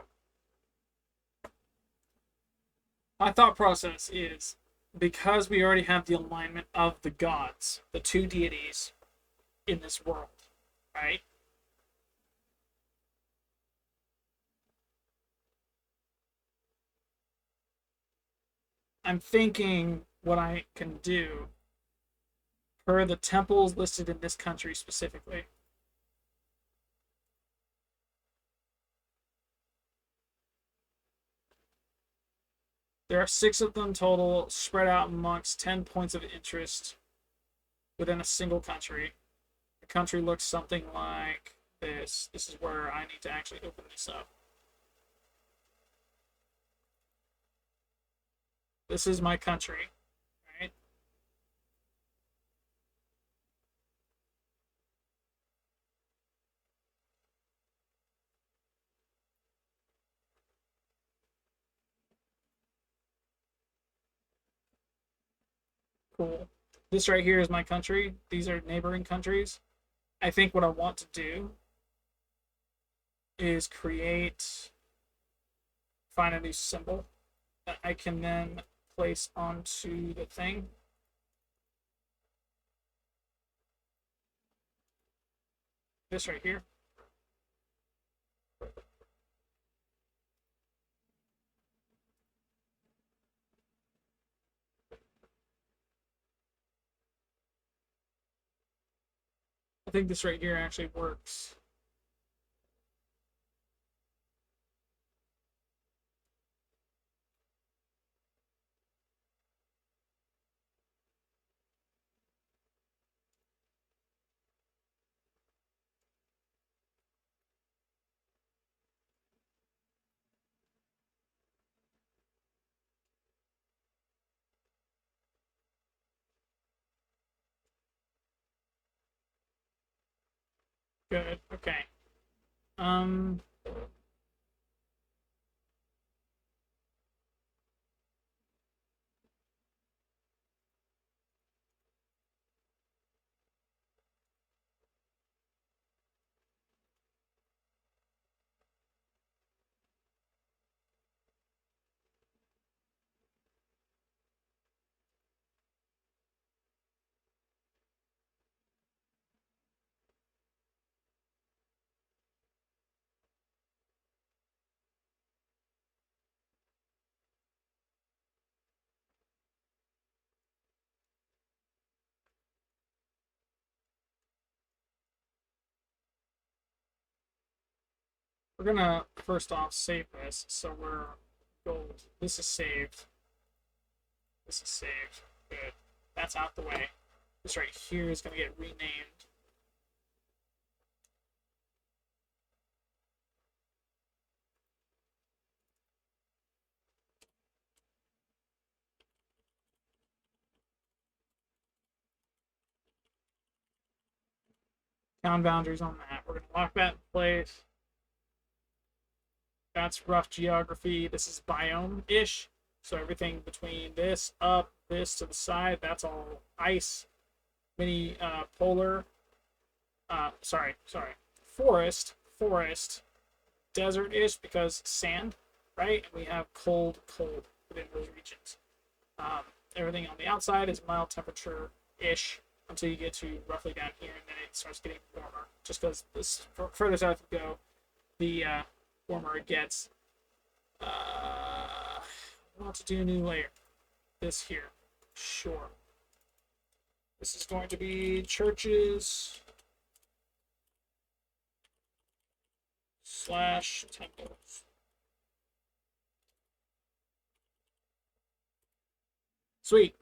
[SPEAKER 1] my thought process is because we already have the alignment of the gods, the two deities in this world, right? I'm thinking what I can do per the temples listed in this country specifically. There are 6 of them total, spread out amongst 10 points of interest within a single country. The country looks something like this. This is where I need to actually open this up. This is my country, right? Cool. This right here is my country. These are neighboring countries. I think what I want to do is find a new symbol that I can then place onto the thing. This right here. I think this right here actually works. Good. Okay. Um. We're gonna first off save this, so we're gold. This is saved. This is saved. Good. That's out the way. This right here is gonna get renamed. Town boundaries on that. We're gonna lock that in place. That's rough geography. This is biome-ish. So everything between this, up, this to the side, that's all ice. Mini polar. Forest. Desert-ish because sand, right? And we have cold within those regions. Everything on the outside is mild temperature-ish until you get to roughly down here, and then it starts getting warmer. Just because this further south you go, the warmer it gets. I want to do a new layer. This here. Sure. This is going to be churches / temples. Sweet.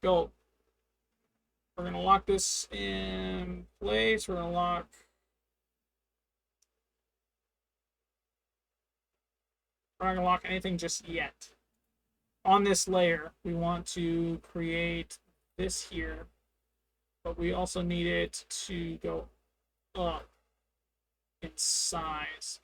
[SPEAKER 1] Go. We're going to lock this in place. We're going to lock... We're not going to lock anything just yet. On this layer, we want to create this here, but we also need it to go up in size.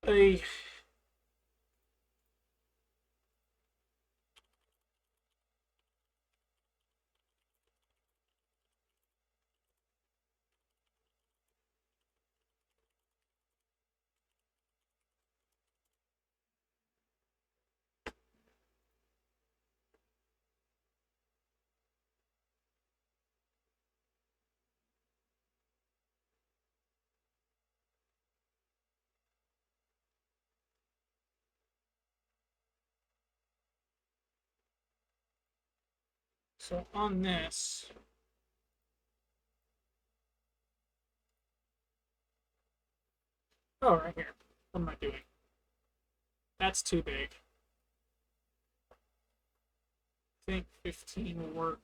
[SPEAKER 1] A So on this, oh, right here. What am I doing? That's too big. I think 15 will work.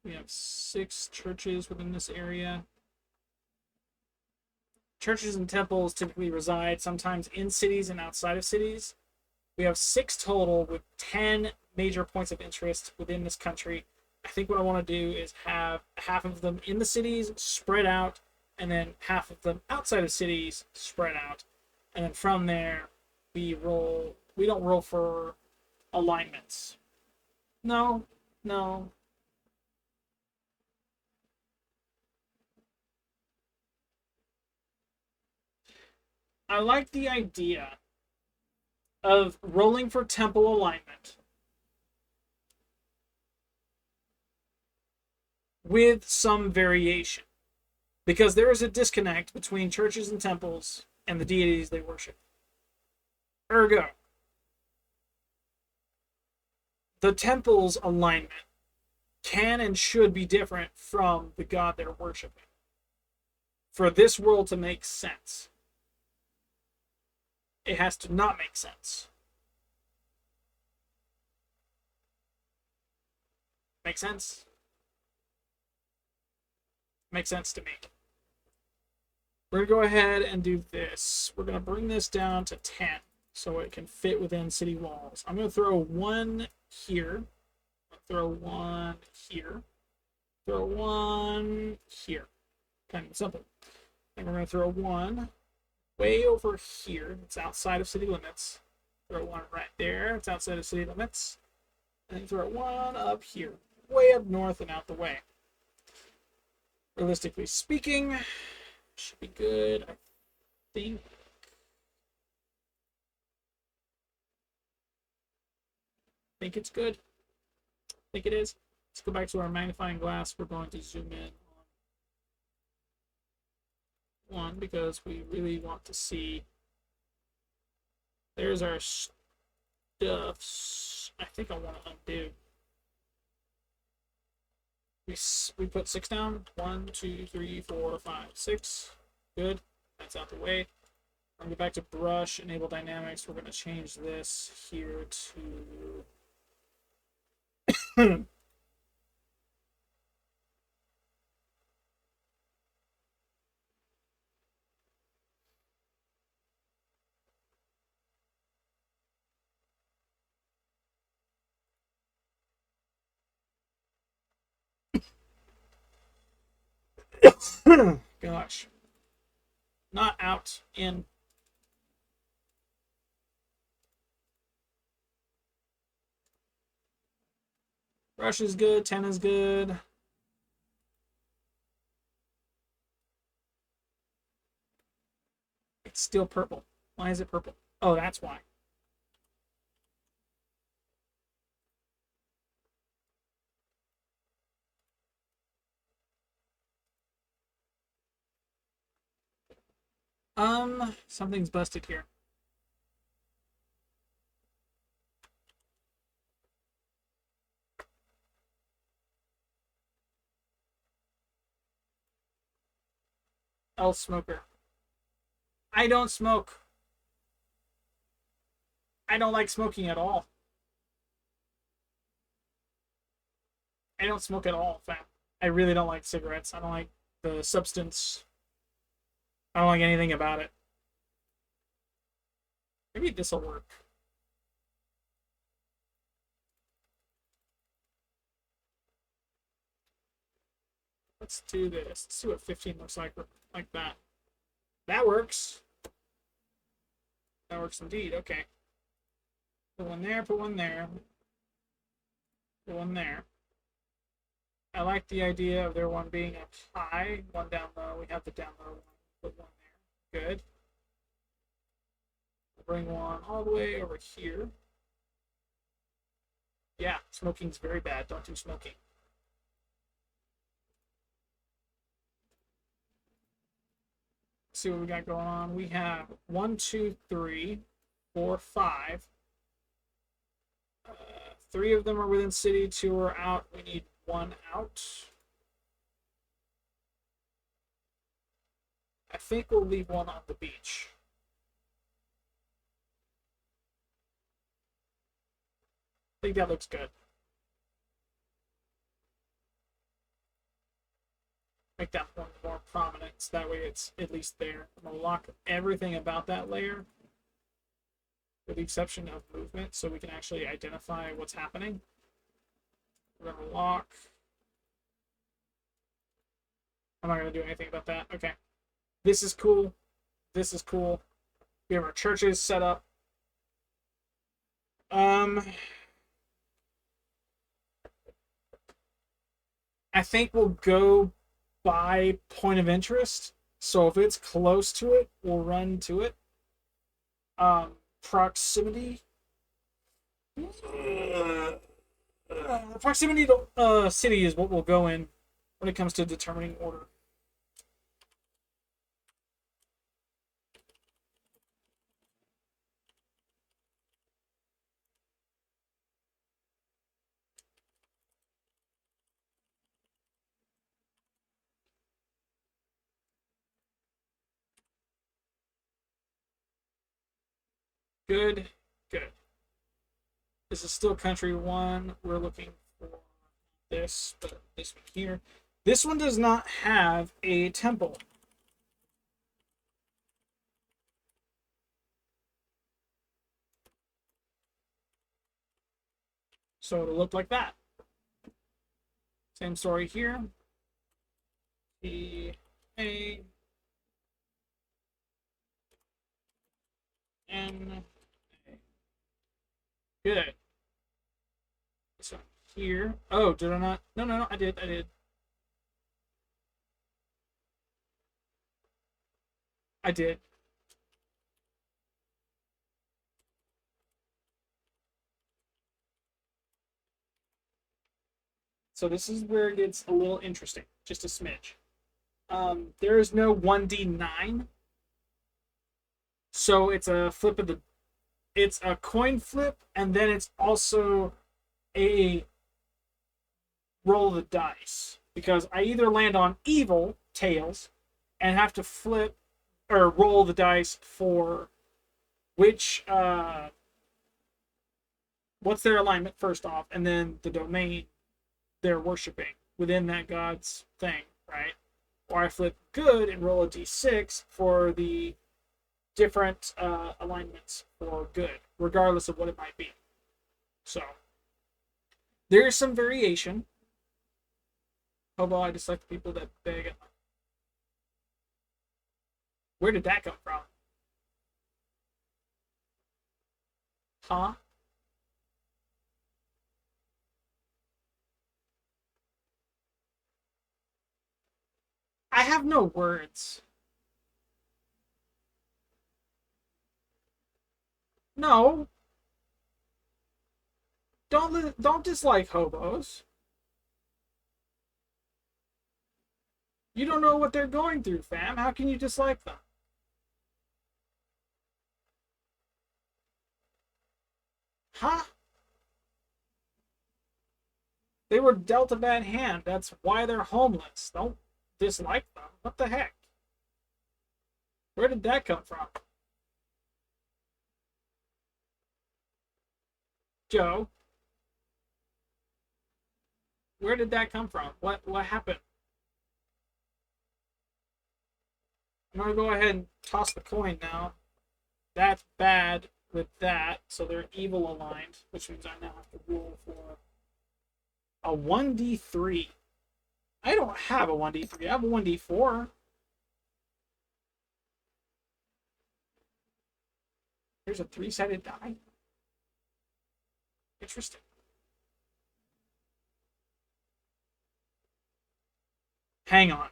[SPEAKER 1] We have 6 churches within this area. Churches and temples typically reside sometimes in cities and outside of cities. We have 6 total with 10 major points of interest within this country. I think what I want to do is have half of them in the cities spread out, and then half of them outside of cities spread out. And then from there, we roll. We don't roll for alignments. No. I like the idea of rolling for temple alignment with some variation, because there is a disconnect between churches and temples and the deities they worship. Ergo, the temple's alignment can and should be different from the god they're worshiping for this world to make sense. It has to not make sense. Make sense? Makes sense to me. We're going to go ahead and do this. We're going to bring this down to 10 so it can fit within city walls. I'm going to throw 1 here. Throw 1 here. Throw 1 here. Kind of simple. And we're going to throw one way over here. It's outside of city limits. Throw one right there. It's outside of city limits. And then throw one up here. Way up north and out the way. Realistically speaking, should be good. I think it's good. I think it is. Let's go back to our magnifying glass. We're going to zoom in on one because we really want to see. There's our stuff. I think I want to undo. We put 6 down. 1, 2, 3, 4, 5, 6. Good. That's out the way. I'm going to go back to brush, enable dynamics. We're going to change this here to gosh. Not out, in. Brush is good, 10 is good. It's still purple. Why is it purple? Oh, that's why. Something's busted here. El Smoker. I don't smoke. I don't like smoking at all. I don't smoke at all, fam. I really don't like cigarettes. I don't like the substance. I don't like anything about it. Maybe this will work. Let's do this. Let's see what 15 looks like that. That works. That works indeed. Okay. Put one there, put one there. Put one there. I like the idea of there one being up high, one down low. We have the down low one. Put one there. Good. Bring one all the way over here. Yeah, smoking's very bad. Don't do smoking. Let's see what we got going on. We have 1, 2, 3, 4, 5. 3 of them are within city, 2 are out. We need 1 out. I think we'll leave 1 on the beach. I think that looks good. Make that one more prominent, so that way it's at least there. I'm going to lock everything about that layer, with the exception of movement, so we can actually identify what's happening. We're going to lock. I'm not going to do anything about that. Okay. This is cool. This is cool. We have our churches set up. I think we'll go by point of interest. So if it's close to it, we'll run to it. Proximity. Proximity to city is what we'll go in when it comes to determining order. Good, good. This is still country 1. We're looking for this, but this one here. This one does not have a temple. So it'll look like that. Same story here. A And good. So here. Oh, did I not? No, no, no. I did. I did. I did. So this is where it gets a little interesting. Just a smidge. There is no 1d9. So it's a flip of the. It's a coin flip, and then it's also a roll of the dice, because I either land on evil tails and have to flip or roll the dice for which what's their alignment first off, and then the domain they're worshiping within that god's thing, right? Or I flip good and roll a d6 for the different alignments for good, regardless of what it might be. So there is some variation. Although I dislike the people that beg. Where did that come from? Huh? I have no words. No. Don't dislike hobos. You don't know what they're going through, fam. How can you dislike them? Huh? They were dealt a bad hand. That's why they're homeless. Don't dislike them. What the heck? Where did that come from? Joe? Where did that come from? What happened? I'm gonna go ahead and toss the coin now. That's bad with that, so they're evil aligned, which means I now have to roll for a 1d3. I don't have a 1d3. I have a 1d4. Here's a 3-sided die. Interesting. Hang on.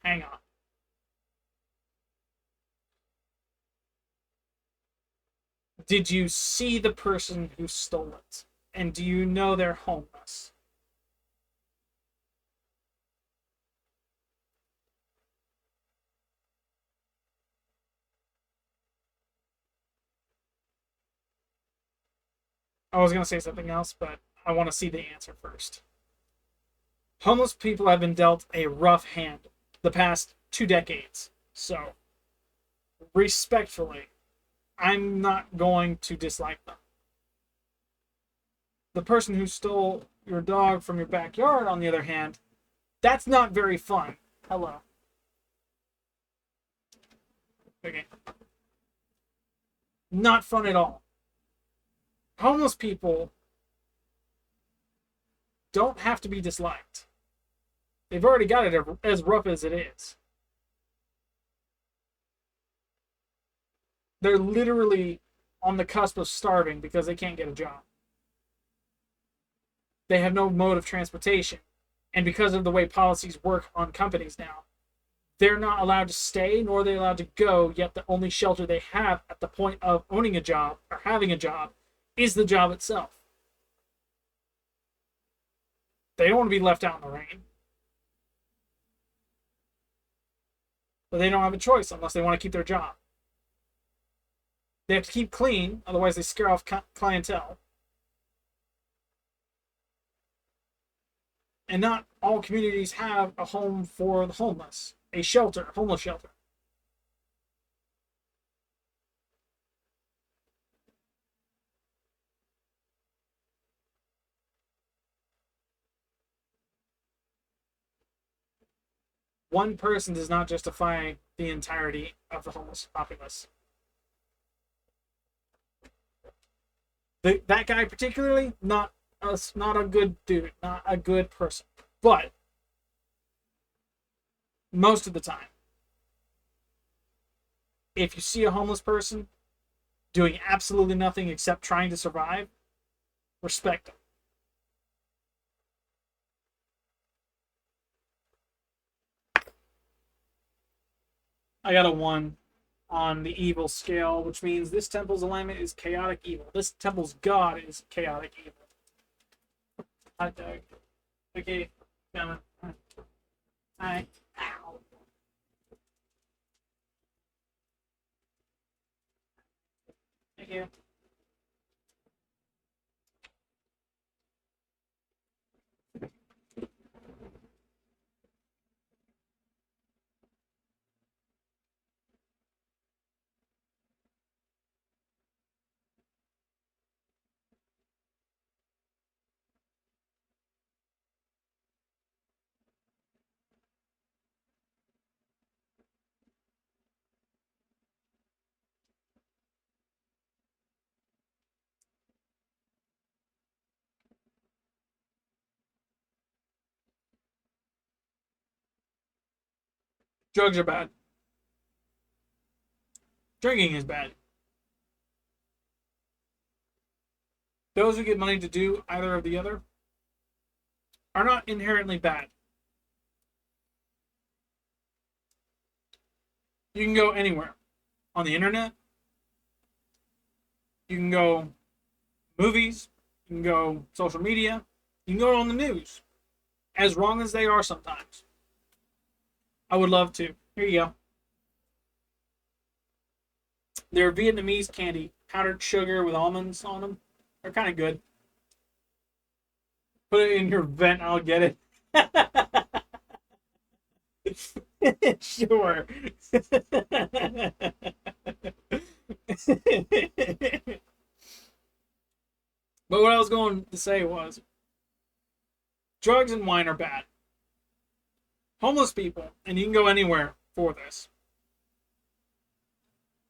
[SPEAKER 1] Hang on. Did you see the person who stole it? And do you know they're homeless? I was going to say something else, but I want to see the answer first. Homeless people have been dealt a rough hand the past 2 decades. So, respectfully, I'm not going to dislike them. The person who stole your dog from your backyard, on the other hand, that's not very fun. Hello. Okay. Not fun at all. Homeless people don't have to be disliked. They've already got it as rough as it is. They're literally on the cusp of starving because they can't get a job. They have no mode of transportation. And because of the way policies work on companies now, they're not allowed to stay, nor are they allowed to go, yet the only shelter they have at the point of owning a job or having a job is the job itself. They don't want to be left out in the rain. But they don't have a choice unless they want to keep their job. They have to keep clean, otherwise they scare off clientele. And not all communities have a home for the homeless, a shelter, homeless shelter. One person does not justify the entirety of the homeless populace. That guy particularly, not a good dude, not a good person. But most of the time, if you see a homeless person, doing absolutely nothing except trying to survive, respect them. I got a 1 on the evil scale, which means this temple's alignment is chaotic evil. This temple's god is chaotic evil. Hot dog. Okay, coming. Hi. Ow. Thank you. Drugs are bad. Drinking is bad. Those who get money to do either of the other are not inherently bad. You can go anywhere. On the internet, you can go movies, you can go social media, you can go on the news. As wrong as they are sometimes. I would love to. Here you go. They're Vietnamese candy, powdered sugar with almonds on them. They're kind of good. Put it in your vent, I'll get it. Sure. But what I was going to say was drugs and wine are bad. Homeless people, and you can go anywhere for this.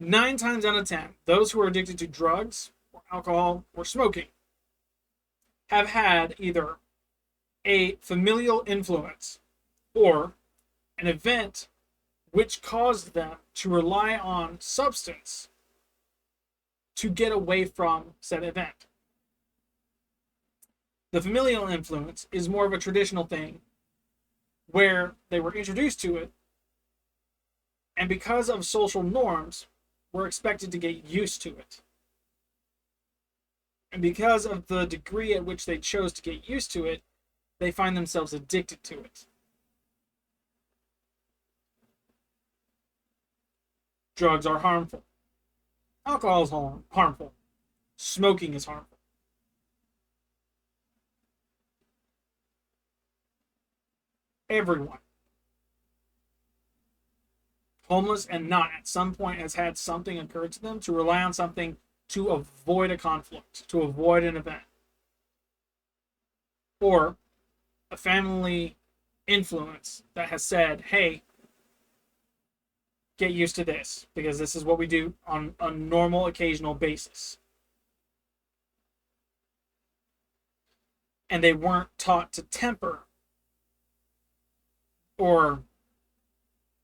[SPEAKER 1] 9 times out of 10, those who are addicted to drugs or alcohol or smoking have had either a familial influence or an event which caused them to rely on substance to get away from said event. The familial influence is more of a traditional thing where they were introduced to it, and because of social norms, were expected to get used to it. And because of the degree at which they chose to get used to it, they find themselves addicted to it. Drugs are harmful. Alcohol is harmful. Smoking is harmful. Everyone, homeless and not, at some point has had something occur to them to rely on something to avoid a conflict, to avoid an event. Or a family influence that has said, hey, get used to this, because this is what we do on a normal, occasional basis. And they weren't taught to temper or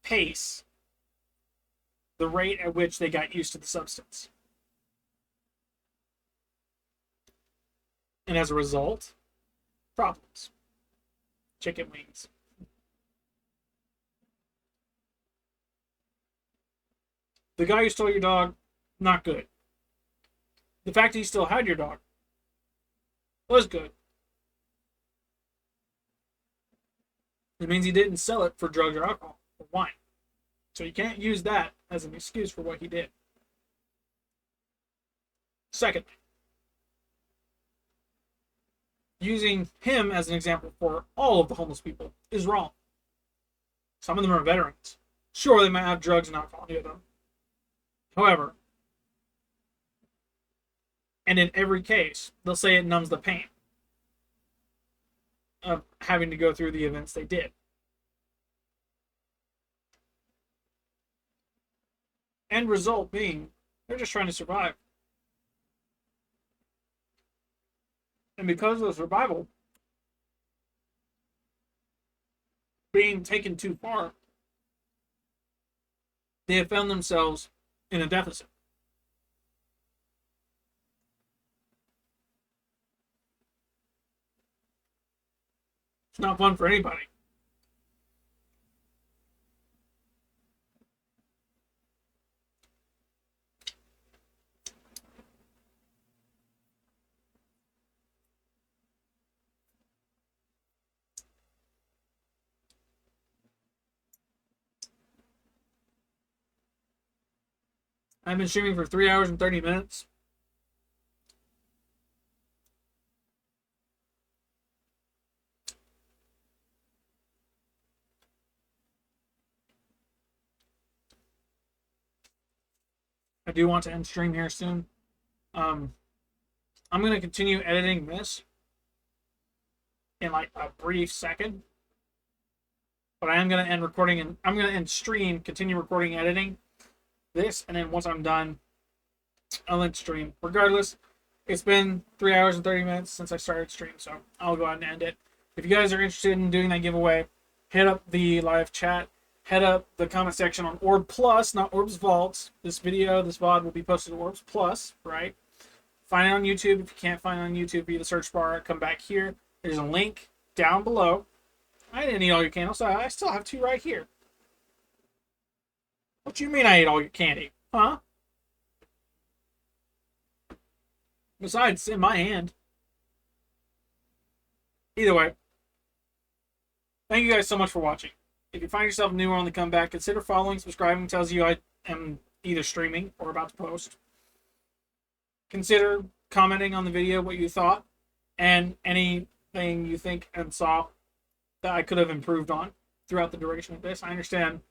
[SPEAKER 1] pace the rate at which they got used to the substance. And as a result, problems. Chicken wings. The guy who stole your dog, not good. The fact that he still had your dog was good. It means he didn't sell it for drugs or alcohol or wine. So you can't use that as an excuse for what he did. Secondly, using him as an example for all of the homeless people is wrong. Some of them are veterans. Sure, they might have drugs and alcohol near them. However, and in every case, they'll say it numbs the pain of having to go through the events they did. End result being, they're just trying to survive. And because of survival being taken too far, they have found themselves in a deficit. It's not fun for anybody. I've been streaming for 3 hours and 30 minutes. I do want to end stream here soon. I'm going to continue editing this in like a brief second. But I am going to end recording and I'm going to end stream, continue recording, editing this, and then once I'm done, I'll end stream. Regardless, it's been 3 hours and 30 minutes since I started stream, so I'll go ahead and end it. If you guys are interested in doing that giveaway, hit up the live chat, head up the comment section on Orb Plus, not Orb's Vault. This video, this VOD will be posted to Orb's Plus, right? Find it on YouTube. If you can't find it on YouTube, via the search bar, come back here. There's a link down below. I didn't eat all your candles, so I still have 2 right here. What you mean I ate all your candy? Huh? Besides, it's in my hand. Either way, thank you guys so much for watching. If you find yourself new or on the comeback, consider following, subscribing. Tells you I am either streaming or about to post. Consider commenting on the video what you thought and anything you think and saw that I could have improved on throughout the duration of this. I understand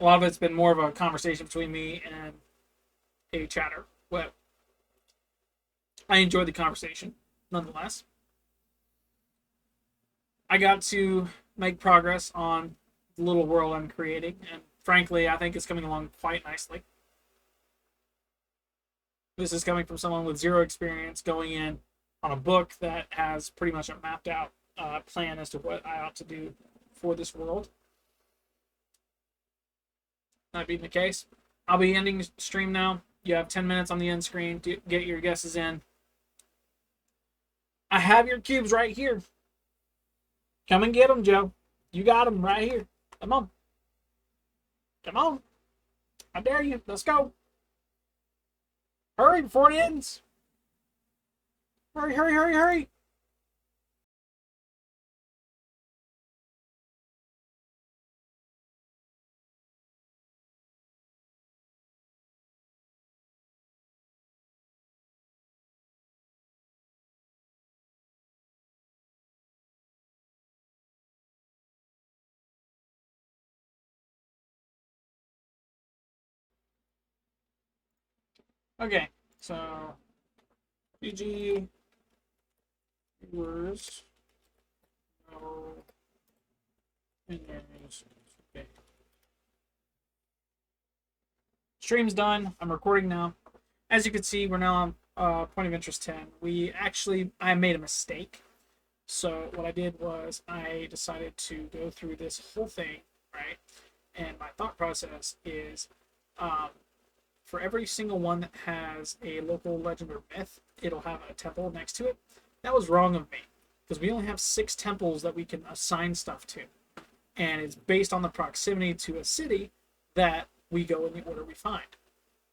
[SPEAKER 1] a lot of it's been more of a conversation between me and a chatter, but I enjoyed the conversation nonetheless. I got to make progress on the little world I'm creating, and frankly, I think it's coming along quite nicely. This is coming from someone with 0 experience going in on a book that has pretty much a mapped out plan as to what I ought to do for this world. That being the case, I'll be ending stream now. You have 10 minutes on the end screen to get your guesses in. I have your cubes right here. Come and get them, Joe. You got them right here. Come on. Come on. I dare you. Let's go. Hurry before it ends. Hurry, hurry, hurry, hurry. Okay, so PG viewers, no opinions. Okay. Stream's done. I'm recording now. As you can see, we're now on point of interest 10. I made a mistake. So what I did was I decided to go through this whole thing, right? And my thought process is, for every single one that has a local legend or myth, it'll have a temple next to it. That was wrong of me, because we only have 6 temples that we can assign stuff to. And it's based on the proximity to a city that we go in the order we find.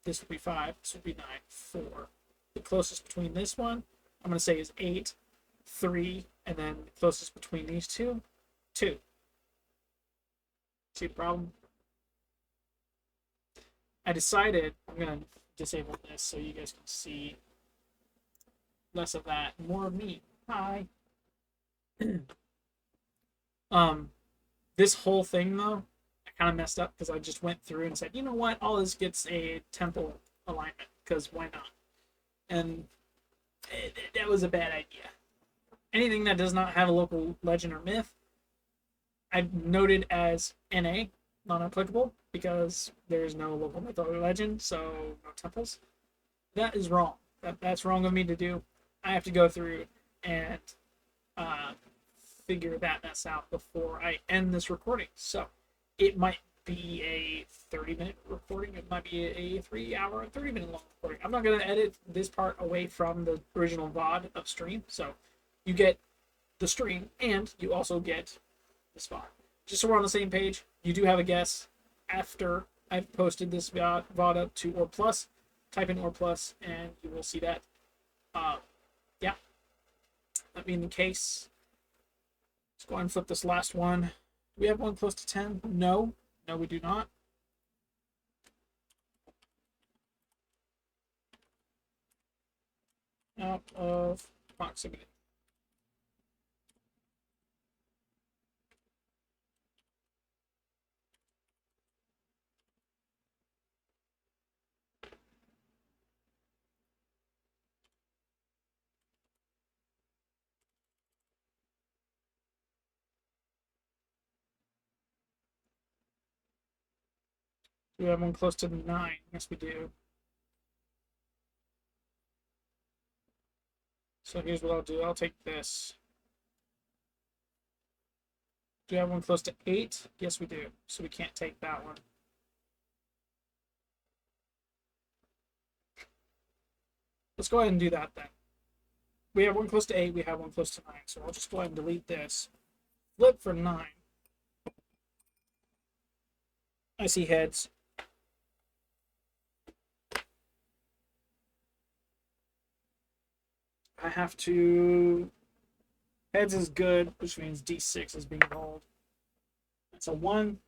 [SPEAKER 1] This would be 5, this would be 9, 4. The closest between this one, I'm going to say is 8, 3, and then the closest between these 2, 2. See the problem? I decided I'm going to disable this so you guys can see less of that, more of me. Hi. This whole thing, though, I kind of messed up because I just went through and said, you know what, all this gets a temple alignment, because why not? And that was a bad idea. Anything that does not have a local legend or myth, I've noted as NA, non-applicable, because there's no local myth or legend, so no temples. That is wrong. That's wrong of me to do. I have to go through and figure that mess out before I end this recording. So it might be a 30-minute recording. It might be a 3-hour and 30-minute long recording. I'm not going to edit this part away from the original VOD of stream, so you get the stream, and you also get the spot. Just so we're on the same page, you do have a guess after I've posted this VOD up to or plus. Type in or plus, and you will see that. Yeah, that being the case, let's go ahead and flip this last one. Do we have one close to 10? No, we do not. Out of proximity. Do we have one close to 9? Yes, we do. So here's what I'll do. I'll take this. Do we have one close to 8? Yes, we do. So we can't take that one. Let's go ahead and do that then. We have one close to 8. We have one close to 9. So I'll just go ahead and delete this. Flip for 9. I see heads. I have to... Heads is good, which means D6 is being rolled. That's a 1.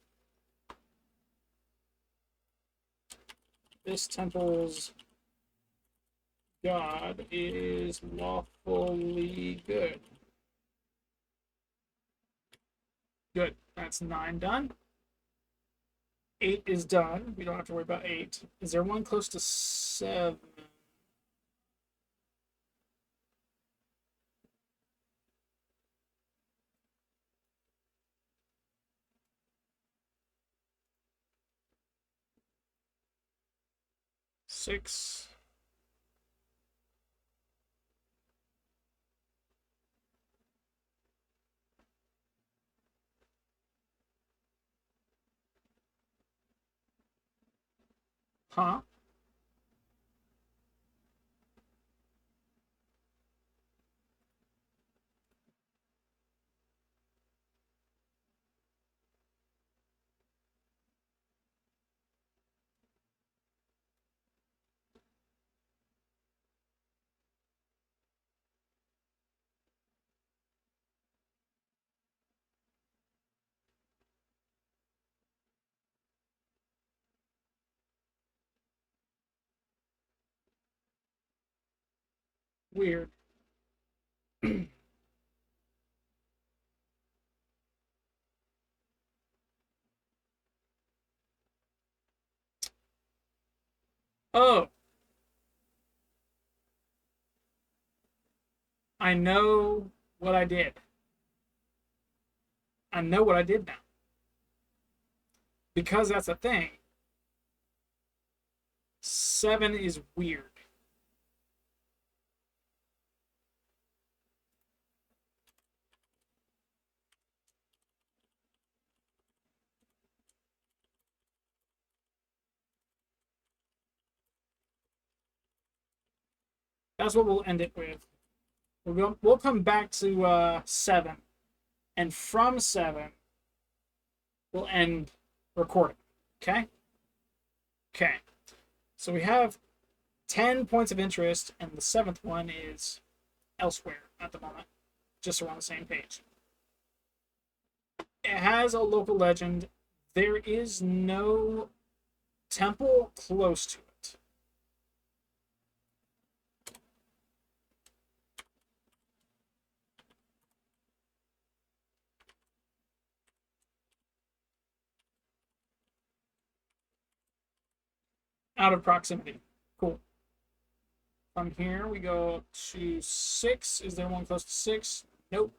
[SPEAKER 1] This temple's god is lawfully good. Good. That's 9 done. 8 is done. We don't have to worry about 8. Is there one close to 7? Six. Huh? Weird. Oh, I know what I did. I know what I did now. Because that's a thing. 7 is weird. That's what we'll end it with. We'll come back to 7. And from 7, we'll end recording. Okay? Okay. So we have 10 points of interest, and the 7th one is elsewhere at the moment. Just so we're on the same page. It has a local legend. There is no temple close to it. Out of proximity. Cool. From here, we go to 6. Is there one close to 6? Nope.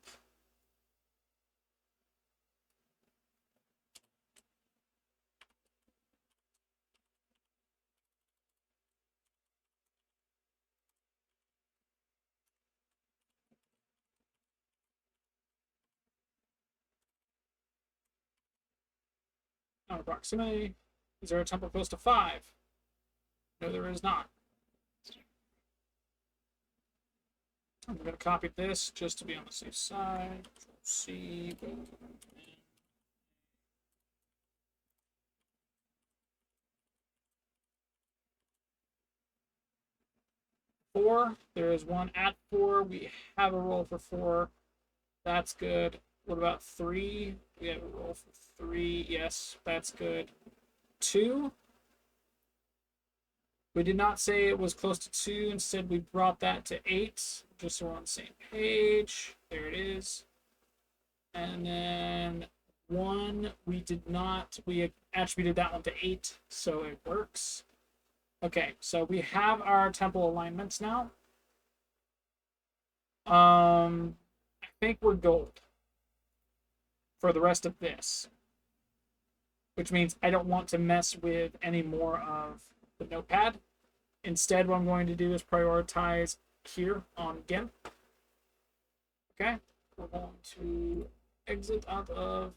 [SPEAKER 1] Out of proximity. Is there a temple close to 5? No, there is not. I'm going to copy this just to be on the safe side. Control C, go. 4. There is one at 4. We have a roll for 4. That's good. What about 3? We have a roll for 3. Yes, that's good. 2. We did not say it was close to 2. Instead, we brought that to 8, just so we're on the same page. There it is. And then 1, we did not. We attributed that one to 8, so it works. Okay, so we have our temple alignments now. I think we're gold for the rest of this, which means I don't want to mess with any more of the notepad. Instead, what I'm going to do is prioritize here on GIMP. Okay, we're going to exit out of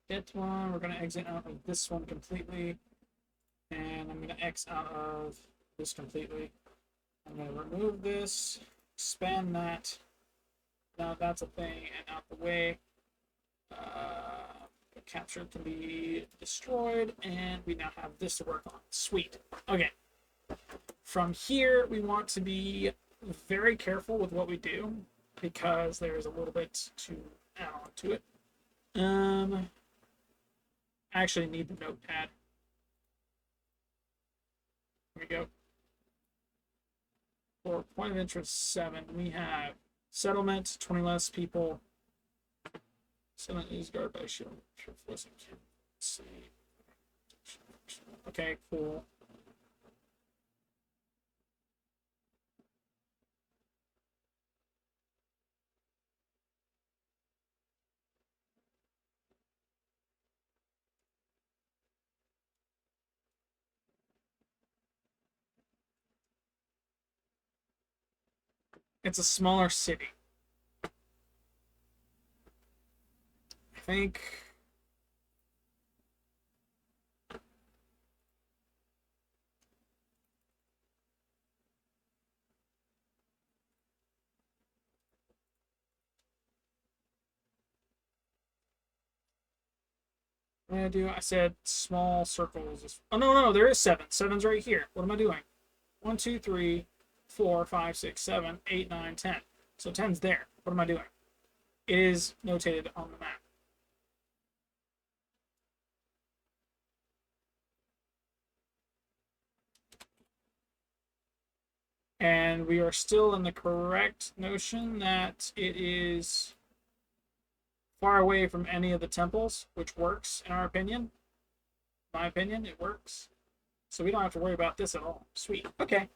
[SPEAKER 1] that one. We're going to exit out of this one completely. And I'm going to X out of this completely. I'm going to remove this, expand that. Now that's a thing and out the way. Capture can be destroyed, and we now have this to work on. Sweet. Okay. From here, we want to be very careful with what we do because there's a little bit to add on to it. I actually need the notepad. Here we go. For point of interest 7, we have settlement, 20 less people. Settlement is guarded by shield. Let's see. Okay, cool. It's a smaller city. I think. What did I do? I said small circles. Oh, no, there is 7. 7's right here. What am I doing? 1, 2, 3, 4, 5, 6, 7, 8, 9, 10. So 10's there. What am I doing? It is notated on the map. And we are still in the correct notion that it is far away from any of the temples, which works in our opinion. In my opinion, it works. So we don't have to worry about this at all. Sweet. Okay.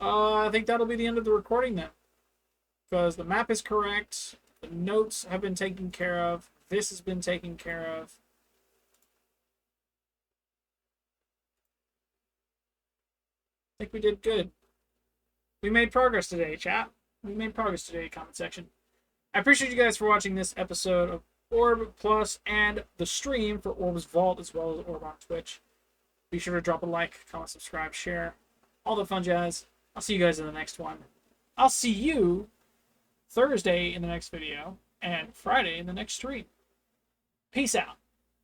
[SPEAKER 1] I think that'll be the end of the recording then. Because the map is correct. The notes have been taken care of. This has been taken care of. I think we did good. We made progress today, chat. We made progress today, comment section. I appreciate you guys for watching this episode of Orb Plus and the stream for Orb's Vault as well as Orb on Twitch. Be sure to drop a like, comment, subscribe, share. All the fun jazz. I'll see you guys in the next one. I'll see you Thursday in the next video and Friday in the next stream. Peace out.